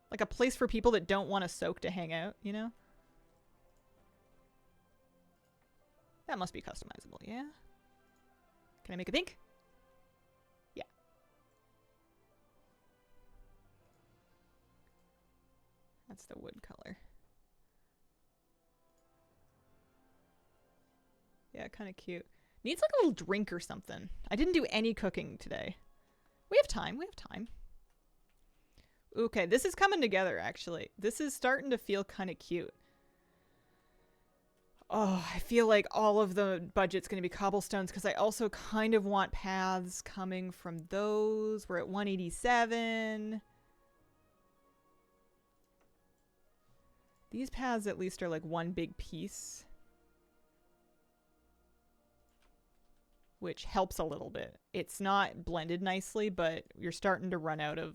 like a place for people that don't want to soak to hang out, you know? That must be customizable, yeah? Can I make it pink? Yeah. That's the wood color. Yeah, kind of cute. Needs like a little drink or something. I didn't do any cooking today. We have time. We have time. Okay, this is coming together, actually. This is starting to feel kind of cute. Oh, I feel like all of the budget's going to be cobblestones because I also kind of want paths coming from those. We're at 187. These paths at least are like one big piece, which helps a little bit. It's not blended nicely, but you're starting to run out of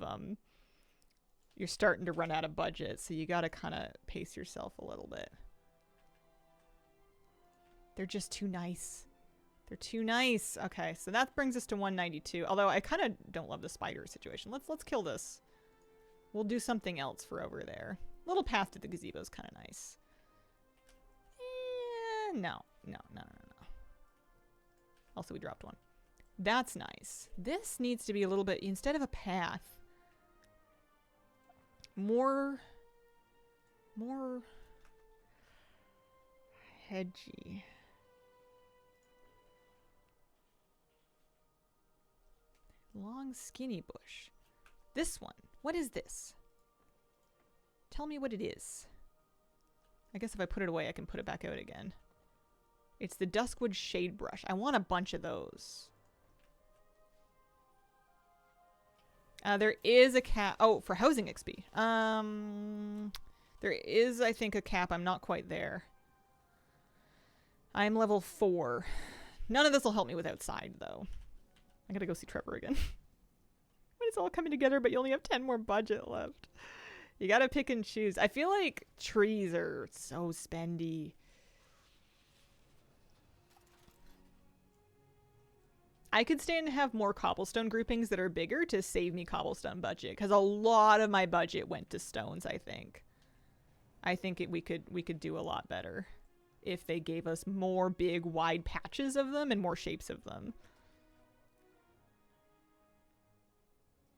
budget, so you got to kind of pace yourself a little bit. They're just too nice. They're too nice. Okay, so that brings us to 192. Although I kind of don't love the spider situation. Let's kill this. We'll do something else for over there. Little path to the gazebo is kind of nice. No. Also, we dropped one. That's nice. This needs to be a little bit, instead of a path, more hedgy. Long, skinny bush. This one. What is this? Tell me what it is. I guess if I put it away, I can put it back out again. It's the Duskwood Shade Brush. I want a bunch of those. There is a cap. Oh, for housing XP. There is, I think, a cap. I'm not quite there. I'm level 4. None of this will help me with outside, though. I gotta go see Trevor again. When it's all coming together, but you only have 10 more budget left. You gotta pick and choose. I feel like trees are so spendy. I could stand to have more cobblestone groupings that are bigger to save me cobblestone budget, because a lot of my budget went to stones, I think. I think we could do a lot better if they gave us more big, wide patches of them and more shapes of them.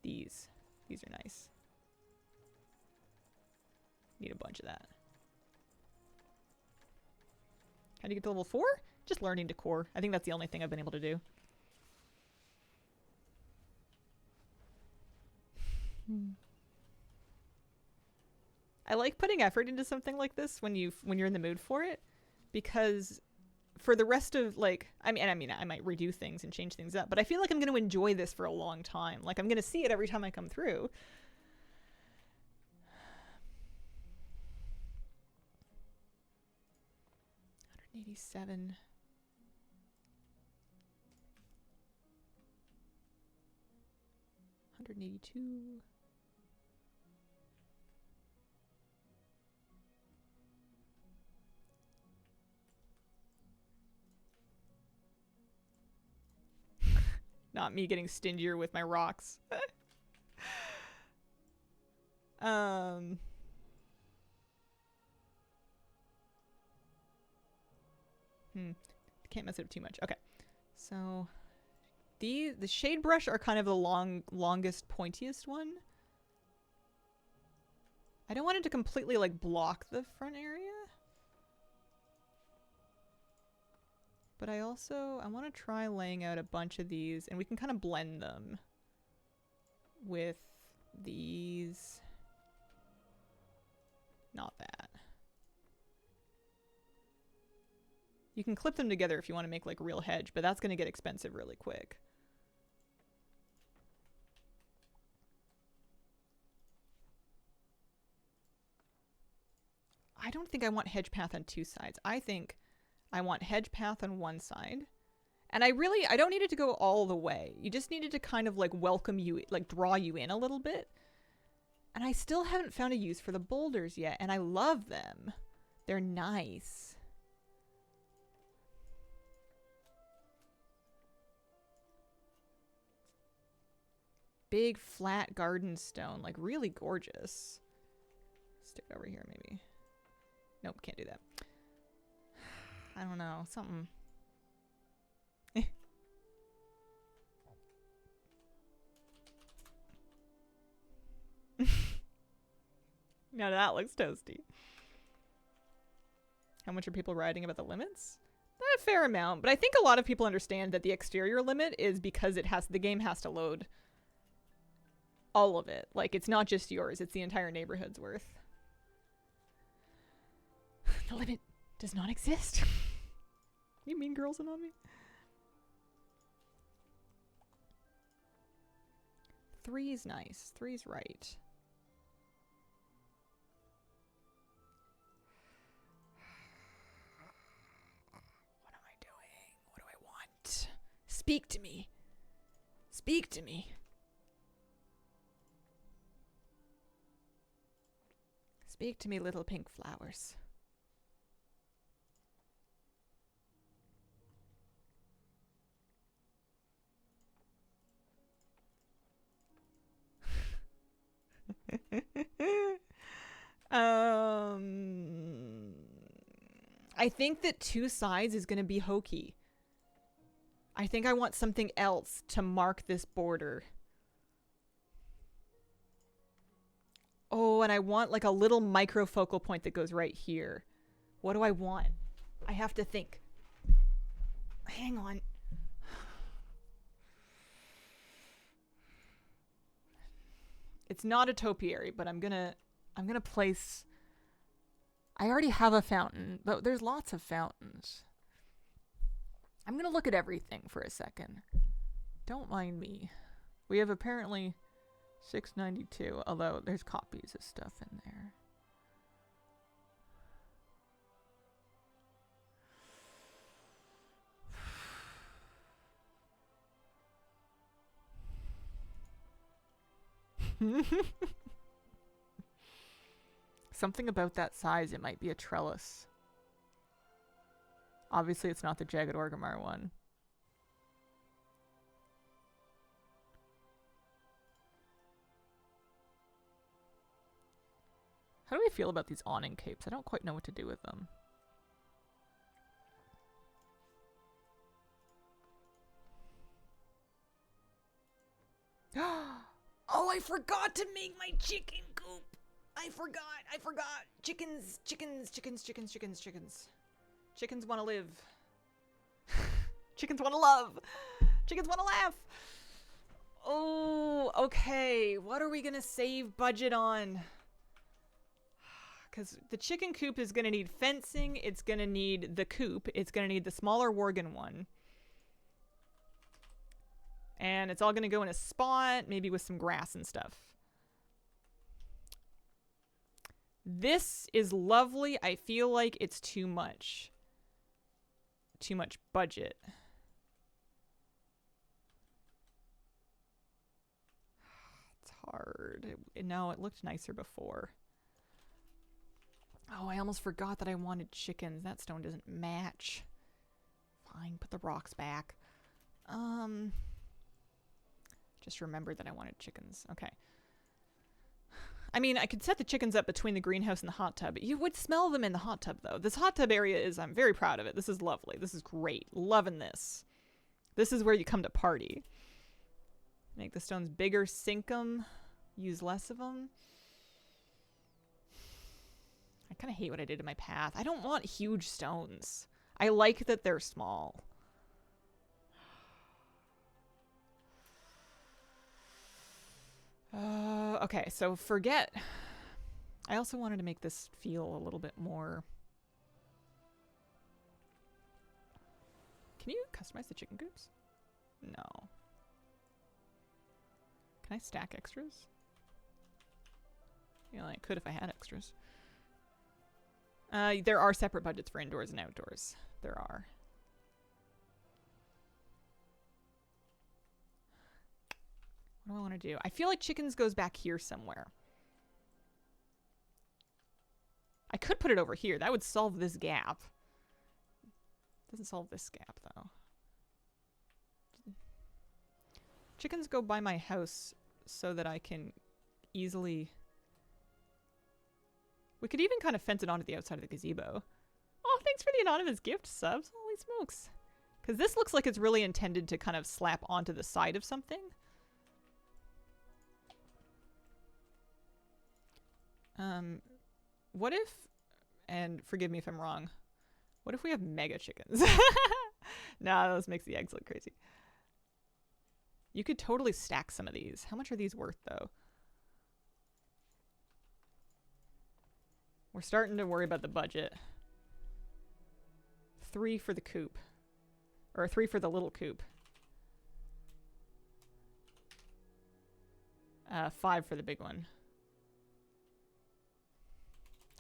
These are nice. Need a bunch of that. How do you get to level 4? Just learning decor. I think that's the only thing I've been able to do. I like putting effort into something like this when you're in the mood for it, because for the rest of, like, I mean I might redo things and change things up, but I feel like I'm going to enjoy this for a long time. Like, I'm going to see it every time I come through. $187. $182. Not me getting stingier with my rocks. Can't mess it up too much. Okay. So the shade brush are kind of the longest, pointiest one. I don't want it to completely like block the front area. But I want to try laying out a bunch of these, and we can kind of blend them with these. Not that. You can clip them together if you want to make like a real hedge, but that's going to get expensive really quick. I don't think I want hedge path on 2 sides. I think I want hedge path on 1 side. And I don't need it to go all the way. You just needed to kind of like welcome you, like draw you in a little bit. And I still haven't found a use for the boulders yet, and I love them. They're nice. Big flat garden stone, like really gorgeous. Stick it over here maybe. Nope, can't do that. I don't know, something. Now that looks toasty. How much are people writing about the limits? A fair amount, but I think a lot of people understand that the exterior limit is because the game has to load all of it. Like, it's not just yours, it's the entire neighborhood's worth. The limit does not exist. You mean girls and on me? 3's nice. 3's right. What am I doing? What do I want? Speak to me. Speak to me. Speak to me, little pink flowers. I think that 2 sides is going to be hokey. I think I want something else to mark this border. Oh, and I want like a little micro focal point that goes right here. What do I want? I have to think. Hang on. It's not a topiary, but I'm gonna place. I already have a fountain, but there's lots of fountains. I'm gonna look at everything for a second. Don't mind me. We have apparently 692, although there's copies of stuff in there. Something about that size, it might be a trellis. Obviously, it's not the Jagged Orgrimmar one. How do I feel about these awning capes? I don't quite know what to do with them. Oh, I forgot to make my chicken coop. I forgot. Chickens. Chickens want to live. Chickens want to love. Chickens want to laugh. Oh, okay. What are we going to save budget on? Because the chicken coop is going to need fencing. It's going to need the coop. It's going to need the smaller Worgen one. And it's all going to go in a spot, maybe with some grass and stuff. This is lovely. I feel like it's too much. Too much budget. It's hard. No, it looked nicer before. Oh, I almost forgot that I wanted chickens. That stone doesn't match. Fine, put the rocks back. Just remembered that I wanted chickens. Okay. I mean, I could set the chickens up between the greenhouse and the hot tub. You would smell them in the hot tub, though. This hot tub area is, I'm very proud of it. This is lovely. This is great. Loving this. This is where you come to party. Make the stones bigger, sink them, use less of them. I kind of hate what I did to my path. I don't want huge stones. I like that they're small. Okay, so forget. I also wanted to make this feel a little bit more. Can you customize the chicken coops? No. Can I stack extras? You know, I could if I had extras. There are separate budgets for indoors and outdoors. There are. What do I want to do? I feel like chickens goes back here somewhere. I could put it over here. That would solve this gap. Doesn't solve this gap, though. Chickens go by my house so that I can easily... We could even kind of fence it onto the outside of the gazebo. Oh, thanks for the anonymous gift subs. Holy smokes. Because this looks like it's really intended to kind of slap onto the side of something. What if, and forgive me if I'm wrong, what if we have mega chickens? Nah, this makes the eggs look crazy. You could totally stack some of these. How much are these worth, though? We're starting to worry about the budget. 3 for the coop. Or 3 for the little coop. 5 for the big one.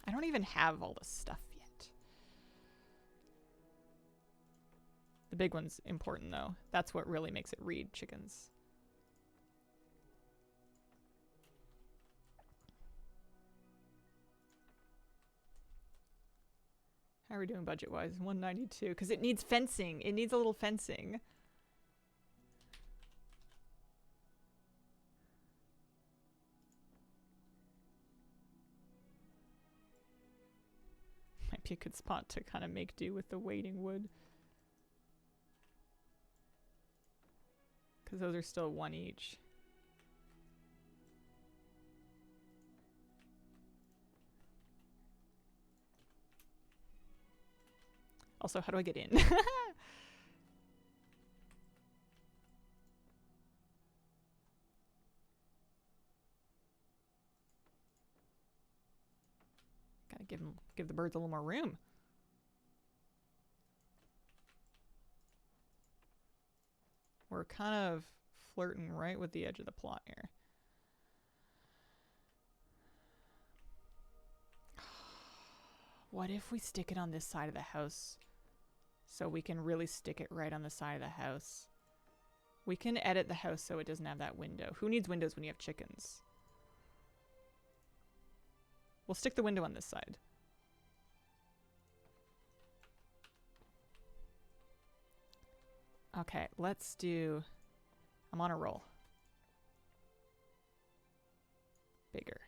I don't even have all the stuff yet. The big one's important, though. That's what really makes it read chickens. How are we doing budget-wise? 192. Because it needs fencing. It needs a little fencing. Might be a good spot to kind of make do with the waiting wood. Because those are still 1 each. Also, how do I get in? Gotta give the birds a little more room. We're kind of flirting right with the edge of the plot here. What if we stick it on this side of the house so we can really stick it right on the side of the house? We can edit the house so it doesn't have that window. Who needs windows when you have chickens? We'll stick the window on this side. Okay, let's do... I'm on a roll. Bigger.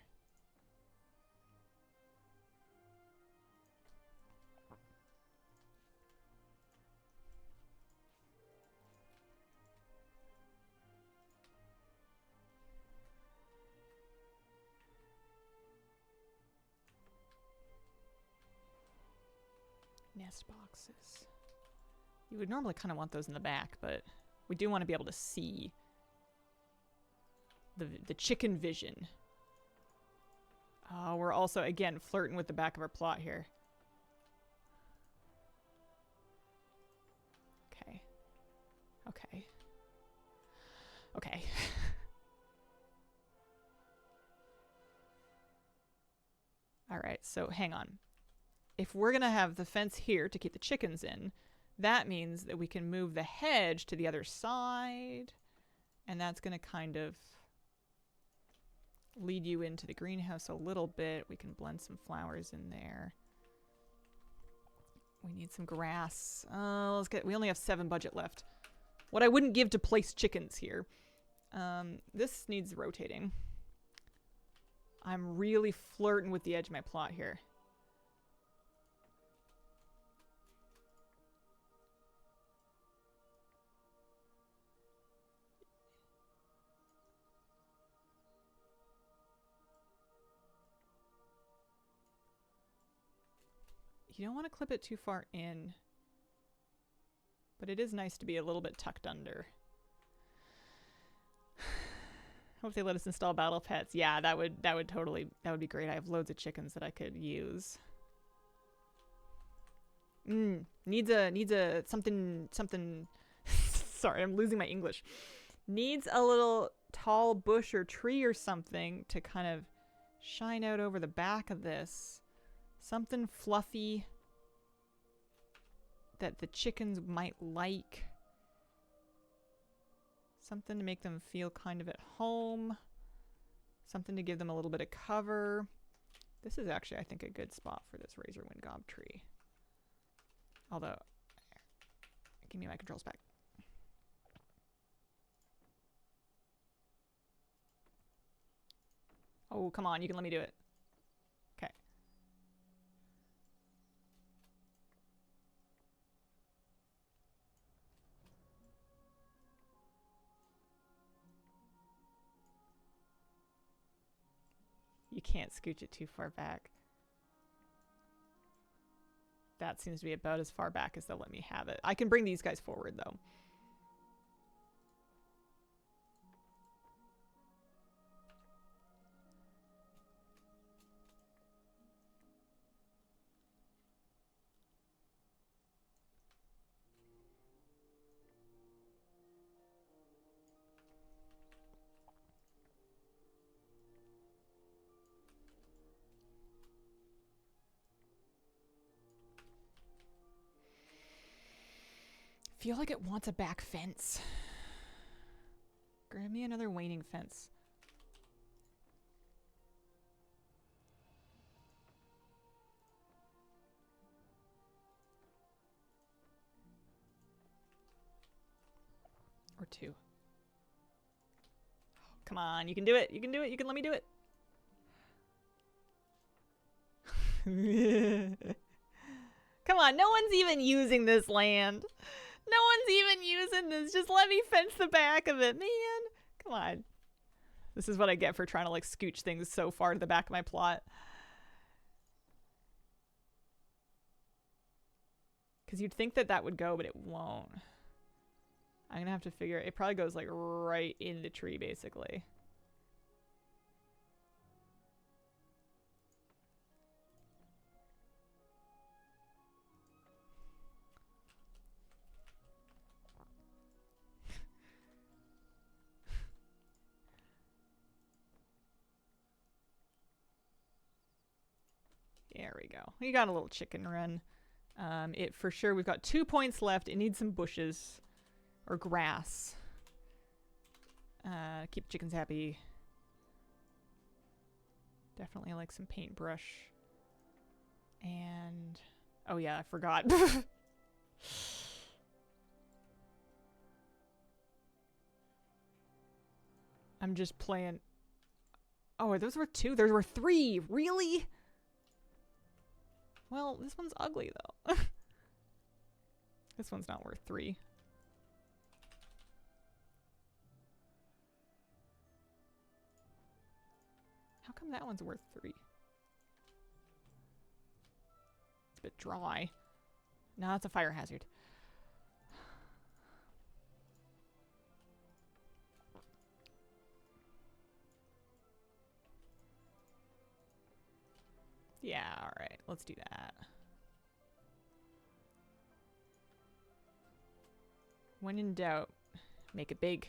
Nest boxes. You would normally kind of want those in the back, but we do want to be able to see the chicken vision. We're also, again, flirting with the back of our plot here. Okay. Okay. Okay. All right, so hang on. If we're going to have the fence here to keep the chickens in, that means that we can move the hedge to the other side. And that's going to kind of lead you into the greenhouse a little bit. We can blend some flowers in there. We need some grass. We only have 7 budget left. What I wouldn't give to place chickens here. This needs rotating. I'm really flirting with the edge of my plot here. You don't want to clip it too far in, but it is nice to be a little bit tucked under. Hope they let us install battle pets. Yeah, that would be great. I have loads of chickens that I could use. Needs a something sorry, I'm losing my English. Needs a little tall bush or tree or something to kind of shine out over the back of this. Something fluffy that the chickens might like. Something to make them feel kind of at home. Something to give them a little bit of cover. This is actually, I think, a good spot for this razorwind gob tree. Although, give me my controls back. Oh, come on, you can let me do it. Okay. You can't scooch it too far back. That seems to be about as far back as they'll let me have it. I can bring these guys forward, though. Feel like it wants a back fence. Grab me another waning fence. Or two. Oh, come on, you can do it. You can do it. You can let me do it. Come on, no one's even using this land. No one's even using this. Just let me fence the back of it, man. Come on. This is what I get for trying to like scooch things so far to the back of my plot. Because you'd think that that would go, but it won't. I'm going to have to figure it probably goes like right in the tree, basically. There we go. We got a little chicken run. It for sure, we've got 2 points left. It needs some bushes or grass. Keep chickens happy. Definitely like some paintbrush. And oh yeah, I forgot. I'm just playing. Oh, those were 2. There were 3. Really? Well, this one's ugly, though. This one's not worth 3. How come that one's worth 3? It's a bit dry. No, it's a fire hazard. Yeah, alright. Let's do that. When in doubt, make it big.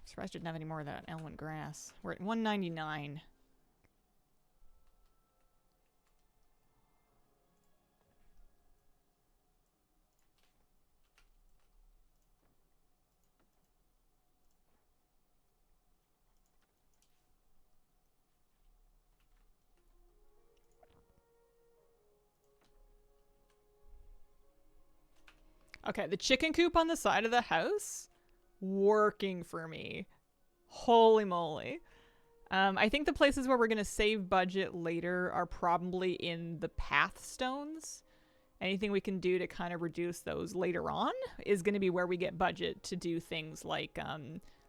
I'm surprised I didn't have any more of that elwyn grass. We're at 199. Okay, the chicken coop on the side of the house, working for me. Holy moly. I think the places where we're going to save budget later are probably in the path stones. Anything we can do to kind of reduce those later on is going to be where we get budget to do things like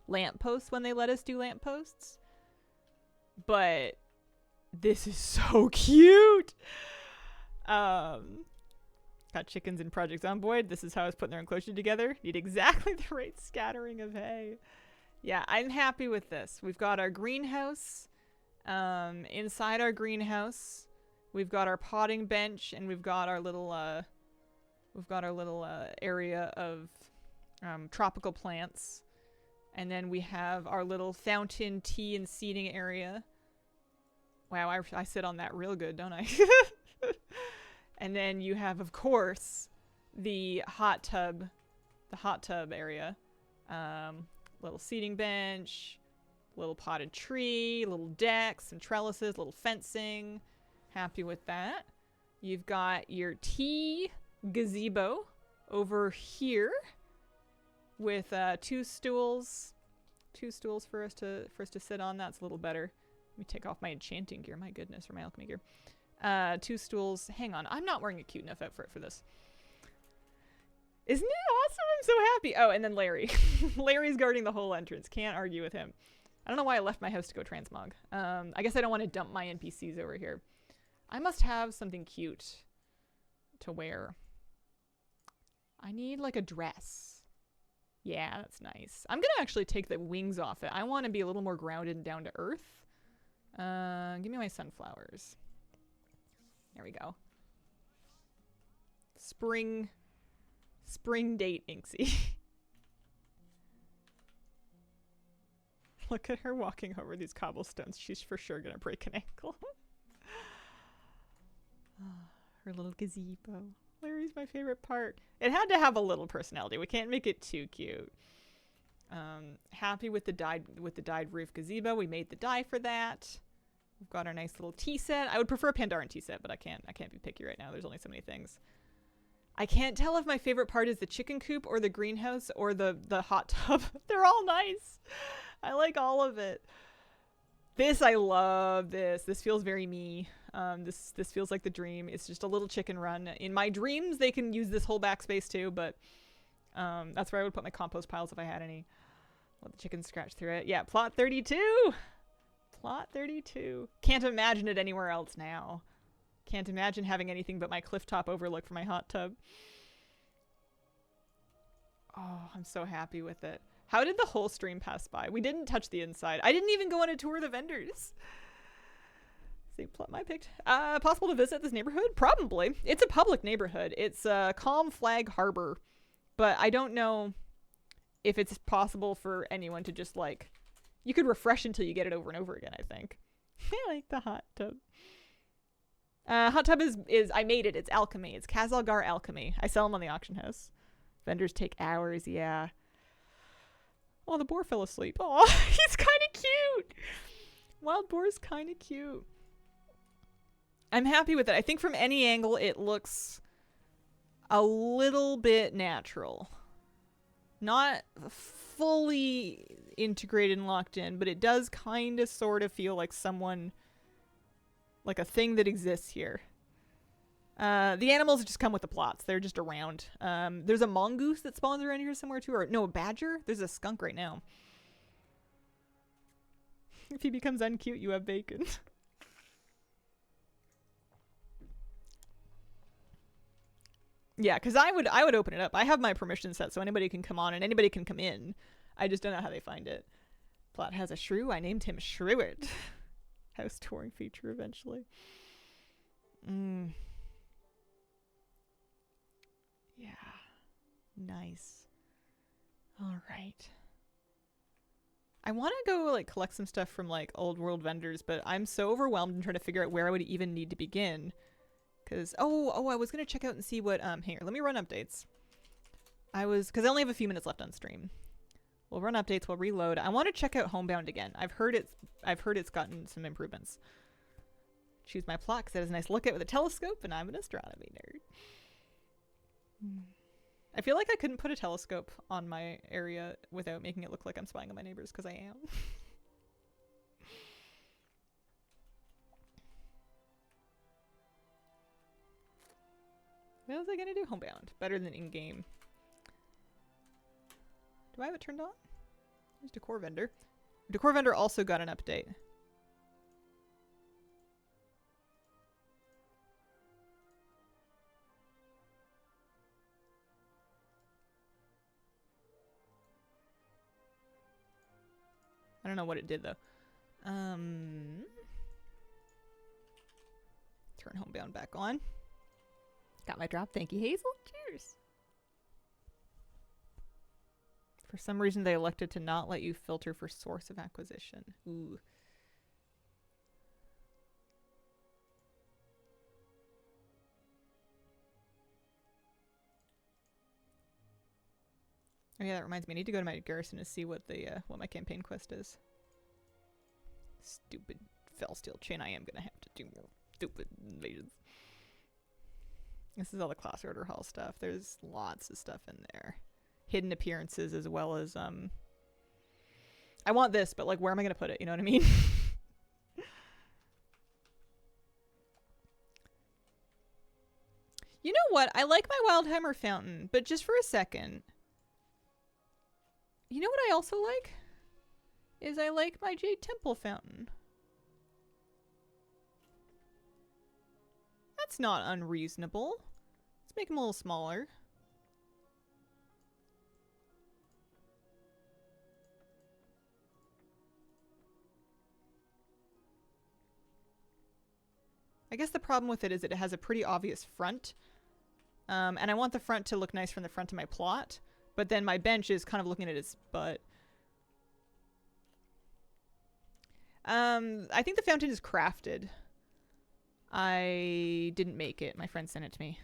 lampposts when they let us do lampposts. But this is so cute. Got chickens and projects on board. This is how I was putting their enclosure together. Need exactly the right scattering of hay. Yeah, I'm happy with this. We've got our greenhouse. Inside our greenhouse, we've got our potting bench, and we've got our little area of tropical plants. And then we have our little fountain, tea, and seating area. Wow, I sit on that real good, don't I? And then you have, of course, the hot tub area. Little seating bench, little potted tree, little deck, some trellises, little fencing. Happy with that. You've got your tea gazebo over here with 2 stools. 2 stools for us to sit on. That's a little better. Let me take off my enchanting gear. My goodness, or my alchemy gear. 2 stools. Hang on. I'm not wearing a cute enough outfit for this. Isn't it awesome? I'm so happy. Oh, and then Larry. Larry's guarding the whole entrance. Can't argue with him. I don't know why I left my house to go transmog. I guess I don't want to dump my NPCs over here. I must have something cute to wear. I need like a dress. Yeah, that's nice. I'm gonna actually take the wings off it. I want to be a little more grounded and down to earth. Give me my sunflowers. There we go. Spring date Inksy. Look at her walking over these cobblestones. She's for sure gonna break an ankle. Her little gazebo. Larry's my favorite part. It had to have a little personality. We can't make it too cute. Happy with the dyed roof gazebo. We made the dye for that. We've got our nice little tea set. I would prefer a Pandaren tea set, but I can't be picky right now. There's only so many things. I can't tell if my favorite part is the chicken coop or the greenhouse or the hot tub. They're all nice. I like all of it. I love this. This feels very me. This feels like the dream. It's just a little chicken run. In my dreams, they can use this whole backspace too, but that's where I would put my compost piles if I had any. Let the chickens scratch through it. Yeah, plot 32. Plot 32. Can't imagine it anywhere else now. Can't imagine having anything but my clifftop overlook for my hot tub. Oh, I'm so happy with it. How did the whole stream pass by? We didn't touch the inside. I didn't even go on a tour of the vendors. See, plot my picked. Possible to visit this neighborhood? Probably. It's a public neighborhood. It's Calm Flag Harbor. But I don't know if it's possible for anyone to just like... You could refresh until you get it over and over again, I think. I like the hot tub. Hot tub is I made it. It's alchemy. It's Kazalgar alchemy. I sell them on the auction house. Vendors take hours, yeah. Oh, the boar fell asleep. Oh, he's kind of cute. Wild boar's kind of cute. I'm happy with it. I think from any angle, it looks a little bit natural. Not fully integrated and locked in, but it does kind of sort of feel like someone, like a thing that exists here. The animals just come with the plots. They're just around. There's a mongoose that spawns around here somewhere too. Or no, a badger? There's a skunk right now. If he becomes uncute, you have bacon. Yeah, because I would open it up. I have my permission set so anybody can come on and anybody can come in. I just don't know how they find it. Plot has a shrew. I named him Shreward. House touring feature eventually. Yeah. Nice. All right. I want to go like collect some stuff from like old world vendors, but I'm so overwhelmed and trying to figure out where I would even need to begin. Cause I was gonna check out and see what here. Let me run updates. Cause I only have a few minutes left on stream. We'll run updates. We'll reload. I want to check out Homebound again. I've heard it's gotten some improvements. Choose my plot because it has a nice look at with a telescope, and I'm an astronomy nerd. I feel like I couldn't put a telescope on my area without making it look like I'm spying on my neighbors, because I am. What was I gonna do? Homebound. Better than in-game. Do I have it turned on? There's Decor Vendor. Decor Vendor also got an update. I don't know what it did though. Turn Homebound back on. Got my drop. Thank you, Hazel. Cheers. For some reason, they elected to not let you filter for source of acquisition. Ooh. Oh yeah, that reminds me. I need to go to my garrison to see what my campaign quest is. Stupid Fellsteel chain. I am gonna have to do more stupid invasions. This is all the class order hall stuff. There's lots of stuff in there. Hidden appearances as well as I want this, but like where am I gonna put it? You know what I mean? You know what? I like my Wildheimer fountain, but just for a second. You know what I also like? Is I like my Jade Temple fountain. That's not unreasonable. Let's make them a little smaller. I guess the problem with it is that it has a pretty obvious front. And I want the front to look nice from the front of my plot. But then my bench is kind of looking at its butt. I think the fountain is crafted. I didn't make it. My friend sent it to me.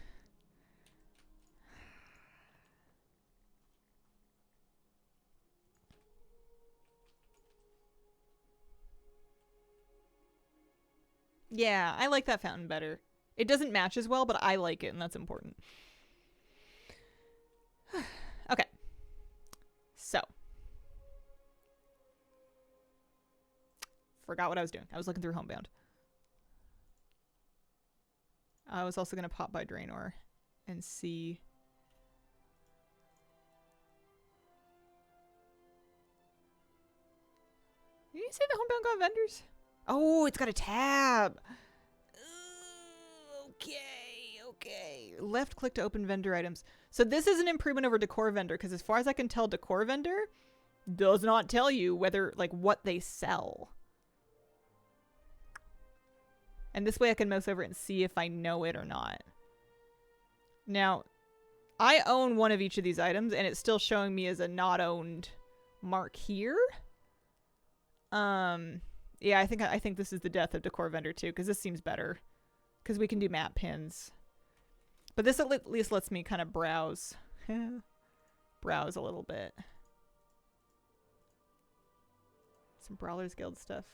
Yeah, I like that fountain better. It doesn't match as well, but I like it, and that's important. Okay. So. Forgot what I was doing. I was looking through Homebound. I was also going to pop by Draenor and see. Did you say the Homebound got vendors? Oh, it's got a tab. Okay. Left click to open vendor items. So this is an improvement over Decor Vendor, because as far as I can tell, Decor Vendor does not tell you whether, like, what they sell. And this way I can mouse over it and see if I know it or not. Now, I own one of each of these items, and it's still showing me as a not owned mark here. Yeah, I think this is the death of Decor Vendor too, because this seems better. Because we can do map pins. But this at least lets me kind of browse. Browse a little bit. Some Brawlers Guild stuff.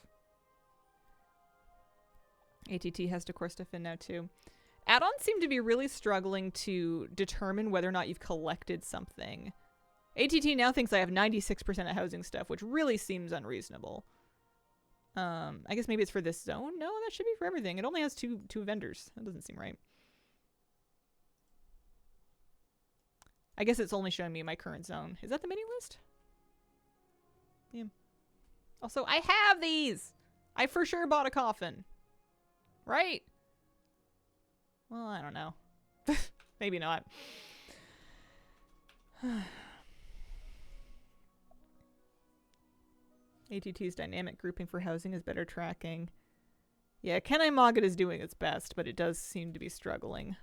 ATT has Decor stuff in now too. Add-ons seem to be really struggling to determine whether or not you've collected something. ATT now thinks I have 96% of housing stuff, which really seems unreasonable. I guess maybe it's for this zone? No, that should be for everything. It only has two vendors. That doesn't seem right. I guess it's only showing me my current zone. Is that the menu list? Yeah. Also, I have these! I for sure bought a coffin. Right? Well, I don't know. Maybe not. ATT's dynamic grouping for housing is better tracking. Yeah, Kenai Magat is doing its best, but it does seem to be struggling.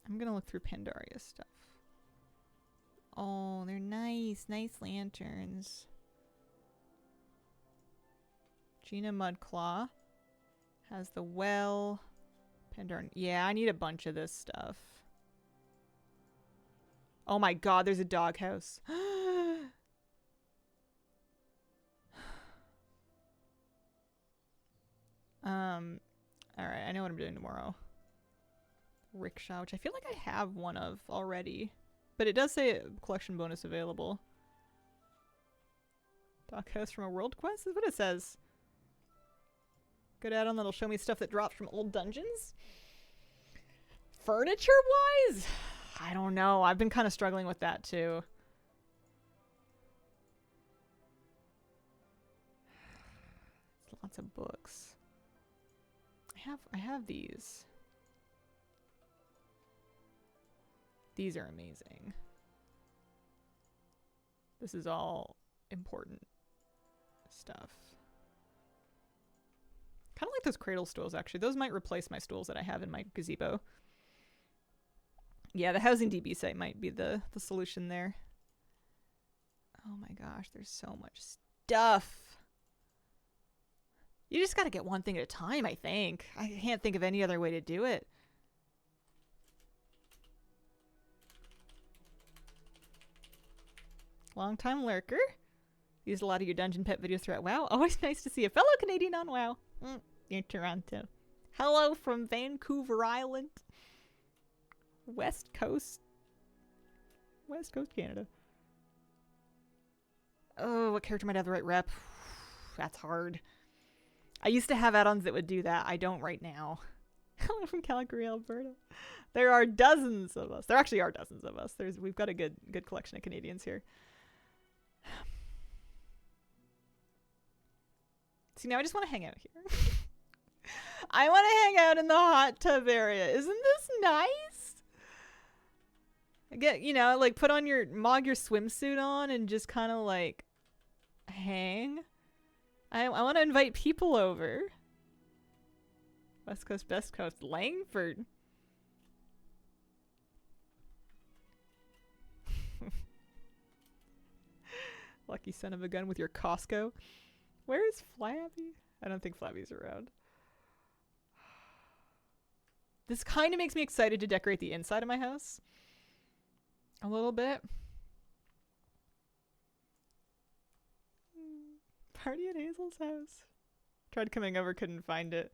I'm gonna look through Pandaria stuff. Oh, they're nice. Nice lanterns. Gina Mudclaw has the well. Pandaren. Yeah, I need a bunch of this stuff. Oh my god, there's a doghouse. Alright, I know what I'm doing tomorrow. Rickshaw, which I feel like I have one of already. But it does say a collection bonus available. Doghouse from a world quest is what it says. Good add-on that'll show me stuff that drops from old dungeons. Furniture-wise? I don't know. I've been kind of struggling with that too. Lots of books. I have these. These are amazing. This is all important stuff. Kind of like those cradle stools, actually. Those might replace my stools that I have in my gazebo. Yeah, the Housing DB site might be the solution there. Oh my gosh, there's so much stuff. You just gotta get one thing at a time, I think. I can't think of any other way to do it. Long-time lurker. Used a lot of your dungeon pet videos throughout WoW. Always nice to see a fellow Canadian on WoW. Near Toronto. Hello from Vancouver Island. West Coast Canada. Oh, what character might have the right rep? That's hard. I used to have add-ons that would do that. I don't right now. Hello from Calgary, Alberta. There are dozens of us. There actually are dozens of us. We've got a good collection of Canadians here. See, now I just want to hang out here. I want to hang out in the hot tub area. Isn't this nice? Get, you know, like put on your swimsuit on and just kind of like hang. I want to invite people over. West Coast, Best Coast, Langford. Lucky son of a gun with your Costco. Where is Flabby? I don't think Flabby's around. This kind of makes me excited to decorate the inside of my house. A little bit. Party at Hazel's house. Tried coming over, couldn't find it.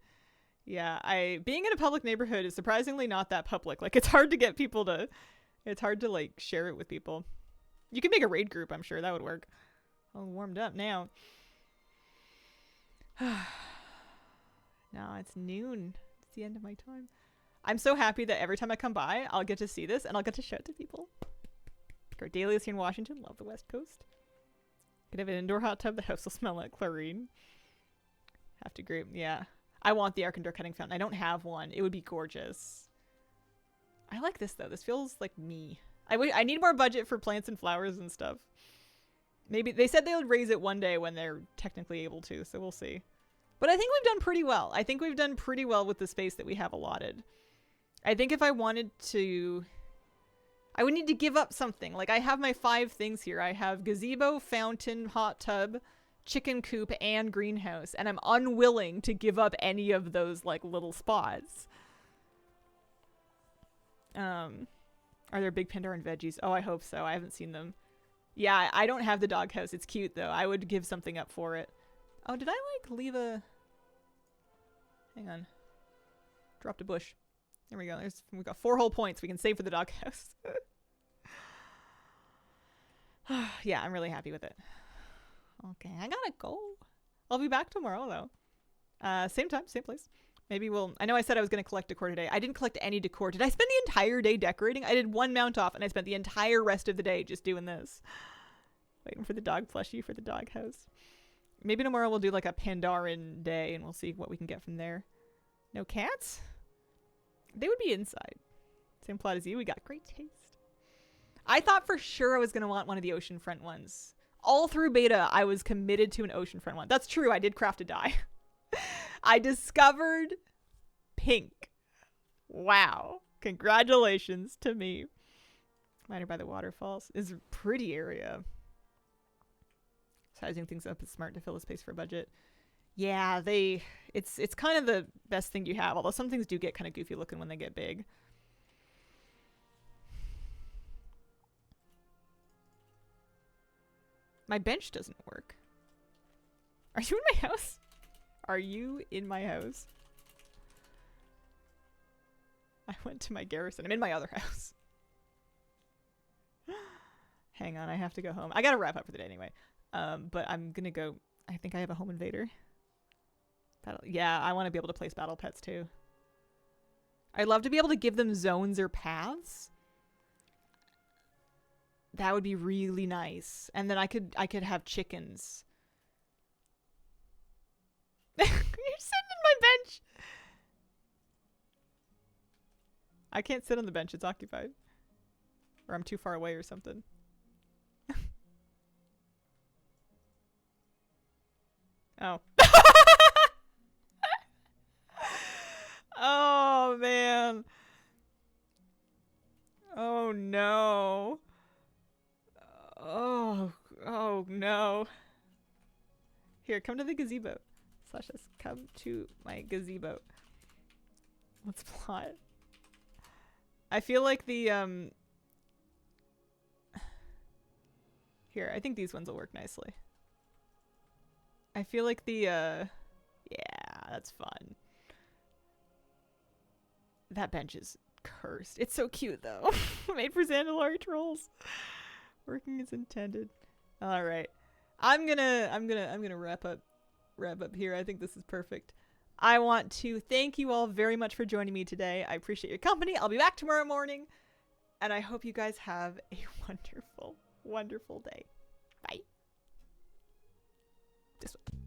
Yeah, being in a public neighborhood is surprisingly not that public. Like, it's hard to get people to, it's hard to, like, share it with people. You could make a raid group, I'm sure that would work. All warmed up now. No, it's noon. It's the end of my time. I'm so happy that every time I come by, I'll get to see this and I'll get to show it to people. Cordelia's here in Washington. Love the West Coast. Could have an indoor hot tub. The house will smell like chlorine. Have to agree. Yeah. I want the Arc and Door cutting fountain. I don't have one. It would be gorgeous. I like this though. This feels like me. I need more budget for plants and flowers and stuff. Maybe they said they would raise it one day when they're technically able to, so we'll see. But I think we've done pretty well. I think we've done pretty well with the space that we have allotted. I think if I wanted to, I would need to give up something. Like I have my 5 things here. I have gazebo, fountain, hot tub, chicken coop, and greenhouse. And I'm unwilling to give up any of those like little spots. Are there big Pandoran veggies? Oh, I hope so. I haven't seen them. Yeah, I don't have the doghouse. It's cute though. I would give something up for it. Oh, did I like leave a... Hang on. Dropped a bush. There we go. We've got 4 whole points we can save for the doghouse. Yeah, I'm really happy with it. Okay, I gotta go. I'll be back tomorrow though. Same time, same place. Maybe we'll... I know I said I was going to collect decor today. I didn't collect any decor. Did I spend the entire day decorating? I did 1 mount off and I spent the entire rest of the day just doing this. Waiting for the dog plushie for the doghouse. Maybe tomorrow we'll do like a Pandaran day and we'll see what we can get from there. No cats? They would be inside. Same plot as you. We got great taste. I thought for sure I was going to want one of the oceanfront ones. All through beta, I was committed to an oceanfront one. That's true. I did craft a dye. I discovered pink. Wow. Congratulations to me. Miner by the waterfalls is a pretty area. Sizing things up is smart to fill the space for a budget. Yeah, it's kind of the best thing you have, although some things do get kind of goofy looking when they get big. My bench doesn't work. Are you in my house? Are you in my house? I went to my garrison. I'm in my other house. Hang on, I have to go home. I gotta wrap up for the day anyway. But I'm gonna go. I think I have a home invader. Yeah, I want to be able to place battle pets too. I'd love to be able to give them zones or paths. That would be really nice. And then I could have chickens. You're sitting in my bench. I can't sit on the bench. It's occupied. Or I'm too far away or something. Oh. Oh, man. Oh, no. Oh, no. Here, come to the gazebo. Slashes, come to my gazebo. Let's plot. I feel like the, Here, I think these ones will work nicely. I feel like the, yeah, that's fun. That bench is cursed. It's so cute, though. Made for Zandalari trolls. Working as intended. All right. I'm gonna wrap up wrap up here. I think this is perfect. I want to thank you all very much for joining me today. I appreciate your company. I'll be back tomorrow morning. And I hope you guys have a wonderful, wonderful day. Bye. This way.